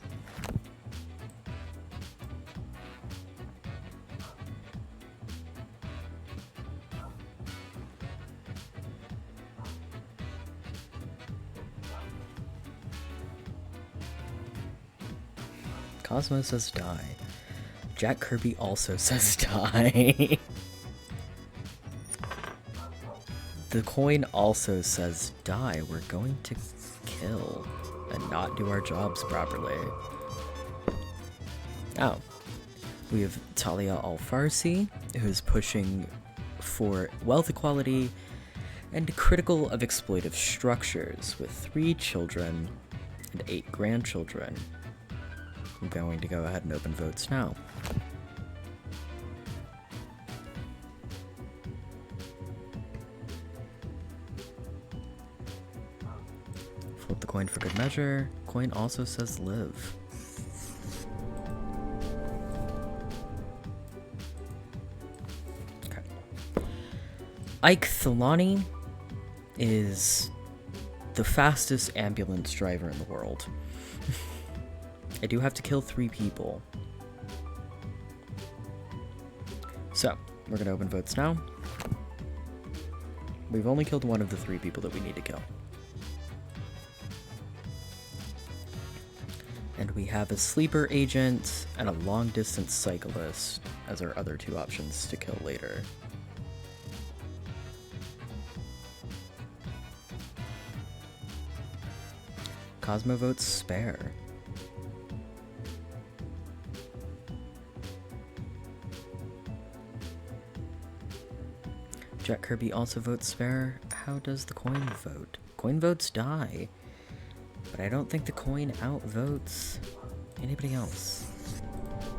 Cosmo says die. Jack Kirby also says die. The coin also says die. We're going to kill and not do our jobs properly. Oh. We have Talia Al-Farsi, who's pushing for wealth equality and critical of exploitive structures with 3 children and 8 grandchildren. I'm going to go ahead and open votes now. Flip the coin for good measure. Coin also says live. Okay. Ike Thelani is the fastest ambulance driver in the world. I do have to kill 3 people. So, we're gonna open votes now. We've only killed 1 of the 3 people that we need to kill. And we have a sleeper agent and a long-distance cyclist as our other 2 options to kill later. Cosmo votes spare. Jack Kirby also votes spare. How does the coin vote? Coin votes die. But I don't think the coin outvotes anybody else.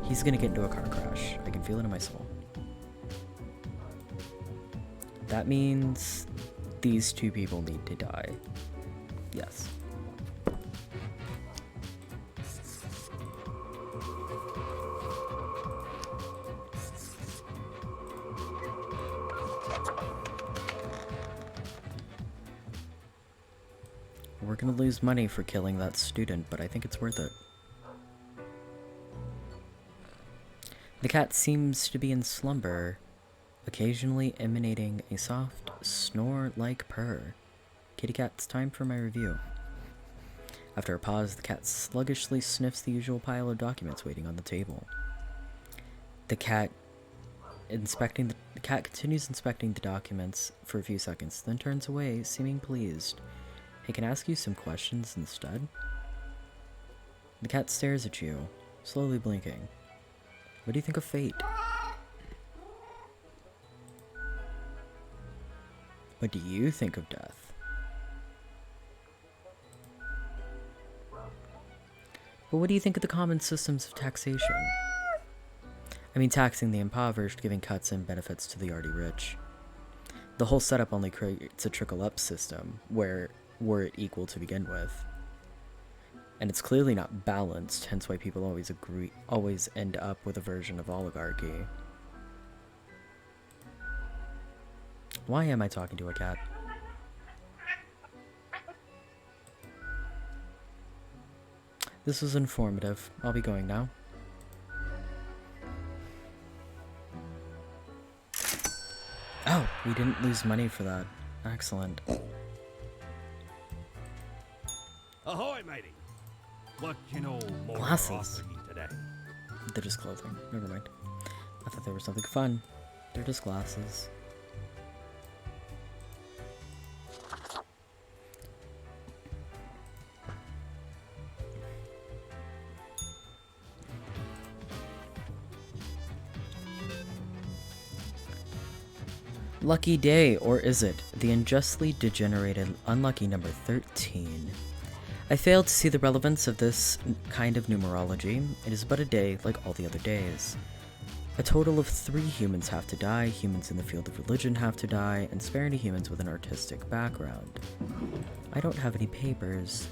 He's gonna get into a car crash. I can feel it in my soul. That means these 2 people need to die. Yes. We're gonna lose money for killing that student, but I think it's worth it. The cat seems to be in slumber, occasionally emanating a soft, snore-like purr. Kitty cat, it's time for my review. After a pause, the cat sluggishly sniffs the usual pile of documents waiting on the table. The cat continues inspecting the documents for a few seconds, then turns away, seeming pleased. Hey, can I ask you some questions instead? The cat stares at you, slowly blinking. What do you think of fate? What do you think of death? But what do you think of the common systems of taxation? I mean, taxing the impoverished, giving cuts and benefits to the already rich. The whole setup only creates a trickle-up system, where were it equal to begin with. And it's clearly not balanced, hence why people always end up with a version of oligarchy. Why am I talking to a cat? This was informative. I'll be going now. Oh, we didn't lose money for that. Excellent. Ahoy, matey! What can old Mortimer Glasses. offer you today? They're just clothing. Never mind. I thought they were something fun. They're just glasses. Lucky day, or is it the unjustly degenerated unlucky number 13? I fail to see the relevance of this kind of numerology. It is but a day like all the other days. A total of 3 humans have to die, humans in the field of religion have to die, and spare any humans with an artistic background. I don't have any papers.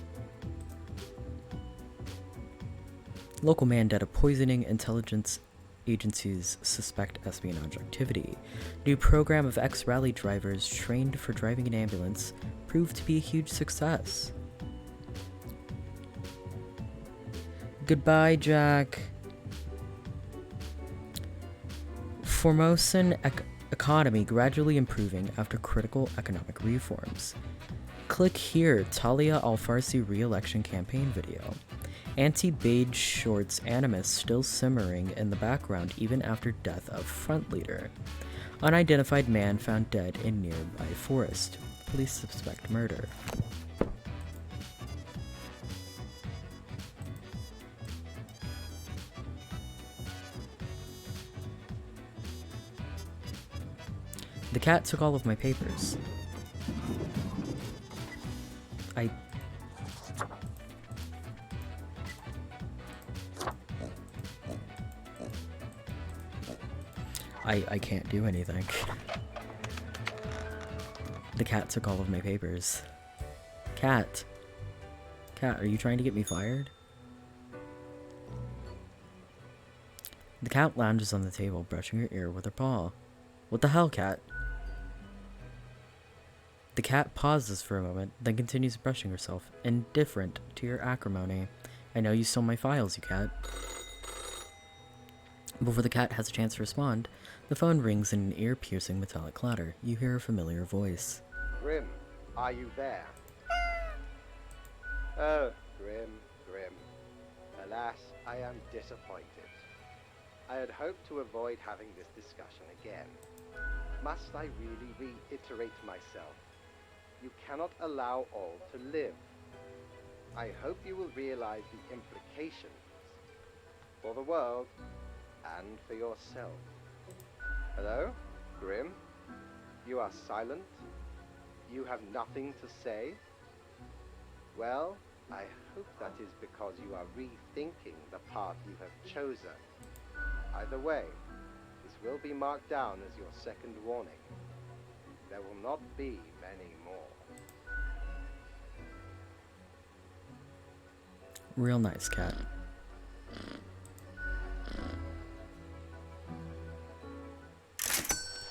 Local man dead of poisoning, intelligence agencies suspect espionage activity. New program of ex-rally drivers trained for driving an ambulance proved to be a huge success. Goodbye, Jack. Formosan economy gradually improving after critical economic reforms. Click here, Talia Al-Farsi re-election campaign video. Anti-beige shorts animus still simmering in the background even after death of front leader. Unidentified man found dead in nearby forest. Police suspect murder. The cat took all of my papers. I can't do anything. The cat took all of my papers. Cat. Cat, are you trying to get me fired? The cat lounges on the table, brushing her ear with her paw. What the hell, cat? The cat pauses for a moment, then continues brushing herself, indifferent to your acrimony. I know you stole my files, you cat. Before the cat has a chance to respond, the phone rings in an ear-piercing metallic clatter. You hear a familiar voice. Grim, are you there? Oh, Grim, Grim. Alas, I am disappointed. I had hoped to avoid having this discussion again. Must I really reiterate myself? You cannot allow all to live. I hope you will realize the implications for the world and for yourself. Hello, Grim? You are silent? You have nothing to say? Well, I hope that is because you are rethinking the path you have chosen. Either way, this will be marked down as your second warning. There will not be many more. Real nice, cat.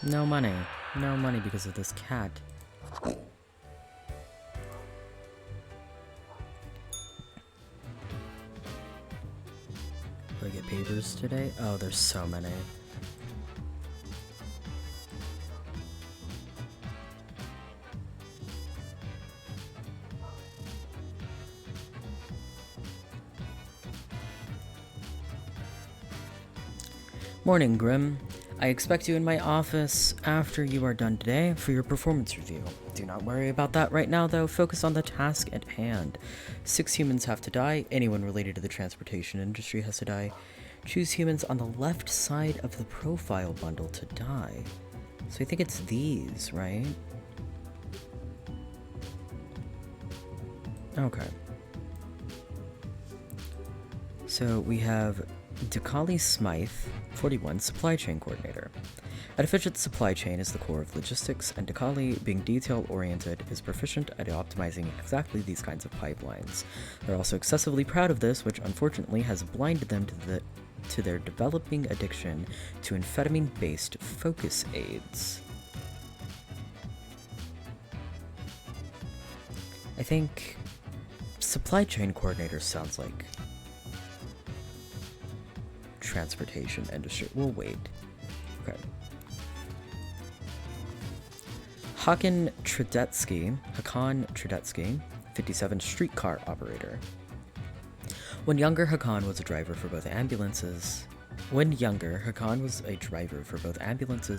No money. No money because of this cat. Do I get papers today? Oh, there's so many. Morning, Grim. I expect you in my office after you are done today for your performance review. Do not worry about that right now, though. Focus on the task at hand. 6 humans have to die. Anyone related to the transportation industry has to die. Choose humans on the left side of the profile bundle to die. So I think it's these, right? Okay. So we have Dakali Smythe, 41, Supply Chain Coordinator. An efficient supply chain is the core of logistics, and Dakali, being detail-oriented, is proficient at optimizing exactly these kinds of pipelines. They're also excessively proud of this, which unfortunately has blinded them to their developing addiction to amphetamine-based focus aids. I think Supply Chain Coordinator sounds like transportation industry. We'll wait. Okay. Hakan Tredetsky, 57, streetcar operator. When younger, Hakan was a driver for both ambulances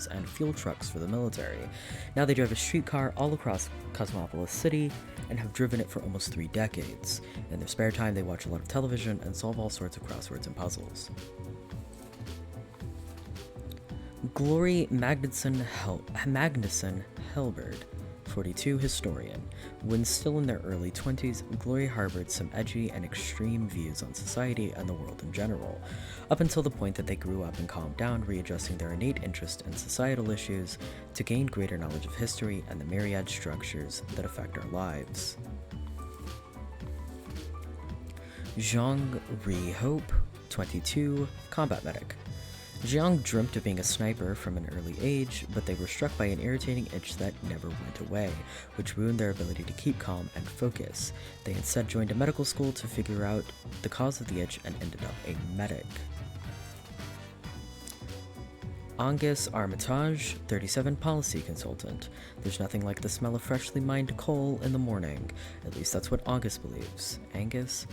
and fuel trucks for the military. Now they drive a streetcar all across Cosmopolis City and have driven it for almost 3 decades. In their spare time, they watch a lot of television and solve all sorts of crosswords and puzzles. Glory Magnuson Helberd, 42, historian. When still in their early 20s, Glory harbored some edgy and extreme views on society and the world in general, up until the point that they grew up and calmed down, readjusting their innate interest in societal issues to gain greater knowledge of history and the myriad structures that affect our lives. Zhang Ri Hope, 22, combat medic. Jiang dreamt of being a sniper from an early age, but they were struck by an irritating itch that never went away, which ruined their ability to keep calm and focus. They instead joined a medical school to figure out the cause of the itch and ended up a medic. Angus Armitage, 37, policy consultant. There's nothing like the smell of freshly mined coal in the morning. At least that's what Angus believes. Angus?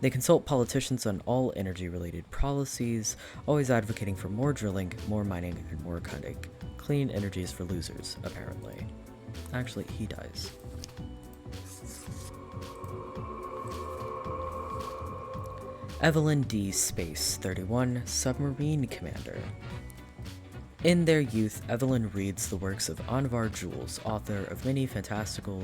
They consult politicians on all energy-related policies, always advocating for more drilling, more mining, and more cutting. Clean energy is for losers, apparently. Actually, he dies. Evelyn D. Space, 31, submarine commander. In their youth, Evelyn reads the works of Anvar Jules, author of many fantastical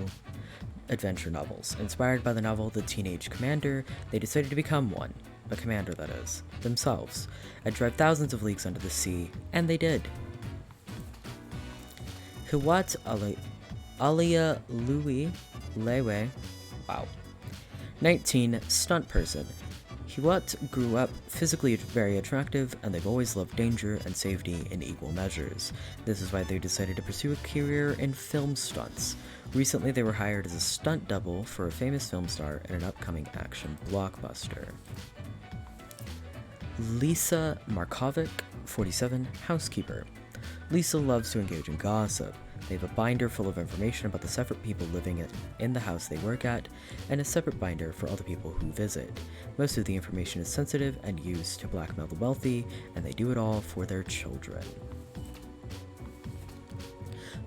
adventure novels. Inspired by the novel The Teenage Commander, they decided to become one, a commander that is, themselves, and drive thousands of leagues under the sea, and they did. Hiwat Alia Louis Lewe, wow, 19, stunt person. Hiwat grew up physically very attractive, and they've always loved danger and safety in equal measures. This is why they decided to pursue a career in film stunts. Recently, they were hired as a stunt double for a famous film star in an upcoming action blockbuster. Lisa Markovic, 47, housekeeper. Lisa loves to engage in gossip. They have a binder full of information about the separate people living in the house they work at, and a separate binder for all the people who visit. Most of the information is sensitive and used to blackmail the wealthy, and they do it all for their children.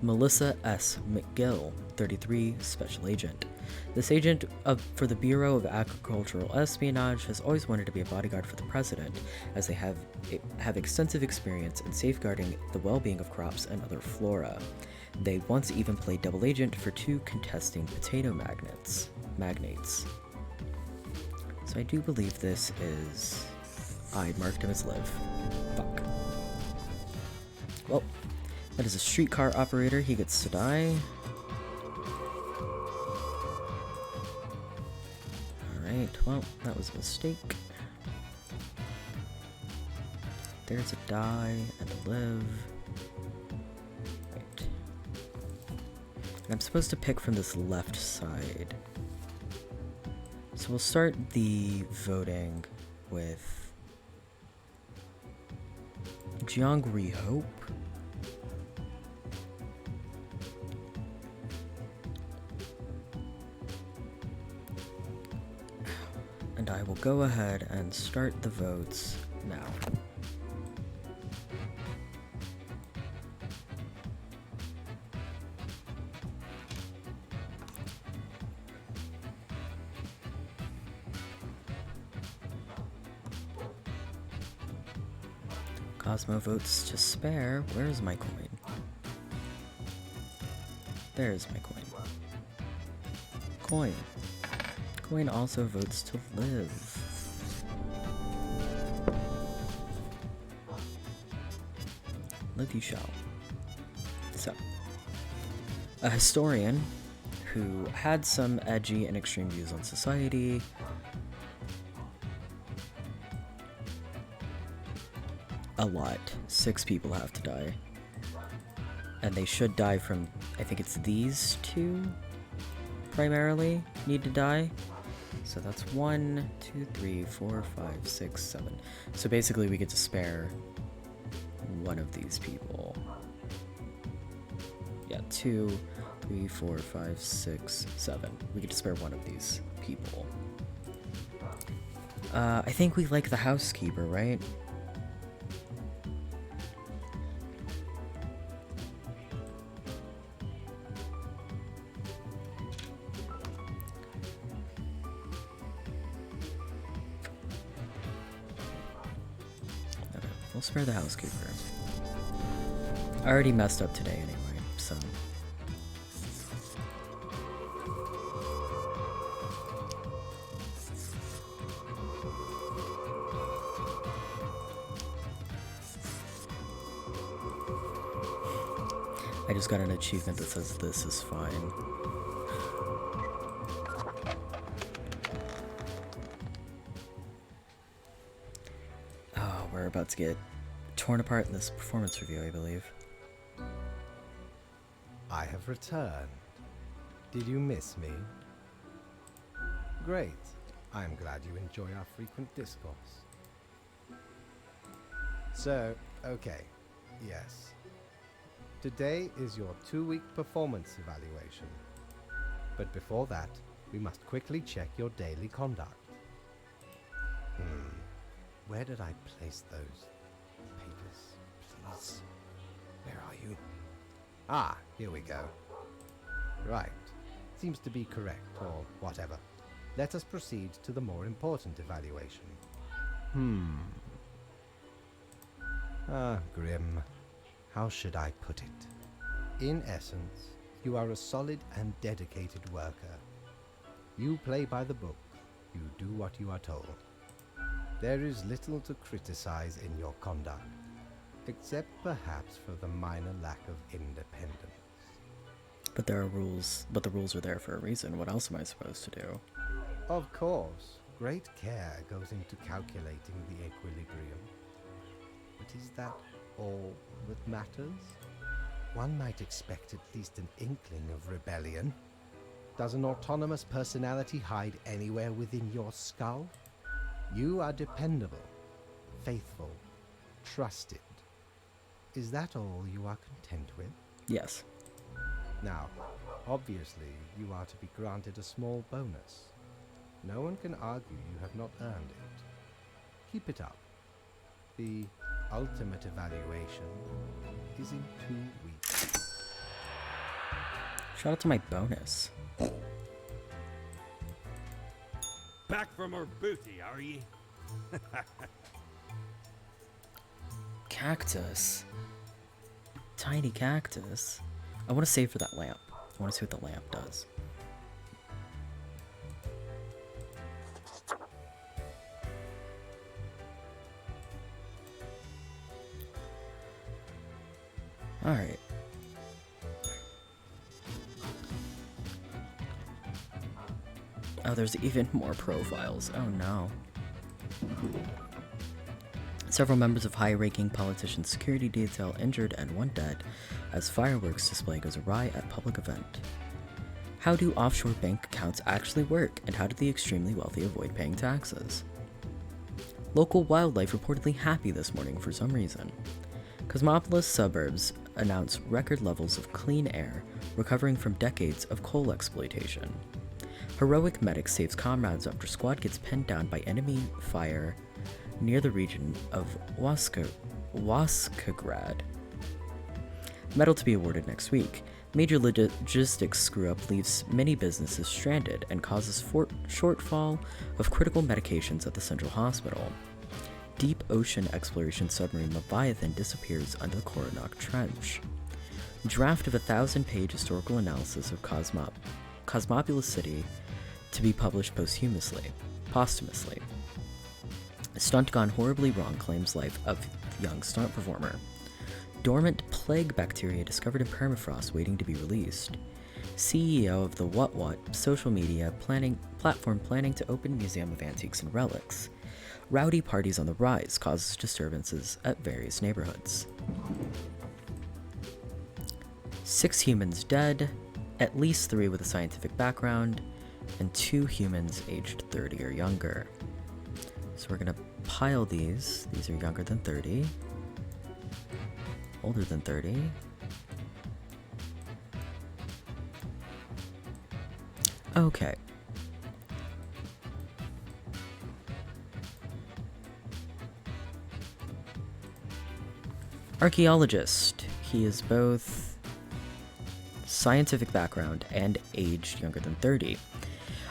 Melissa S. McGill, 33, special agent. This agent for the Bureau of Agricultural Espionage has always wanted to be a bodyguard for the president, as they have extensive experience in safeguarding the well-being of crops and other flora. They once even played double agent for 2 contesting potato magnates. So I do believe this is... I marked him as Liv. Fuck. Well, that is a streetcar operator. He gets to die. Alright, well, that was a mistake. There's a die and a live. Right. And I'm supposed to pick from this left side. So we'll start the voting with Jiangri Hope. And I will go ahead and start the votes now. Cosmo votes to spare. Where's my coin? There's my coin. Coin. Coin also votes to live. Live you shall. So, a historian who had some edgy and extreme views on society. A lot. 6 people have to die. And they should die from, I think it's these 2 primarily need to die. So that's 1, 2, 3, 4, 5, 6, 7. So basically we get to spare one of these people. Yeah, 2, 3, 4, 5, 6, 7. We get to spare one of these people. I think we like the housekeeper, right? We'll spare the housekeeper. I already messed up today anyway, so. I just got an achievement that says this is fine. Oh, we're about to get torn apart in this performance review, I believe. I have returned. Did you miss me? Great. I am glad you enjoy our frequent discourse. So, okay, yes. Today is your 2-week performance evaluation. But before that, we must quickly check your daily conduct. Where did I place those papers, please? Where are you? Ah, here we go. Right. Seems to be correct, or whatever. Let us proceed to the more important evaluation. Ah, Grim. How should I put it? In essence, you are a solid and dedicated worker. You play by the book. You do what you are told. There is little to criticize in your conduct, except perhaps for the minor lack of independence. But there are rules, but the rules are there for a reason. What else am I supposed to do? Of course, great care goes into calculating the equilibrium. But is that all that matters? One might expect at least an inkling of rebellion. Does an autonomous personality hide anywhere within your skull? You are dependable, faithful, trusted. Is that all you are content with? Yes. Now, obviously, you are to be granted a small bonus. No one can argue you have not earned it. Keep it up. The ultimate evaluation is in 2 weeks. Shout out to my bonus. Back from her booty, are ye? Cactus. Tiny cactus. I want to save for that lamp. I want to see what the lamp does. Alright. Oh, there's even more profiles. Oh no. Several members of high-ranking politicians' security detail injured and one dead as fireworks display goes awry at public event. How do offshore bank accounts actually work, and how do the extremely wealthy avoid paying taxes? Local wildlife reportedly happy this morning for some reason. Cosmopolis suburbs announce record levels of clean air, recovering from decades of coal exploitation. Heroic medic saves comrades after squad gets pinned down by enemy fire near the region of Waskagrad. Medal to be awarded next week. Major logistics screw-up leaves many businesses stranded and causes shortfall of critical medications at the central hospital. Deep ocean exploration submarine Leviathan disappears under the Coronach Trench. Draft of a 1,000-page historical analysis of Cosmopolis City to be published posthumously. Stunt gone horribly wrong claims life of young stunt performer. Dormant plague bacteria discovered in permafrost waiting to be released. CEO of the What social media platform planning to open museum of antiques and relics. Rowdy parties on the rise causes disturbances at various neighborhoods. 6 humans dead, at least 3 with a scientific background, and 2 humans aged 30 or younger. So we're gonna pile these. These are younger than 30. Older than 30. Okay. Archaeologist. He is both scientific background and aged younger than 30.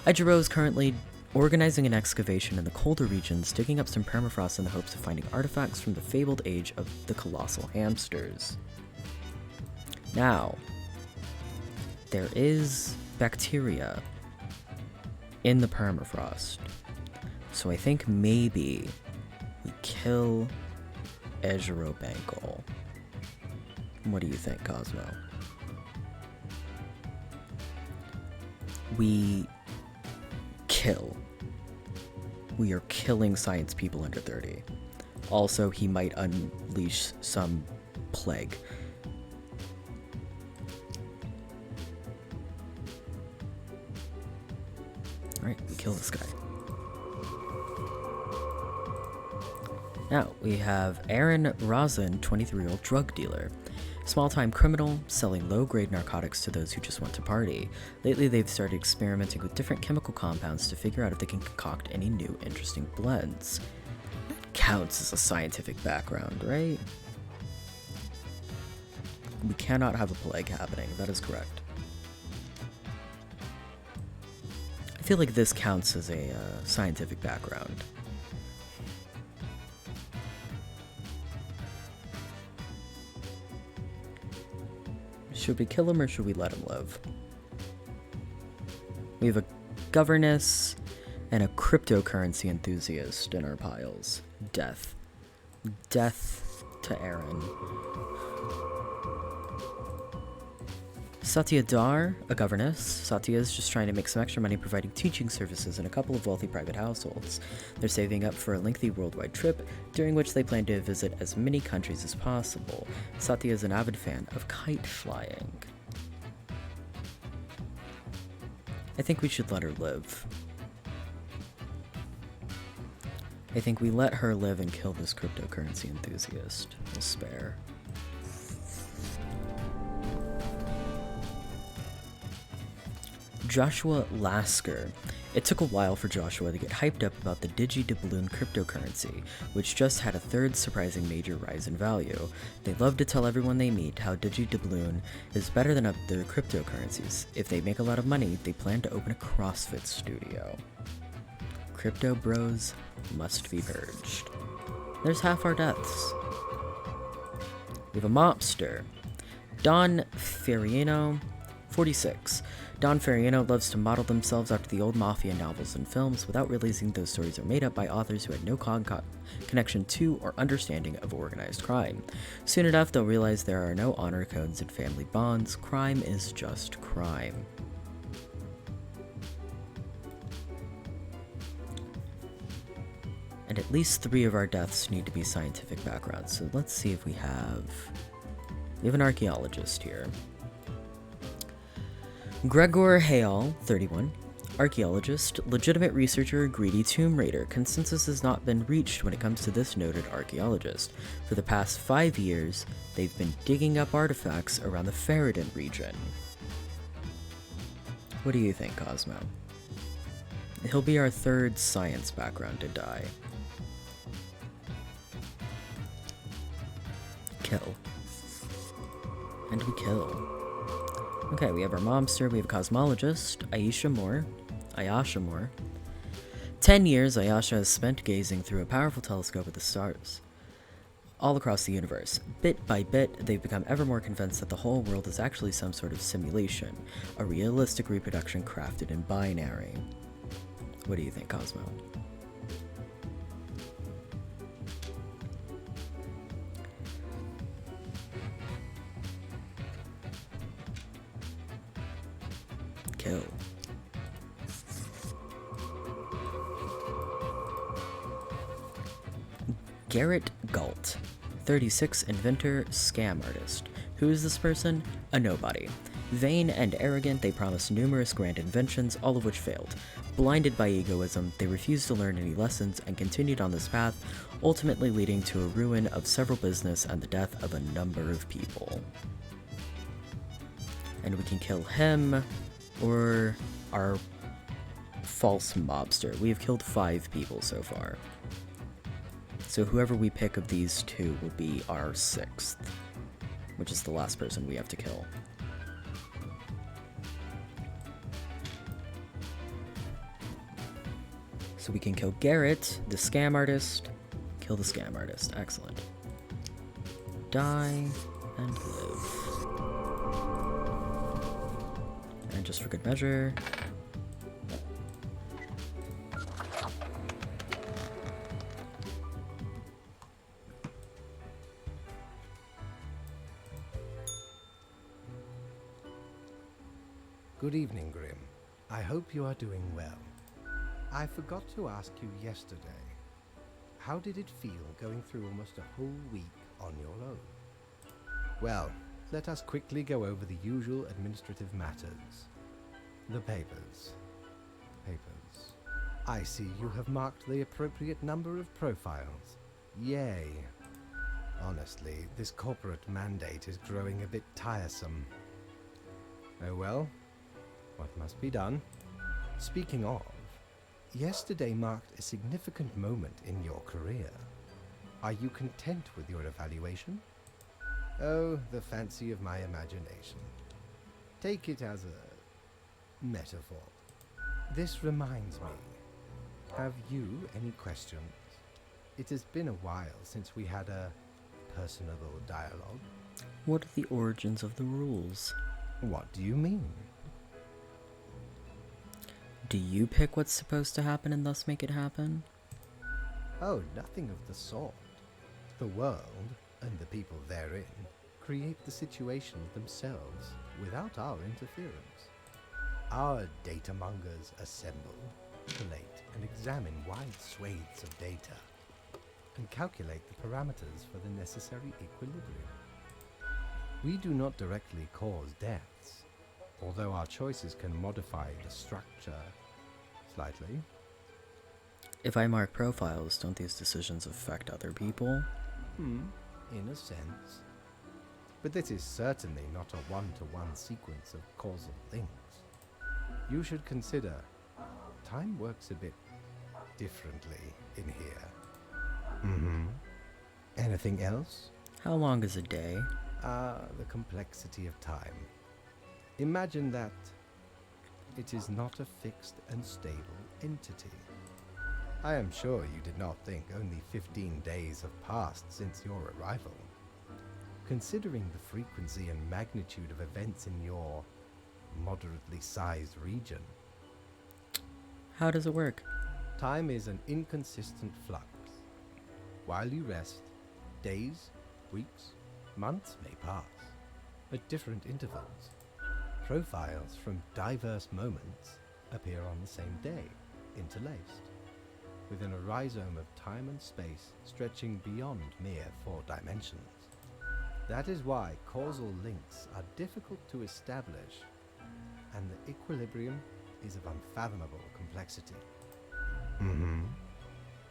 Ijiro is currently organizing an excavation in the colder regions, digging up some permafrost in the hopes of finding artifacts from the fabled age of the colossal hamsters. Now, there is bacteria in the permafrost. So I think maybe we kill Ejiro Bankle. What do you think, Cosmo? We kill. We are killing science people under 30. Also, he might unleash some plague. Alright, we kill this guy. Now, we have Aaron Rosin, 23-year-old drug dealer. Small-time criminal, selling low-grade narcotics to those who just want to party. Lately, they've started experimenting with different chemical compounds to figure out if they can concoct any new interesting blends. That counts as a scientific background, right? We cannot have a plague happening, that is correct. I feel like this counts as a scientific background. Should we kill him or should we let him live? We have a governess and a cryptocurrency enthusiast in our piles. Death. Death to Aaron. Satya Dar, a governess. Satya is just trying to make some extra money providing teaching services in a couple of wealthy private households. They're saving up for a lengthy worldwide trip, during which they plan to visit as many countries as possible. Satya is an avid fan of kite flying. I think we should let her live. I think we let her live and kill this cryptocurrency enthusiast. We'll spare. Joshua Lasker. It took a while for Joshua to get hyped up about the DigiDoubloon cryptocurrency, which just had a third surprising major rise in value. They love to tell everyone they meet how DigiDoubloon is better than other cryptocurrencies. If they make a lot of money, they plan to open a CrossFit studio. Crypto bros must be purged. There's half our deaths. We have a mobster. Don Ferriano, 46. Don Ferriano loves to model themselves after the old mafia novels and films without realizing those stories are made up by authors who had no connection to or understanding of organized crime. Soon enough, they'll realize there are no honor codes and family bonds. Crime is just crime. And at least 3 of our deaths need to be scientific backgrounds, so let's see if we have an archaeologist here. Gregor Hale, 31, archaeologist, legitimate researcher, greedy tomb raider. Consensus has not been reached when it comes to this noted archaeologist. For the past 5 years, they've been digging up artifacts around the Ferrodin region. What do you think, Cosmo? He'll be our 3rd science background to die. Kill. And we kill. Okay, we have our mobster, we have a cosmologist, Ayesha Moore. 10 years Ayesha has spent gazing through a powerful telescope at the stars all across the universe. Bit by bit, they've become ever more convinced that the whole world is actually some sort of simulation, a realistic reproduction crafted in binary. What do you think, Cosmo? Kill. Garrett Galt, 36, inventor, scam artist. Who is this person? A nobody. Vain and arrogant, they promised numerous grand inventions, all of which failed. Blinded by egoism, they refused to learn any lessons and continued on this path, ultimately leading to a ruin of several business and the death of a number of people. And we can kill him, or our false mobster. We have killed 5 people so far. So whoever we pick of these 2 will be our 6th, which is the last person we have to kill. So we can kill Garrett, the scam artist. Kill the scam artist. Excellent. Die and live. And just for good measure. Good evening, Grim. I hope you are doing well. I forgot to ask you yesterday. How did it feel going through almost a whole week on your own? Well, let us quickly go over the usual administrative matters. The papers. I see you have marked the appropriate number of profiles. Yay. Honestly, this corporate mandate is growing a bit tiresome. Oh well, what must be done? Speaking of, yesterday marked a significant moment in your career. Are you content with your evaluation? Oh, the fancy of my imagination. Take it as a metaphor. This reminds me. Have you any questions? It has been a while since we had a personable dialogue. What are the origins of the rules? What do you mean? Do you pick what's supposed to happen and thus make it happen? Oh, nothing of the sort. The world, and the people therein, create the situations themselves without our interference. Our data mongers assemble, collate, and examine wide swathes of data, and calculate the parameters for the necessary equilibrium. We do not directly cause deaths, although our choices can modify the structure slightly. If I mark profiles, don't these decisions affect other people? In a sense. But this is certainly not a one-to-one sequence of causal links. You should consider time works a bit differently in here. Anything else? How long is a day? The complexity of time. Imagine that it is not a fixed and stable entity. I am sure you did not think only 15 days have passed since your arrival. Considering the frequency and magnitude of events in your moderately sized region, How does it work? time is an inconsistent flux. While you rest, days, weeks, months may pass at different intervals. Profiles from diverse moments appear on the same day, interlaced, within a rhizome of time and space stretching beyond mere 4 dimensions. That is why causal links are difficult to establish, and the equilibrium is of unfathomable complexity.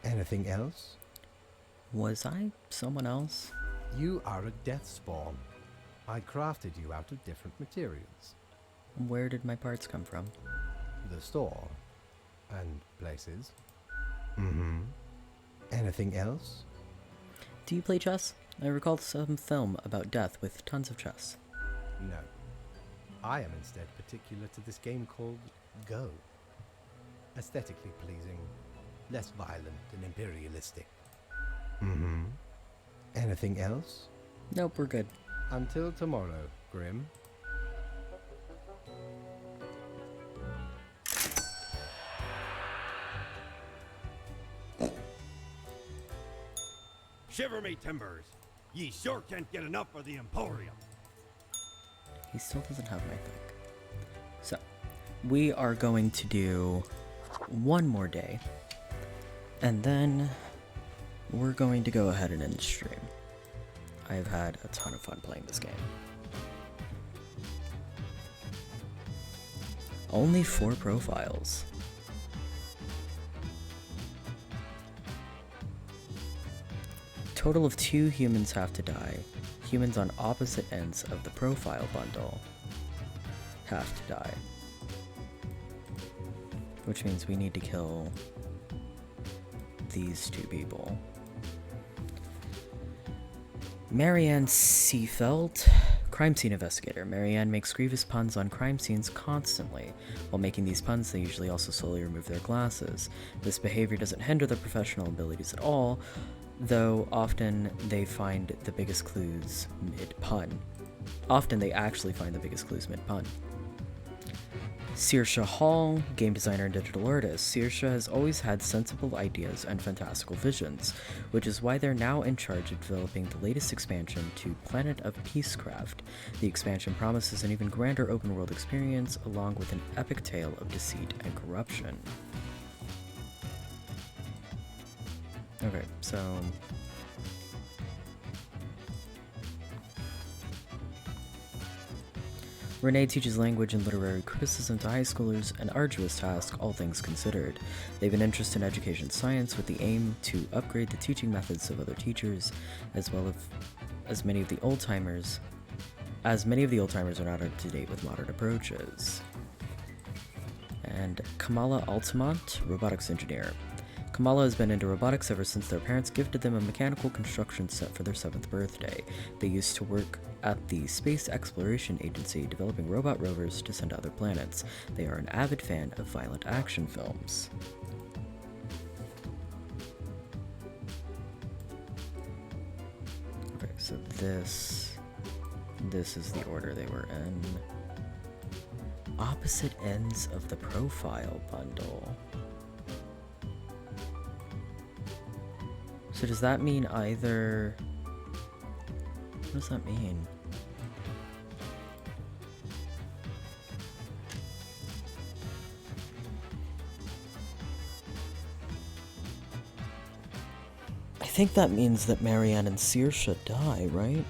Anything else? Was I someone else? You are a death spawn. I crafted you out of different materials. Where did my parts come from? The store. And places. Anything else? Do you play chess? I recall some film about death with tons of chess. No. I am instead particular to this game called Go. Aesthetically pleasing, less violent and imperialistic. Anything else? Nope, we're good. Until tomorrow, Grim. Shiver me timbers! Ye sure can't get enough of the Emporium. He still doesn't have my thing. So, we are going to do one more day. And then we're going to go ahead and end stream. I've had a ton of fun playing this game. Only 4 profiles. Total of 2 humans have to die. Humans on opposite ends of the profile bundle have to die. Which means we need to kill these 2 people. Marianne Seafeld, crime scene investigator. Marianne makes grievous puns on crime scenes constantly. While making these puns, they usually also slowly remove their glasses. This behavior doesn't hinder their professional abilities at all, though often they find the biggest clues mid-pun. Often they actually find the biggest clues mid-pun. Saoirse Hall, game designer and digital artist. Saoirse has always had sensible ideas and fantastical visions, which is why they're now in charge of developing the latest expansion to Planet of Peacecraft. The expansion promises an even grander open-world experience, along with an epic tale of deceit and corruption. Okay, so... Renee teaches language and literary criticism to high schoolers, an arduous task, all things considered. They have an interest in education science with the aim to upgrade the teaching methods of other teachers, as many of the old-timers are not up to date with modern approaches. And Kamala Altamont, robotics engineer. Kamala has been into robotics ever since their parents gifted them a mechanical construction set for their 7th birthday. They used to work at the Space Exploration Agency, developing robot rovers to send to other planets. They are an avid fan of violent action films. Okay, so this is the order they were in. Opposite ends of the profile bundle. So does that mean either... What does that mean? I think that means that Marianne and Saoirse die, right?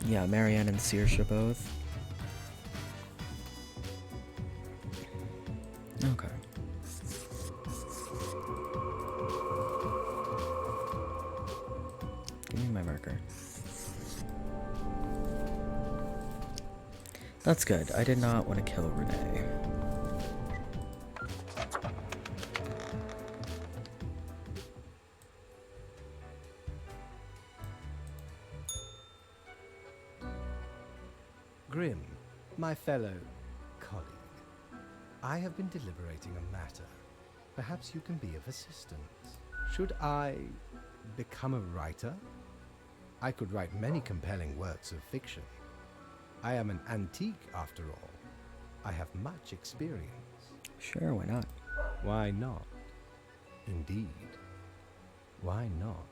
Yeah, Marianne and Saoirse both. Okay. Give me my marker. That's good. I did not want to kill Renee. Grim, my fellow colleague, I have been deliberating a matter. Perhaps you can be of assistance. Should I become a writer? I could write many compelling works of fiction. I am an antique, after all. I have much experience. Sure, why not? Why not? Indeed. Why not?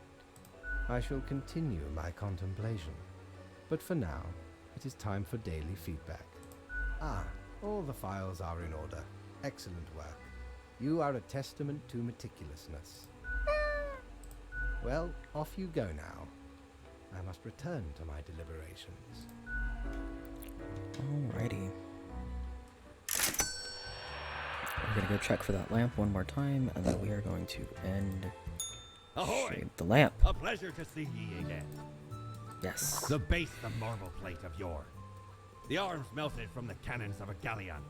I shall continue my contemplation. But for now, it is time for daily feedback. Ah, all the files are in order. Excellent work. You are a testament to meticulousness. Well, off you go now. I must return to my deliberations. Alrighty. We're gonna go check for that lamp one more time, and then we are going to end Ahoy! the lamp. A pleasure to see ye again. Yes. The base of marble plate of yore. The arms melted from the cannons of a galleon.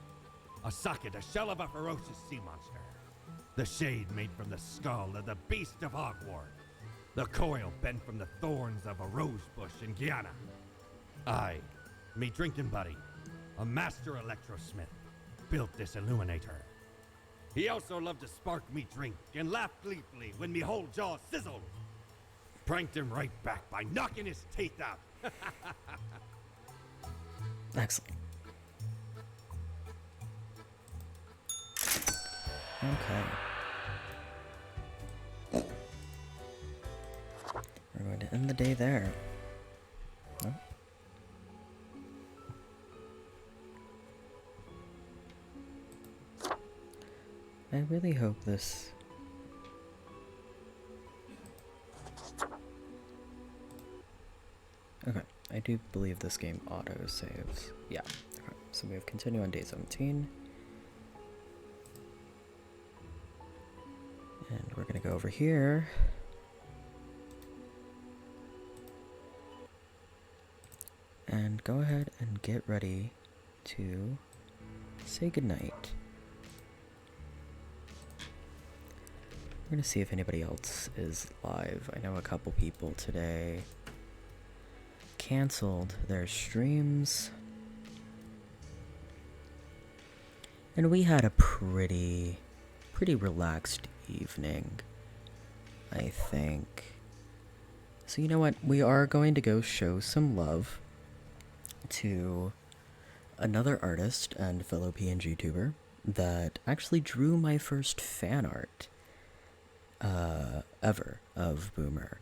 A socket, a shell of a ferocious sea monster. The shade made from the skull of the beast of Hogwarts. The coil bent from the thorns of a rose bush in Guyana. I, me drinking buddy, a master electrosmith, built this illuminator. He also loved to spark me drink and laugh gleefully when me whole jaw sizzled. Pranked him right back by knocking his teeth out. Excellent. Okay. We're going to end the day there. No? I really hope this... Okay, I do believe this game auto-saves. Yeah, okay. So we have continue on day 17. And we're gonna go over here. And go ahead and get ready to say goodnight. We're gonna see if anybody else is live. I know a couple people today canceled their streams. And we had a pretty relaxed evening, I think. So you know what? We are going to go show some love to another artist and fellow PNG tuber that actually drew my first fan art ever of Boomer.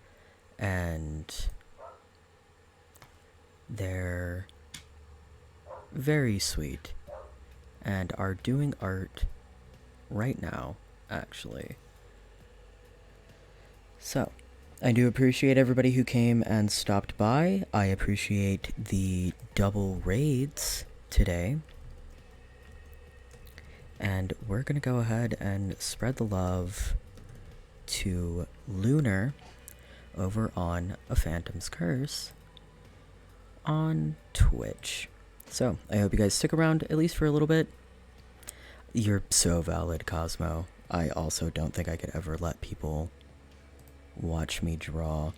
And they're very sweet and are doing art right now, actually. So, I do appreciate everybody who came and stopped by. I appreciate the double raids today. And we're gonna go ahead and spread the love to Lunar over on A Phantom's Curse on Twitch. So, I hope you guys stick around at least for a little bit. You're so valid, Cosmo. I also don't think I could ever let people watch me draw.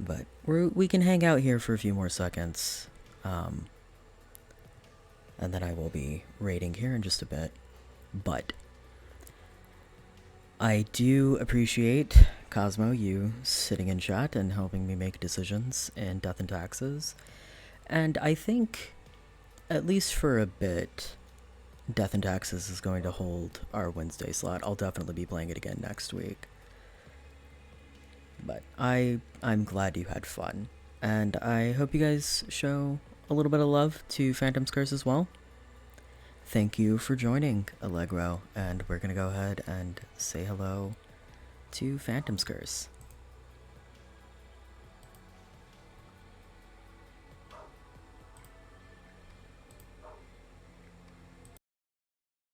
But we can hang out here for a few more seconds. And then I will be raiding here in just a bit. But I do appreciate, Cosmo, you sitting in chat and helping me make decisions in Death and Taxes. And I think, at least for a bit, Death and Taxes is going to hold our Wednesday slot. I'll definitely be playing it again next week. But I'm glad you had fun. And I hope you guys show a little bit of love to Phantom's Curse as well. Thank you for joining, Allegro. And we're going to go ahead and say hello to Phantom's Curse.